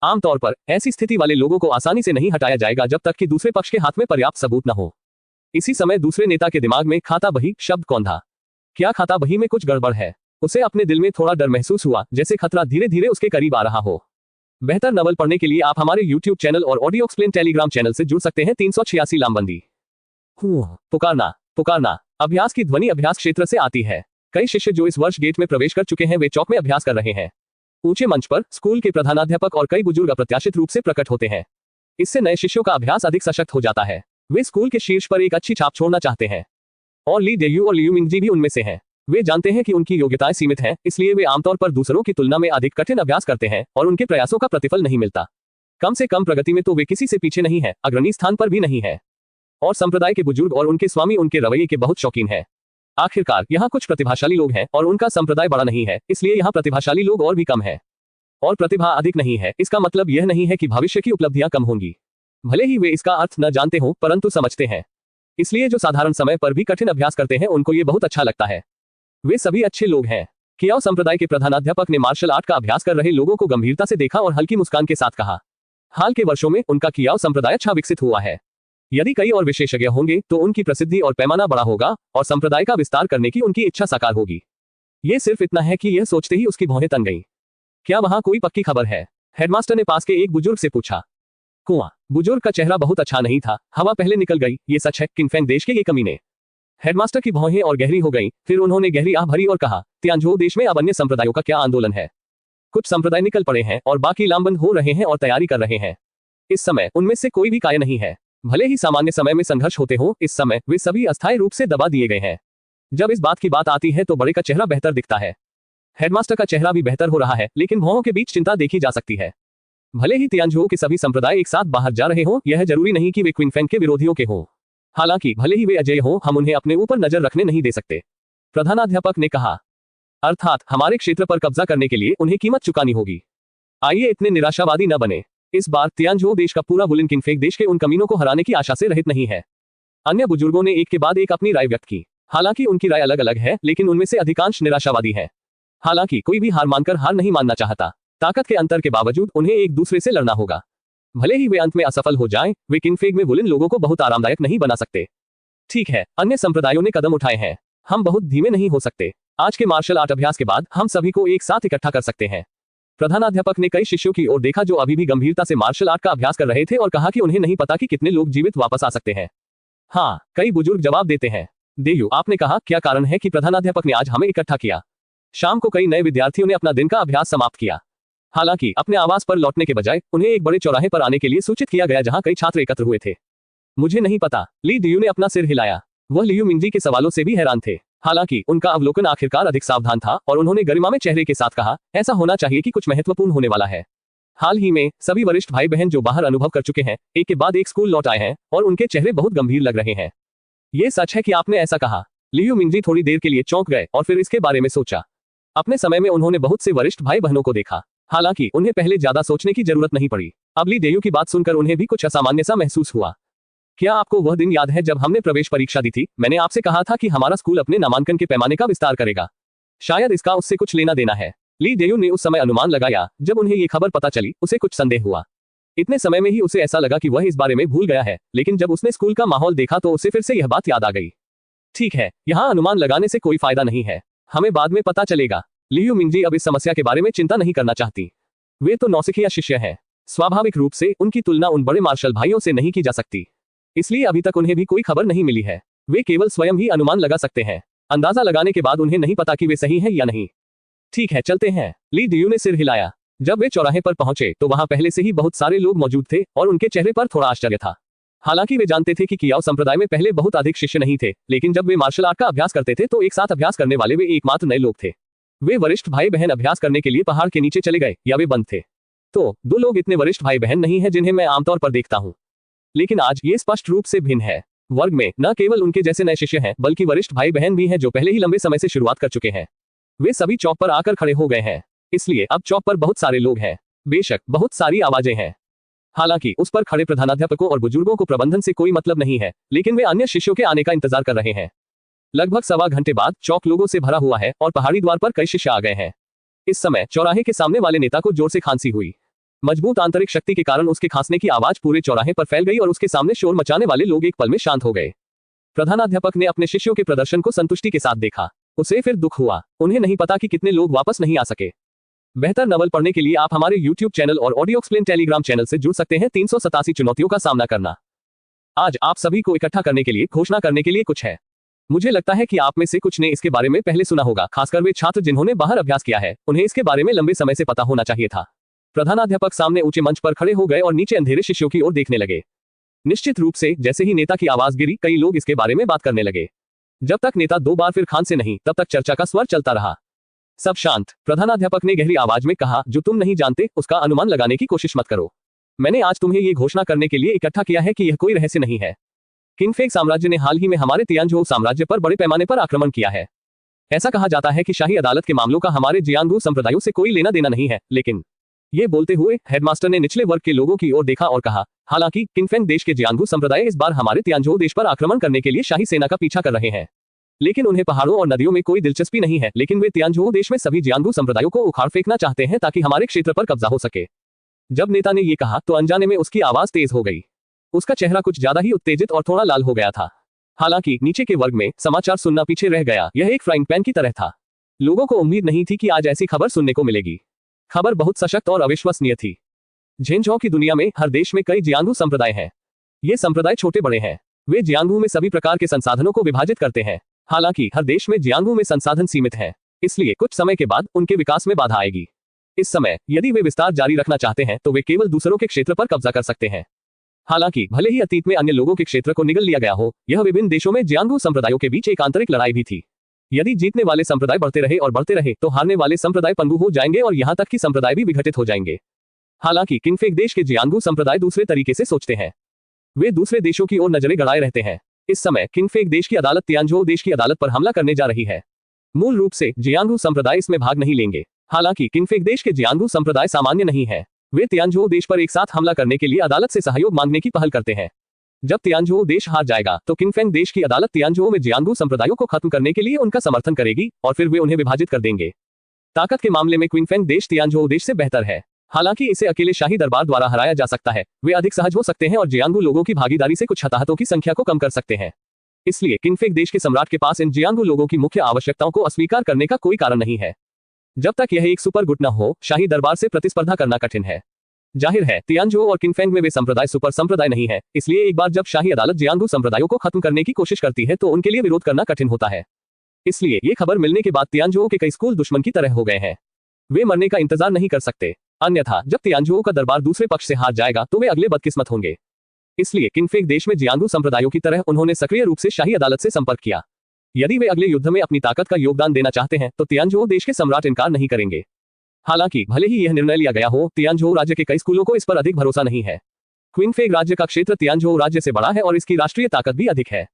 आमतौर पर ऐसी स्थिति वाले लोगों को आसानी से नहीं हटाया जाएगा जब तक कि दूसरे पक्ष के हाथ में पर्याप्त सबूत न हो। इसी समय दूसरे नेता के दिमाग में खाता बही शब्द कौंधा। क्या खाता बही में कुछ गड़बड़ है? उसे अपने दिल में थोड़ा डर महसूस हुआ, जैसे खतरा धीरे धीरे उसके करीब आ रहा हो। बेहतर नवल पढ़ने के लिए आप हमारे YouTube चैनल और ऑडियो एक्सप्लेन टेलीग्राम चैनल से जुड़ सकते हैं। 386 लामबंदी। पुकारना पुकारना अभ्यास की ध्वनि अभ्यास क्षेत्र से आती है। कई शिष्य जो इस वर्ष गेट में प्रवेश कर चुके हैं वे चौक में अभ्यास कर रहे हैं। ऊंचे मंच पर स्कूल के प्रधानाध्यापक और कई बुजुर्ग अप्रत्याशित रूप से प्रकट होते हैं। इससे नए शिष्यों का अभ्यास अधिक सशक्त हो जाता है। वे स्कूल के शीर्ष पर एक अच्छी छाप छोड़ना चाहते हैं और ली डेयू और लियू मिंगजी भी उनमें से हैं। वे जानते हैं कि उनकी योग्यताएं सीमित हैं, इसलिए वे आमतौर पर दूसरों की तुलना में अधिक कठिन अभ्यास करते हैं और उनके प्रयासों का प्रतिफल नहीं मिलता। कम से कम प्रगति में तो वे किसी से पीछे नहीं है, अग्रणी स्थान पर भी नहीं है। और संप्रदाय के बुजुर्ग और उनके स्वामी उनके रवैये के बहुत शौकीन हैं। आखिरकार यहाँ कुछ प्रतिभाशाली लोग हैं और उनका संप्रदाय बड़ा नहीं है, इसलिए यहाँ प्रतिभाशाली लोग और भी कम है। और प्रतिभा अधिक नहीं है, इसका मतलब यह नहीं है कि भविष्य की उपलब्धियां कम होंगी। भले ही वे इसका अर्थ न जानते हों, परंतु समझते हैं। इसलिए जो साधारण समय पर भी कठिन अभ्यास करते हैं उनको ये बहुत अच्छा लगता है। वे सभी अच्छे लोग हैं। कियाओ संप्रदाय के प्रधानाध्यापक ने मार्शल आर्ट का अभ्यास कर रहे लोगों को गंभीरता से देखा और हल्की मुस्कान के साथ कहा, हाल के वर्षों में उनका कियाओ संप्रदाय अच्छा विकसित हुआ है। यदि कई और विशेषज्ञ होंगे तो उनकी प्रसिद्धि और पैमाना बड़ा होगा और संप्रदाय का विस्तार करने की उनकी इच्छा साकार होगी। ये सिर्फ इतना है कि यह सोचते ही उसकी भौहें तन गईं। क्या वहां कोई पक्की खबर है? हेडमास्टर ने पास के एक बुजुर्ग से पूछा। कुआं। बुजुर्ग का चेहरा बहुत अच्छा नहीं था। हवा पहले निकल गई, ये सच है। किंगफेंग देश के ये कमीने। हेडमास्टर की भौहें और गहरी हो गईं, फिर उन्होंने गहरी आह भरी और कहा, तियांझो देश में अब अन्य संप्रदायों का क्या आंदोलन है? कुछ संप्रदाय निकल पड़े हैं और बाकी लामबंद हो रहे हैं और तैयारी कर रहे हैं। इस समय उनमें से कोई भी काय नहीं है। भले ही सामान्य समय में संघर्ष होते हो, इस समय वे सभी अस्थायी रूप से दबा दिए गए हैं। जब इस बात की बात आती है तो बड़े का चेहरा बेहतर दिखता है। हेडमास्टर का चेहरा भी बेहतर हो रहा है, लेकिन भौहों के बीच चिंता देखी जा सकती है। भले ही तियानझुओ के सभी संप्रदाय एक साथ बाहर जा रहे हों, यह जरूरी नहीं कि वे क्विनफेंग के विरोधियों के हों। हालांकि भले ही वे अजेय हों, हम उन्हें अपने ऊपर नजर रखने नहीं दे सकते, प्रधानाध्यापक ने कहा। अर्थात हमारे क्षेत्र पर कब्जा करने के लिए उन्हें कीमत चुकानी होगी। आइए इतने निराशावादी न बने। इस बार तियानझुओ देश का पूरा वुलन किंगफेंग देश के उन कमीनों को हराने की आशा से रहित नहीं है। अन्य बुजुर्गों ने एक के बाद एक अपनी राय व्यक्त की। हालांकि उनकी राय अलग अलग है, लेकिन उनमें से अधिकांश निराशावादी है। हालांकि कोई भी हार मानकर हार नहीं मानना चाहता। ताकत के अंतर के बावजूद उन्हें एक दूसरे से लड़ना होगा। भले ही वे अंत में असफल हो जाएं, वे किंगफेंग में वुलन लोगों को बहुत आरामदायक नहीं बना सकते। ठीक है, अन्य संप्रदायों ने कदम उठाए हैं, हम बहुत धीमे नहीं हो सकते। आज के मार्शल आर्ट अभ्यास के बाद हम सभी को एक साथ इकट्ठा कर सकते हैं। प्रधानाध्यापक ने कई शिष्यों की ओर देखा जो अभी भी गंभीरता से मार्शल आर्ट का अभ्यास कर रहे थे और कहा कि उन्हें नहीं पता कि कितने लोग जीवित वापस आ सकते हैं। हाँ, कई बुजुर्ग जवाब देते हैं। देयू, आपने कहा, क्या कारण है कि प्रधानाध्यापक ने आज हमें इकट्ठा किया? शाम को कई नए विद्यार्थियों ने अपना दिन का अभ्यास समाप्त किया। हालांकि अपने आवास पर लौटने के बजाय उन्हें एक बड़े चौराहे पर आने के लिए सूचित किया गया जहां कई छात्र एकत्र हुए थे। मुझे नहीं पता, ली दियू ने अपना सिर हिलाया। वह लियू मिंगजी के सवालों से भी हैरान थे। हालांकि उनका अवलोकन आखिरकार अधिक सावधान था और उन्होंने गरिमा में चेहरे के साथ कहा, ऐसा होना चाहिए कि कुछ महत्वपूर्ण होने वाला है। हाल ही में सभी वरिष्ठ भाई बहन जो बाहर अनुभव कर चुके हैं, एक के बाद एक स्कूल लौट आए हैं और उनके चेहरे बहुत गंभीर लग रहे हैं। ये सच है कि आपने ऐसा कहा? लियू मिंगजी थोड़ी देर के लिए चौंक गए और फिर इसके बारे में सोचा। अपने समय में उन्होंने बहुत से वरिष्ठ भाई बहनों को देखा, हालांकि उन्हें पहले ज्यादा सोचने की जरूरत नहीं पड़ी। अब ली देयू की बात सुनकर उन्हें भी कुछ असामान्य सा महसूस हुआ। क्या आपको वह दिन याद है जब हमने प्रवेश परीक्षा दी थी? मैंने आपसे कहा था कि हमारा स्कूल अपने नामांकन के पैमाने का विस्तार करेगा। शायद इसका उससे कुछ लेना देना है। ली देयू ने उस समय अनुमान लगाया जब उन्हें ये खबर पता चली। उसे कुछ संदेह हुआ। इतने समय में ही उसे ऐसा लगा कि वह इस बारे में भूल गया है, लेकिन जब उसने स्कूल का माहौल देखा तो उसे फिर से यह बात याद आ गई। ठीक है, यहाँ अनुमान लगाने से कोई फायदा नहीं है, हमें बाद में पता चलेगा। लियू मिंगजी अब इस समस्या के बारे में चिंता नहीं करना चाहती। वे तो नौसिखिया शिष्य हैं। स्वाभाविक रूप से उनकी तुलना उन बड़े मार्शल भाइयों से नहीं की जा सकती, इसलिए अभी तक उन्हें भी कोई खबर नहीं मिली है। वे केवल स्वयं ही अनुमान लगा सकते हैं। अंदाजा लगाने के बाद उन्हें नहीं पता कि वे सही हैं या नहीं। ठीक है, चलते हैं। ली दियू ने सिर हिलाया। जब वे चौराहे पर पहुंचे तो वहां पहले से ही बहुत सारे लोग मौजूद थे और उनके चेहरे पर थोड़ा आश्चर्य था। हालांकि वे जानते थे कि कियाओ संप्रदाय में पहले बहुत अधिक शिष्य नहीं थे, लेकिन जब वे मार्शल आर्ट का अभ्यास करते थे तो एक साथ अभ्यास करने वाले वे एकमात्र नए लोग थे। वे वरिष्ठ भाई बहन अभ्यास करने के लिए पहाड़ के नीचे चले गए या वे बंद थे। तो दो लोग इतने वरिष्ठ भाई बहन नहीं है जिन्हें मैं आमतौर पर देखता हूँ, लेकिन आज ये स्पष्ट रूप से भिन्न है। वर्ग में न केवल उनके जैसे नए शिष्य हैं, बल्कि वरिष्ठ भाई बहन भी हैं जो पहले ही लंबे समय से शुरुआत कर चुके हैं। वे सभी चौक पर आकर खड़े हो गए हैं, इसलिए अब चौक पर बहुत सारे लोग हैं। बेशक बहुत सारी आवाजें हैं। हालांकि उस पर खड़े प्रधानाध्यापकों और बुजुर्गों को प्रबंधन से कोई मतलब नहीं है, लेकिन वे अन्य शिष्यों के आने का इंतजार कर रहे हैं। लगभग सवा घंटे बाद चौक लोगों से भरा हुआ है और पहाड़ी द्वार पर कई शिष्य आ गए हैं। इस समय चौराहे के सामने वाले नेता को जोर से खांसी हुई। मजबूत आंतरिक शक्ति के कारण उसके खांसने की आवाज पूरे चौराहे पर फैल गई और उसके सामने शोर मचाने वाले लोग एक पल में शांत हो गए। प्रधानाध्यापक ने अपने शिष्यों के प्रदर्शन को संतुष्टि के साथ देखा। उसे फिर दुख हुआ। उन्हें नहीं पता कि कितने लोग वापस नहीं आ सके। बेहतर नवल पढ़ने के लिए आप हमारे YouTube चैनल और ऑडियो एक्सप्लेन टेलीग्राम चैनल से जुड़ सकते हैं। 387 चुनौतियों का सामना करना। आज आप सभी को इकट्ठा करने के लिए घोषणा करने के लिए कुछ है। मुझे लगता है कि आप में से कुछ ने इसके बारे में पहले सुना होगा, खासकर वे छात्र जिन्होंने बाहर अभ्यास किया है, उन्हें इसके बारे में लंबे समय से पता होना चाहिए था। प्रधानाध्यापक सामने ऊंचे मंच पर खड़े हो गए और नीचे अंधेरे शिष्यों की ओर देखने लगे। निश्चित रूप से जैसे ही नेता की आवाज गिरी, कई लोग इसके बारे में बात करने लगे। जब तक नेता दो बार फिर खांसे नहीं, तब तक चर्चा का स्वर चलता रहा। सब शांत। प्रधानाध्यापक ने गहरी आवाज में कहा, जो तुम नहीं जानते उसका अनुमान लगाने की कोशिश मत करो। मैंने आज तुम्हें ये घोषणा करने के लिए इकट्ठा किया है कि यह कोई रहस्य नहीं है। किंगफेंग साम्राज्य ने हाल ही में हमारे तियानझुओ साम्राज्य पर बड़े पैमाने पर आक्रमण किया है। ऐसा कहा जाता है कि शाही अदालत के मामलों का हमारे जियांगू संप्रदायों से कोई लेना देना नहीं है, लेकिन ये बोलते हुए हेडमास्टर ने निचले वर्ग के लोगों की ओर देखा और कहा, हालांकि किंगफेंग देश के जियांगू संप्रदाय इस बार हमारे तियानझुओ देश पर आक्रमण करने के लिए शाही सेना का पीछा कर रहे हैं, लेकिन उन्हें पहाड़ों और नदियों में कोई दिलचस्पी नहीं है, लेकिन वे तियानझुओ देश में सभी जियांगू संप्रदायों को उखाड़ फेंकना चाहते हैं ताकि हमारे क्षेत्र पर कब्जा हो सके। जब नेता ने ये कहा तो अनजाने में उसकी आवाज तेज हो गई। उसका चेहरा कुछ ज्यादा ही उत्तेजित और थोड़ा लाल हो गया था। हालांकि नीचे के वर्ग में समाचार सुनना पीछे रह गया। यह एक फ्राइंग पैन की तरह था। लोगों को उम्मीद नहीं थी कि आज ऐसी खबर सुनने को मिलेगी। खबर बहुत सशक्त और अविश्वसनीय थी। झेंझाओ की दुनिया में हर देश में कई जियांगू संप्रदाय हैं। ये संप्रदाय छोटे बड़े हैं। वे जियांगू में सभी प्रकार के संसाधनों को विभाजित करते हैं। हालांकि हर देश में जियांगू में संसाधन सीमित हैं, इसलिए कुछ समय के बाद उनके विकास में बाधा आएगी। इस समय यदि वे विस्तार जारी रखना चाहते हैं तो वे केवल दूसरों के क्षेत्र पर कब्जा कर सकते हैं। हालांकि भले ही अतीत में अन्य लोगों के क्षेत्र को निगल लिया गया हो, यह विभिन्न देशों में जियांगू संप्रदायों के बीच एक आंतरिक लड़ाई भी थी। यदि जीतने वाले संप्रदाय बढ़ते रहे तो हारने वाले संप्रदाय पंगु हो जाएंगे और यहाँ तक कि संप्रदाय भी विघटित हो जाएंगे। हालांकि किन्फेक देश के जियांगू संप्रदाय दूसरे तरीके से सोचते हैं। वे दूसरे देशों की ओर नजरें गड़ाए रहते हैं। इस समय किन्फेक देश की अदालत तियानजो देश की अदालत पर हमला करने जा रही है। मूल रूप से जियांगू संप्रदाय इसमें भाग नहीं लेंगे। हालांकि किन्फेक देश के जियांगू संप्रदाय सामान्य नहीं है। वे तियानजो देश पर एक साथ हमला करने के लिए अदालत से सहयोग मांगने की पहल करते हैं। जब तियानजो देश हार जाएगा तो किन्फेंग देश की अदालत तियानजो में जियांगू संप्रदायों को खत्म करने के लिए उनका समर्थन करेगी और फिर वे उन्हें विभाजित कर देंगे। ताकत के मामले में क्विनफेंग देश तियानजो देश से बेहतर है। हालांकि इसे अकेले शाही दरबार द्वारा हराया जा सकता है। वे अधिक सहज हो सकते हैं और जियांगू लोगों की भागीदारी से कुछ हताहतों की संख्या को कम कर सकते हैं। इसलिए किन्फेक देश के सम्राट के पास इन जियांगू लोगों की मुख्य आवश्यकताओं को अस्वीकार करने का कोई कारण नहीं है। जब तक यह एक सुपर गुट न हो, शाही दरबार से प्रतिस्पर्धा करना कठिन है। जाहिर है तियानजो और किन्फेंग में वे संप्रदाय सुपर संप्रदाय नहीं है, इसलिए एक बार जब शाही अदालत जियांगू संप्रदायों को खत्म करने की कोशिश करती है तो उनके लिए विरोध करना कठिन होता है। इसलिए ये खबर मिलने के बाद तियानजो के कई स्कूल दुश्मन की तरह हो गए हैं। वे मरने का इंतजार नहीं कर सकते। अन्यथा जब तियानजो का दरबार दूसरे पक्ष से हार जाएगा तो वे अगले बदकिस्मत होंगे। इसलिए किन्फेक देश में जियांगू संप्रदायों की तरह उन्होंने सक्रिय रूप से शाही अदालत से संपर्क किया। यदि वे अगले युद्ध में अपनी ताकत का योगदान देना चाहते हैं तो तियानजो देश के सम्राट इनकार नहीं करेंगे। हालांकि भले ही यह निर्णय लिया गया हो, तियानजो राज्य के कई स्कूलों को इस पर अधिक भरोसा नहीं है। क्विनफेक राज्य का क्षेत्र तियानजो राज्य से बड़ा है और इसकी राष्ट्रीय ताकत भी अधिक है।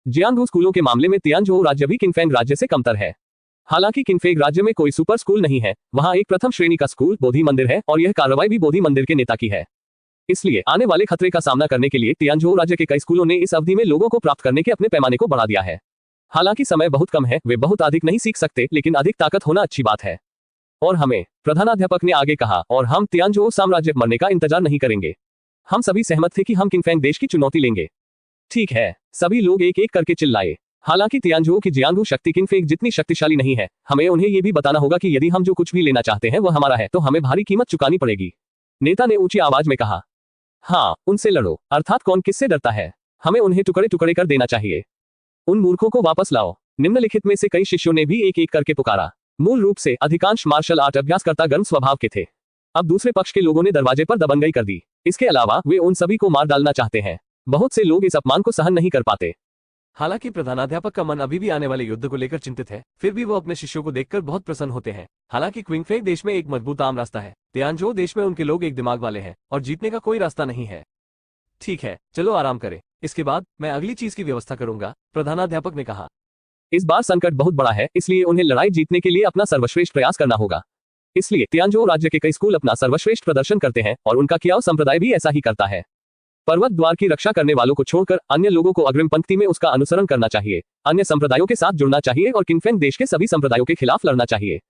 जियांगू स्कूलों के मामले में तियानजो राज्य भी किन्फेंग राज्य से कमतर है। हालांकि किन्फेक राज्य में कोई सुपर स्कूल नहीं है, वहां एक प्रथम श्रेणी का स्कूल बोधि मंदिर है और यह कार्रवाई भी बोधि मंदिर के नेता की है। इसलिए आने वाले खतरे का सामना करने के लिए तियानजो राज्य के कई स्कूलों ने इस अवधि में लोगों को प्राप्त करने के अपने पैमाने को बढ़ा दिया है। हालांकि समय बहुत कम है, वे बहुत अधिक नहीं सीख सकते, लेकिन अधिक ताकत होना अच्छी बात है। और हमें, प्रधानाध्यापक ने आगे कहा, और हम तियानजो साम्राज्य मरने का इंतजार नहीं करेंगे। हम सभी सहमत थे कि हम किन्फेंग देश की चुनौती लेंगे। ठीक है, सभी लोग एक एक करके चिल्लाए। हालांकि तियानजो की जियांगू शक्ति किन्फेंग जितनी शक्तिशाली नहीं है। हमें उन्हें यह भी बताना होगा कि यदि हम जो कुछ भी लेना चाहते हैं वह हमारा है तो हमें भारी कीमत चुकानी पड़ेगी। नेता ने ऊंची आवाज में कहा। हाँ, उनसे लड़ो। अर्थात कौन किससे डरता है? हमें उन्हें टुकड़े टुकड़े कर देना चाहिए। उन मूर्खों को वापस लाओ। निम्नलिखित में से कई शिष्यों ने भी एक एक करके पुकारा। मूल रूप से अधिकांश मार्शल आर्ट अभ्यासकर्ता गर्म स्वभाव के थे। अब दूसरे पक्ष के लोगों ने दरवाजे पर दबंगई कर दी। इसके अलावा वे उन सभी को मार डालना चाहते हैं। बहुत से लोग इस अपमान को सहन नहीं कर पाते। हालांकि प्रधानाध्यापक का मन अभी भी आने वाले युद्ध को लेकर चिंतित है, फिर भी वो अपने शिष्यों को देखकर बहुत प्रसन्न होते हैं। हालांकि क्विनफेंग देश में एक मजबूत आम रास्ता है। तियानजो देश में उनके लोग एक दिमाग वाले हैं और जीतने का कोई रास्ता नहीं है। ठीक है, चलो आराम करें। इसके बाद मैं अगली चीज की व्यवस्था करूंगा, प्रधानाध्यापक ने कहा। इस बार संकट बहुत बड़ा है, इसलिए उन्हें लड़ाई जीतने के लिए अपना सर्वश्रेष्ठ प्रयास करना होगा। इसलिए तियानजो राज्य के कई स्कूल अपना सर्वश्रेष्ठ प्रदर्शन करते हैं और उनका कियाओ संप्रदाय भी ऐसा ही करता है। पर्वत द्वार की रक्षा करने वालों को छोड़कर अन्य लोगों को अग्रिम पंक्ति में उसका अनुसरण करना चाहिए, अन्य संप्रदायों के साथ जुड़ना चाहिए और किन्फेंग देश के सभी संप्रदायों के खिलाफ लड़ना चाहिए।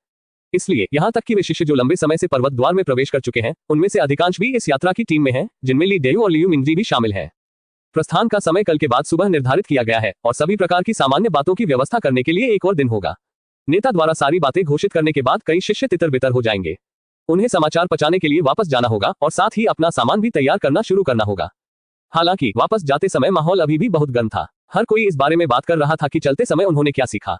इसलिए यहाँ तक कि वे शिष्य जो लंबे समय से पर्वत द्वार में प्रवेश कर चुके हैं, उनमें से अधिकांश भी इस यात्रा की टीम में हैं, जिनमें ली डेयू और लियू मिंगजी भी शामिल हैं। प्रस्थान का समय कल के बाद सुबह निर्धारित किया गया है और सभी प्रकार की सामान्य बातों की व्यवस्था करने के लिए एक और दिन होगा। नेता द्वारा सारी बातें घोषित करने के बाद कई शिष्य तितर बितर हो जाएंगे। उन्हें समाचार पहुंचाने के लिए वापस जाना होगा और साथ ही अपना सामान भी तैयार करना शुरू करना होगा। हालांकि वापस जाते समय माहौल अभी भी बहुत गर्म था। हर कोई इस बारे में बात कर रहा था कि चलते समय उन्होंने क्या सीखा।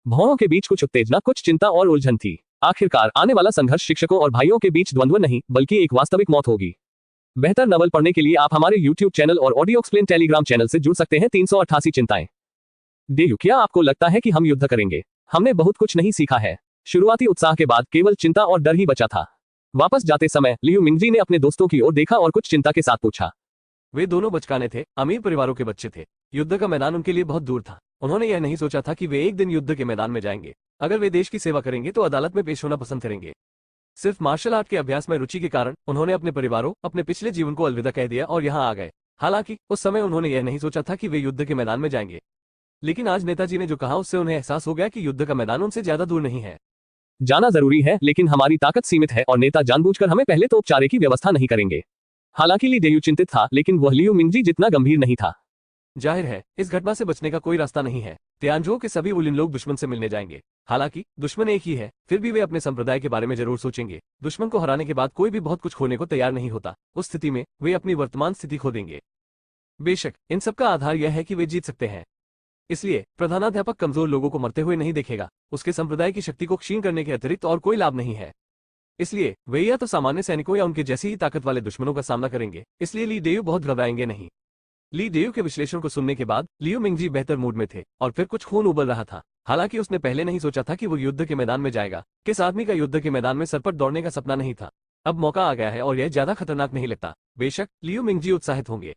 भाइयों के बीच कुछ उत्तेजना, कुछ चिंता और उलझन थी। आखिरकार आने वाला संघर्ष शिक्षकों और भाइयों के बीच द्वंद्व नहीं बल्कि एक वास्तविक मौत होगी। बेहतर नवल पढ़ने के लिए आप हमारे YouTube चैनल और ऑडियो एक्सप्लेन टेलीग्राम चैनल से जुड़ सकते हैं। 388 चिंताएं। डेयू, क्या आपको लगता है कि हम युद्ध करेंगे? हमने बहुत कुछ नहीं सीखा है। शुरुआती उत्साह के बाद केवल चिंता और डर ही बचा था। वापस जाते समय लियू मिंगजी ने अपने दोस्तों की ओर देखा और कुछ चिंता के साथ पूछा। वे दोनों बचकाने थे, अमीर परिवारों के बच्चे थे। युद्ध का मैदान उनके लिए बहुत दूर था। उन्होंने यह नहीं सोचा था कि वे एक दिन युद्ध के मैदान में जाएंगे। अगर वे देश की सेवा करेंगे तो अदालत में पेश होना पसंद करेंगे। सिर्फ मार्शल आर्ट के अभ्यास में रुचि के कारण उन्होंने अपने परिवारों, अपने पिछले जीवन को अलविदा कह दिया और यहाँ आ गए। हालांकि उस समय उन्होंने यह नहीं सोचा था कि वे युद्ध के मैदान में जाएंगे। लेकिन आज नेताजी ने जो कहा उससे उन्हें एहसास हो गया कि युद्ध का मैदान उनसे ज्यादा दूर नहीं है। जाना जरूरी है, लेकिन हमारी ताकत सीमित है और नेता जानबूझकर हमें पहले तो उपचारे की व्यवस्था नहीं करेंगे। हालांकि ली डेयू चिंतित था, लेकिन वह लियू मिंगजी जितना गंभीर नहीं था। जाहिर है इस घटना से बचने का कोई रास्ता नहीं है। तियानजो के सभी उलिन लोग दुश्मन से मिलने जाएंगे। हालांकि दुश्मन एक ही है, फिर भी वे अपने संप्रदाय के बारे में जरूर सोचेंगे। दुश्मन को हराने के बाद कोई भी बहुत कुछ खोने को तैयार नहीं होता। उस स्थिति में वे अपनी वर्तमान स्थिति खो देंगे। बेशक इन सब का आधार यह है कि वे जीत सकते हैं। इसलिए प्रधानाध्यापक कमजोर लोगों को मरते हुए नहीं देखेगा। उसके संप्रदाय की शक्ति को क्षीण करने के अतिरिक्त और कोई लाभ नहीं है। इसलिए वे या तो सामान्य सैनिकों या उनके जैसी ही ताकत वाले दुश्मनों का सामना करेंगे। इसलिए ली डेयू बहुत घबराएंगे नहीं। ली डेयू के विश्लेषण को सुनने के बाद लियू मिंगजी बेहतर मूड में थे और फिर कुछ खून उबल रहा था। हालांकि उसने पहले नहीं सोचा था कि वो युद्ध के मैदान में जाएगा। किस आदमी का युद्ध के मैदान में सरपट दौड़ने का सपना नहीं था। अब मौका आ गया है और यह ज्यादा खतरनाक नहीं लगता। बेशक लियू मिंगजी उत्साहित होंगे।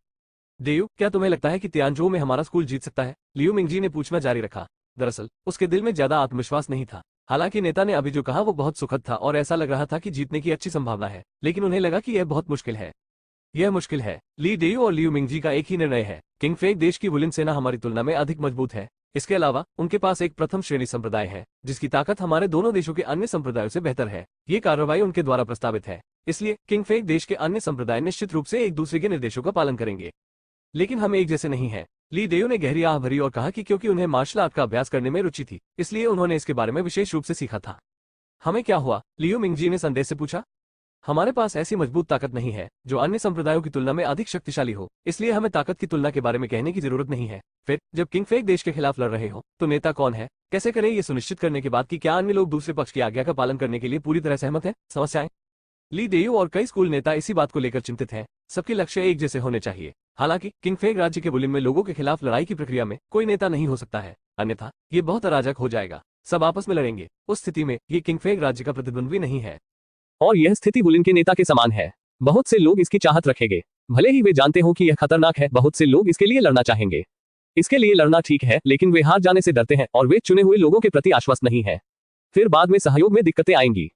डेयू, क्या तुम्हें लगता है कि तियानजो में हमारा स्कूल जीत सकता है? लियू मिंगजी ने पूछना जारी रखा। दरअसल उसके दिल में ज्यादा आत्मविश्वास नहीं था। हालांकि नेता ने अभी जो कहा वो बहुत सुखद था और ऐसा लग रहा था कि जीतने की अच्छी संभावना है, लेकिन उन्हें लगा कि यह बहुत मुश्किल है। यह मुश्किल है। ली डेयू और लियू मिंगजी का एक ही निर्णय है। किंगफेक देश की वुलिन सेना हमारी तुलना में अधिक मजबूत है। इसके अलावा उनके पास एक प्रथम श्रेणी संप्रदाय है जिसकी ताकत हमारे दोनों देशों के अन्य संप्रदायों से बेहतर है। ये कार्रवाई उनके द्वारा प्रस्तावित है, इसलिए किंगफेक देश के अन्य संप्रदाय निश्चित रूप से एक दूसरे के निर्देशों का पालन करेंगे। लेकिन हम एक जैसे नहीं हैं। ली डेयू ने गहरी आह भरी और कहा कि क्योंकि उन्हें मार्शल आर्ट का अभ्यास करने में रुचि थी, इसलिए उन्होंने इसके बारे में विशेष रूप से सीखा था। हमें क्या हुआ? लियू मिंगजी ने संदेह से पूछा। हमारे पास ऐसी मजबूत ताकत नहीं है जो अन्य संप्रदायों की तुलना में अधिक शक्तिशाली हो, इसलिए हमें ताकत की तुलना के बारे में कहने की जरूरत नहीं है। फिर जब किंगफेक देश के खिलाफ लड़ रहे हो तो नेता कौन है? कैसे करें ये सुनिश्चित करने के बाद कि क्या अन्य लोग दूसरे पक्ष की आज्ञा का पालन करने के लिए पूरी तरह सहमत हैं? समस्याएं। ली डेयू और कई स्कूल नेता इसी बात को लेकर चिंतित हैं। सबके लक्ष्य एक जैसे होने चाहिए। हालांकि किंगफेक राज्य के वुलिन में लोगों के खिलाफ लड़ाई की प्रक्रिया में कोई नेता नहीं हो सकता है, अन्यथा ये बहुत अराजक हो जाएगा। सब आपस में लड़ेंगे। उस स्थिति में ये किंगफेक राज्य का प्रतिद्वंद्वी नहीं है। और यह स्थिति वुलिन के नेता के समान है। बहुत से लोग इसकी चाहत रखेंगे, भले ही वे जानते हो कि यह खतरनाक है। बहुत से लोग इसके लिए लड़ना चाहेंगे। इसके लिए लड़ना ठीक है, लेकिन वे हार जाने से डरते हैं और वे चुने हुए लोगों के प्रति आश्वस्त नहीं है। फिर बाद में सहयोग में दिक्कतें आएंगी।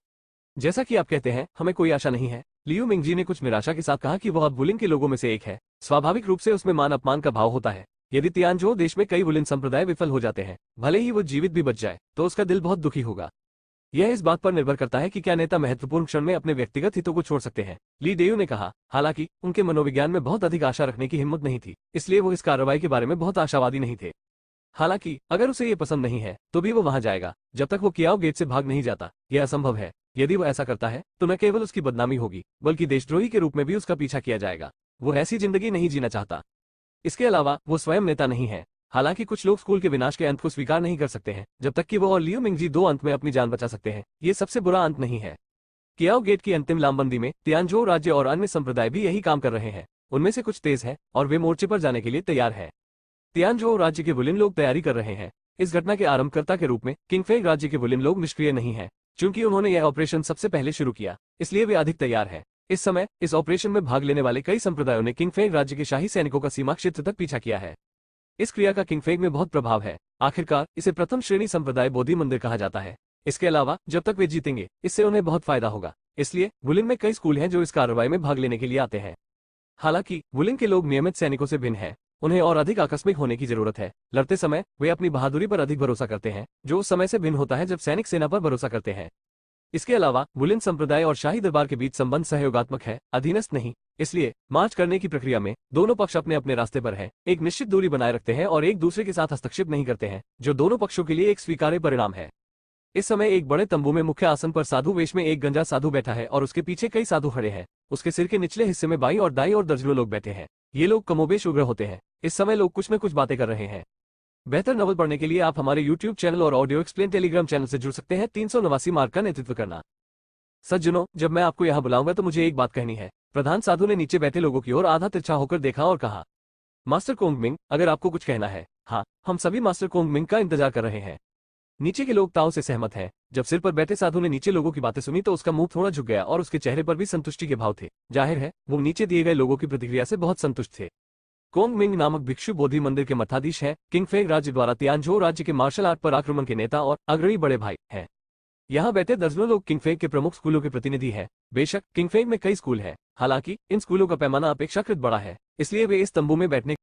जैसा कि आप कहते हैं, हमें कोई आशा नहीं है। लियू मिंगजी ने कुछ निराशा के साथ कहा कि वह अब वुलिन के लोगों में से एक है। स्वाभाविक रूप से उसमें मान अपमान का भाव होता है। यदि तियानजो देश में कई वुलिन संप्रदाय विफल हो जाते हैं, भले ही वो जीवित भी बच जाए, तो उसका दिल बहुत दुखी होगा। यह इस बात पर निर्भर करता है कि क्या नेता महत्वपूर्ण क्षण में अपने व्यक्तिगत हितों को छोड़ सकते हैं। ली डेयू ने कहा। हालांकि उनके मनोविज्ञान में बहुत अधिक आशा रखने की हिम्मत नहीं थी, इसलिए वो इस कार्रवाई के बारे में बहुत आशावादी नहीं थे। हालांकि अगर उसे ये पसंद नहीं है तो भी वो वहां जाएगा जब तक वो कियाओ गेट से भाग नहीं जाता। यह असंभव है। यदि वो ऐसा करता है तो न केवल उसकी बदनामी होगी, बल्कि देशद्रोही के रूप में भी उसका पीछा किया जाएगा। वो ऐसी जिंदगी नहीं जीना चाहता। इसके अलावा वो स्वयं नेता नहीं है। हालांकि कुछ लोग स्कूल के विनाश के अंत को स्वीकार नहीं कर सकते हैं जब तक कि वो और लियू मिंगजी दो अंत में अपनी जान बचा सकते हैं। ये सबसे बुरा अंत नहीं है। कियाओ गेट की अंतिम लामबंदी में तियानजो राज्य और अन्य संप्रदाय भी यही काम कर रहे हैं। उनमें से कुछ तेज है और वे मोर्चे पर जाने के लिए तैयार है। तियानजो राज्य के वुलिन लोग तैयारी कर रहे हैं। इस घटना के आरंभकर्ता के रूप में किंगफेक राज्य के वुलिन लोग निष्क्रिय नहीं है। चूंकि उन्होंने यह ऑपरेशन सबसे पहले शुरू किया, इसलिए वे अधिक तैयार है। इस समय इस ऑपरेशन में भाग लेने वाले कई संप्रदायों ने किंगफेक राज्य के शाही सैनिकों का सीमा क्षेत्र तक पीछा किया है। इस क्रिया का किंगफेक में बहुत प्रभाव है। आखिरकार इसे प्रथम श्रेणी संप्रदाय बोधि मंदिर कहा जाता है। इसके अलावा जब तक वे जीतेंगे, इससे उन्हें बहुत फायदा होगा। इसलिए वुलिन में कई स्कूल हैं जो इस कार्रवाई में भाग लेने के लिए आते हैं। हालांकि वुलिन के लोग नियमित सैनिकों से भिन्न हैं। उन्हें और अधिक आकस्मिक होने की जरूरत है। लड़ते समय वे अपनी बहादुरी पर अधिक भरोसा करते हैं, जो उस समय से भिन्न होता है जब सैनिक सेना पर भरोसा करते हैं। इसके अलावा वुलिन संप्रदाय और शाही दरबार के बीच संबंध सहयोगात्मक है, अधीनस्थ नहीं। इसलिए मार्च करने की प्रक्रिया में दोनों पक्ष अपने अपने रास्ते पर हैं, एक निश्चित दूरी बनाए रखते हैं और एक दूसरे के साथ हस्तक्षेप नहीं करते हैं, जो दोनों पक्षों के लिए एक स्वीकार्य परिणाम है। इस समय एक बड़े तंबू में मुख्य आसन पर साधु वेश में एक गंजा साधु बैठा है और उसके पीछे कई साधु खड़े हैं। उसके सिर के निचले हिस्से में बाईं और दाईं और दर्जनों लोग बैठे हैं। ये लोग कमोबेश उग्र होते हैं। इस समय लोग कुछ न कुछ बातें कर रहे हैं। बेहतर नॉवल पढ़ने के लिए आप हमारे YouTube चैनल और ऑडियो एक्सप्लेन टेलीग्राम चैनल से जुड़ सकते हैं। 389 मार्ग का नेतृत्व करना। सज्जनों, जब मैं आपको यहाँ बुलाऊंगा तो मुझे एक बात कहनी है। प्रधान साधु ने नीचे बैठे लोगों की ओर आधा तिरछा होकर देखा और कहा, मास्टर कोंगमिंग, अगर आपको कुछ कहना है। हाँ, हम सभी मास्टर कोंगमिंग का इंतजार कर रहे हैं। नीचे के लोग ताओ से सहमत हैं। जब सिर पर बैठे साधु ने नीचे लोगों की बातें सुनी तो उसका मुंह थोड़ा झुक गया और उसके चेहरे पर भी संतुष्टि के भाव थे। जाहिर है वो नीचे दिए गए लोगों की प्रतिक्रिया से बहुत संतुष्ट थे। कोंगमिंग नामक भिक्षु बोधि मंदिर के मठाधीश हैं। किंगफेक राज्य द्वारा तियानजो राज्य के मार्शल आर्ट पर आक्रमण के नेता और अग्रणी बड़े भाई हैं। यहाँ बैठे दर्जनों लोग किंगफेक के प्रमुख स्कूलों के प्रतिनिधि हैं। बेशक किंगफेक में कई स्कूल हैं, हालांकि इन स्कूलों का पैमाना अपेक्षाकृत बड़ा है, इसलिए वे इस तंबू में बैठने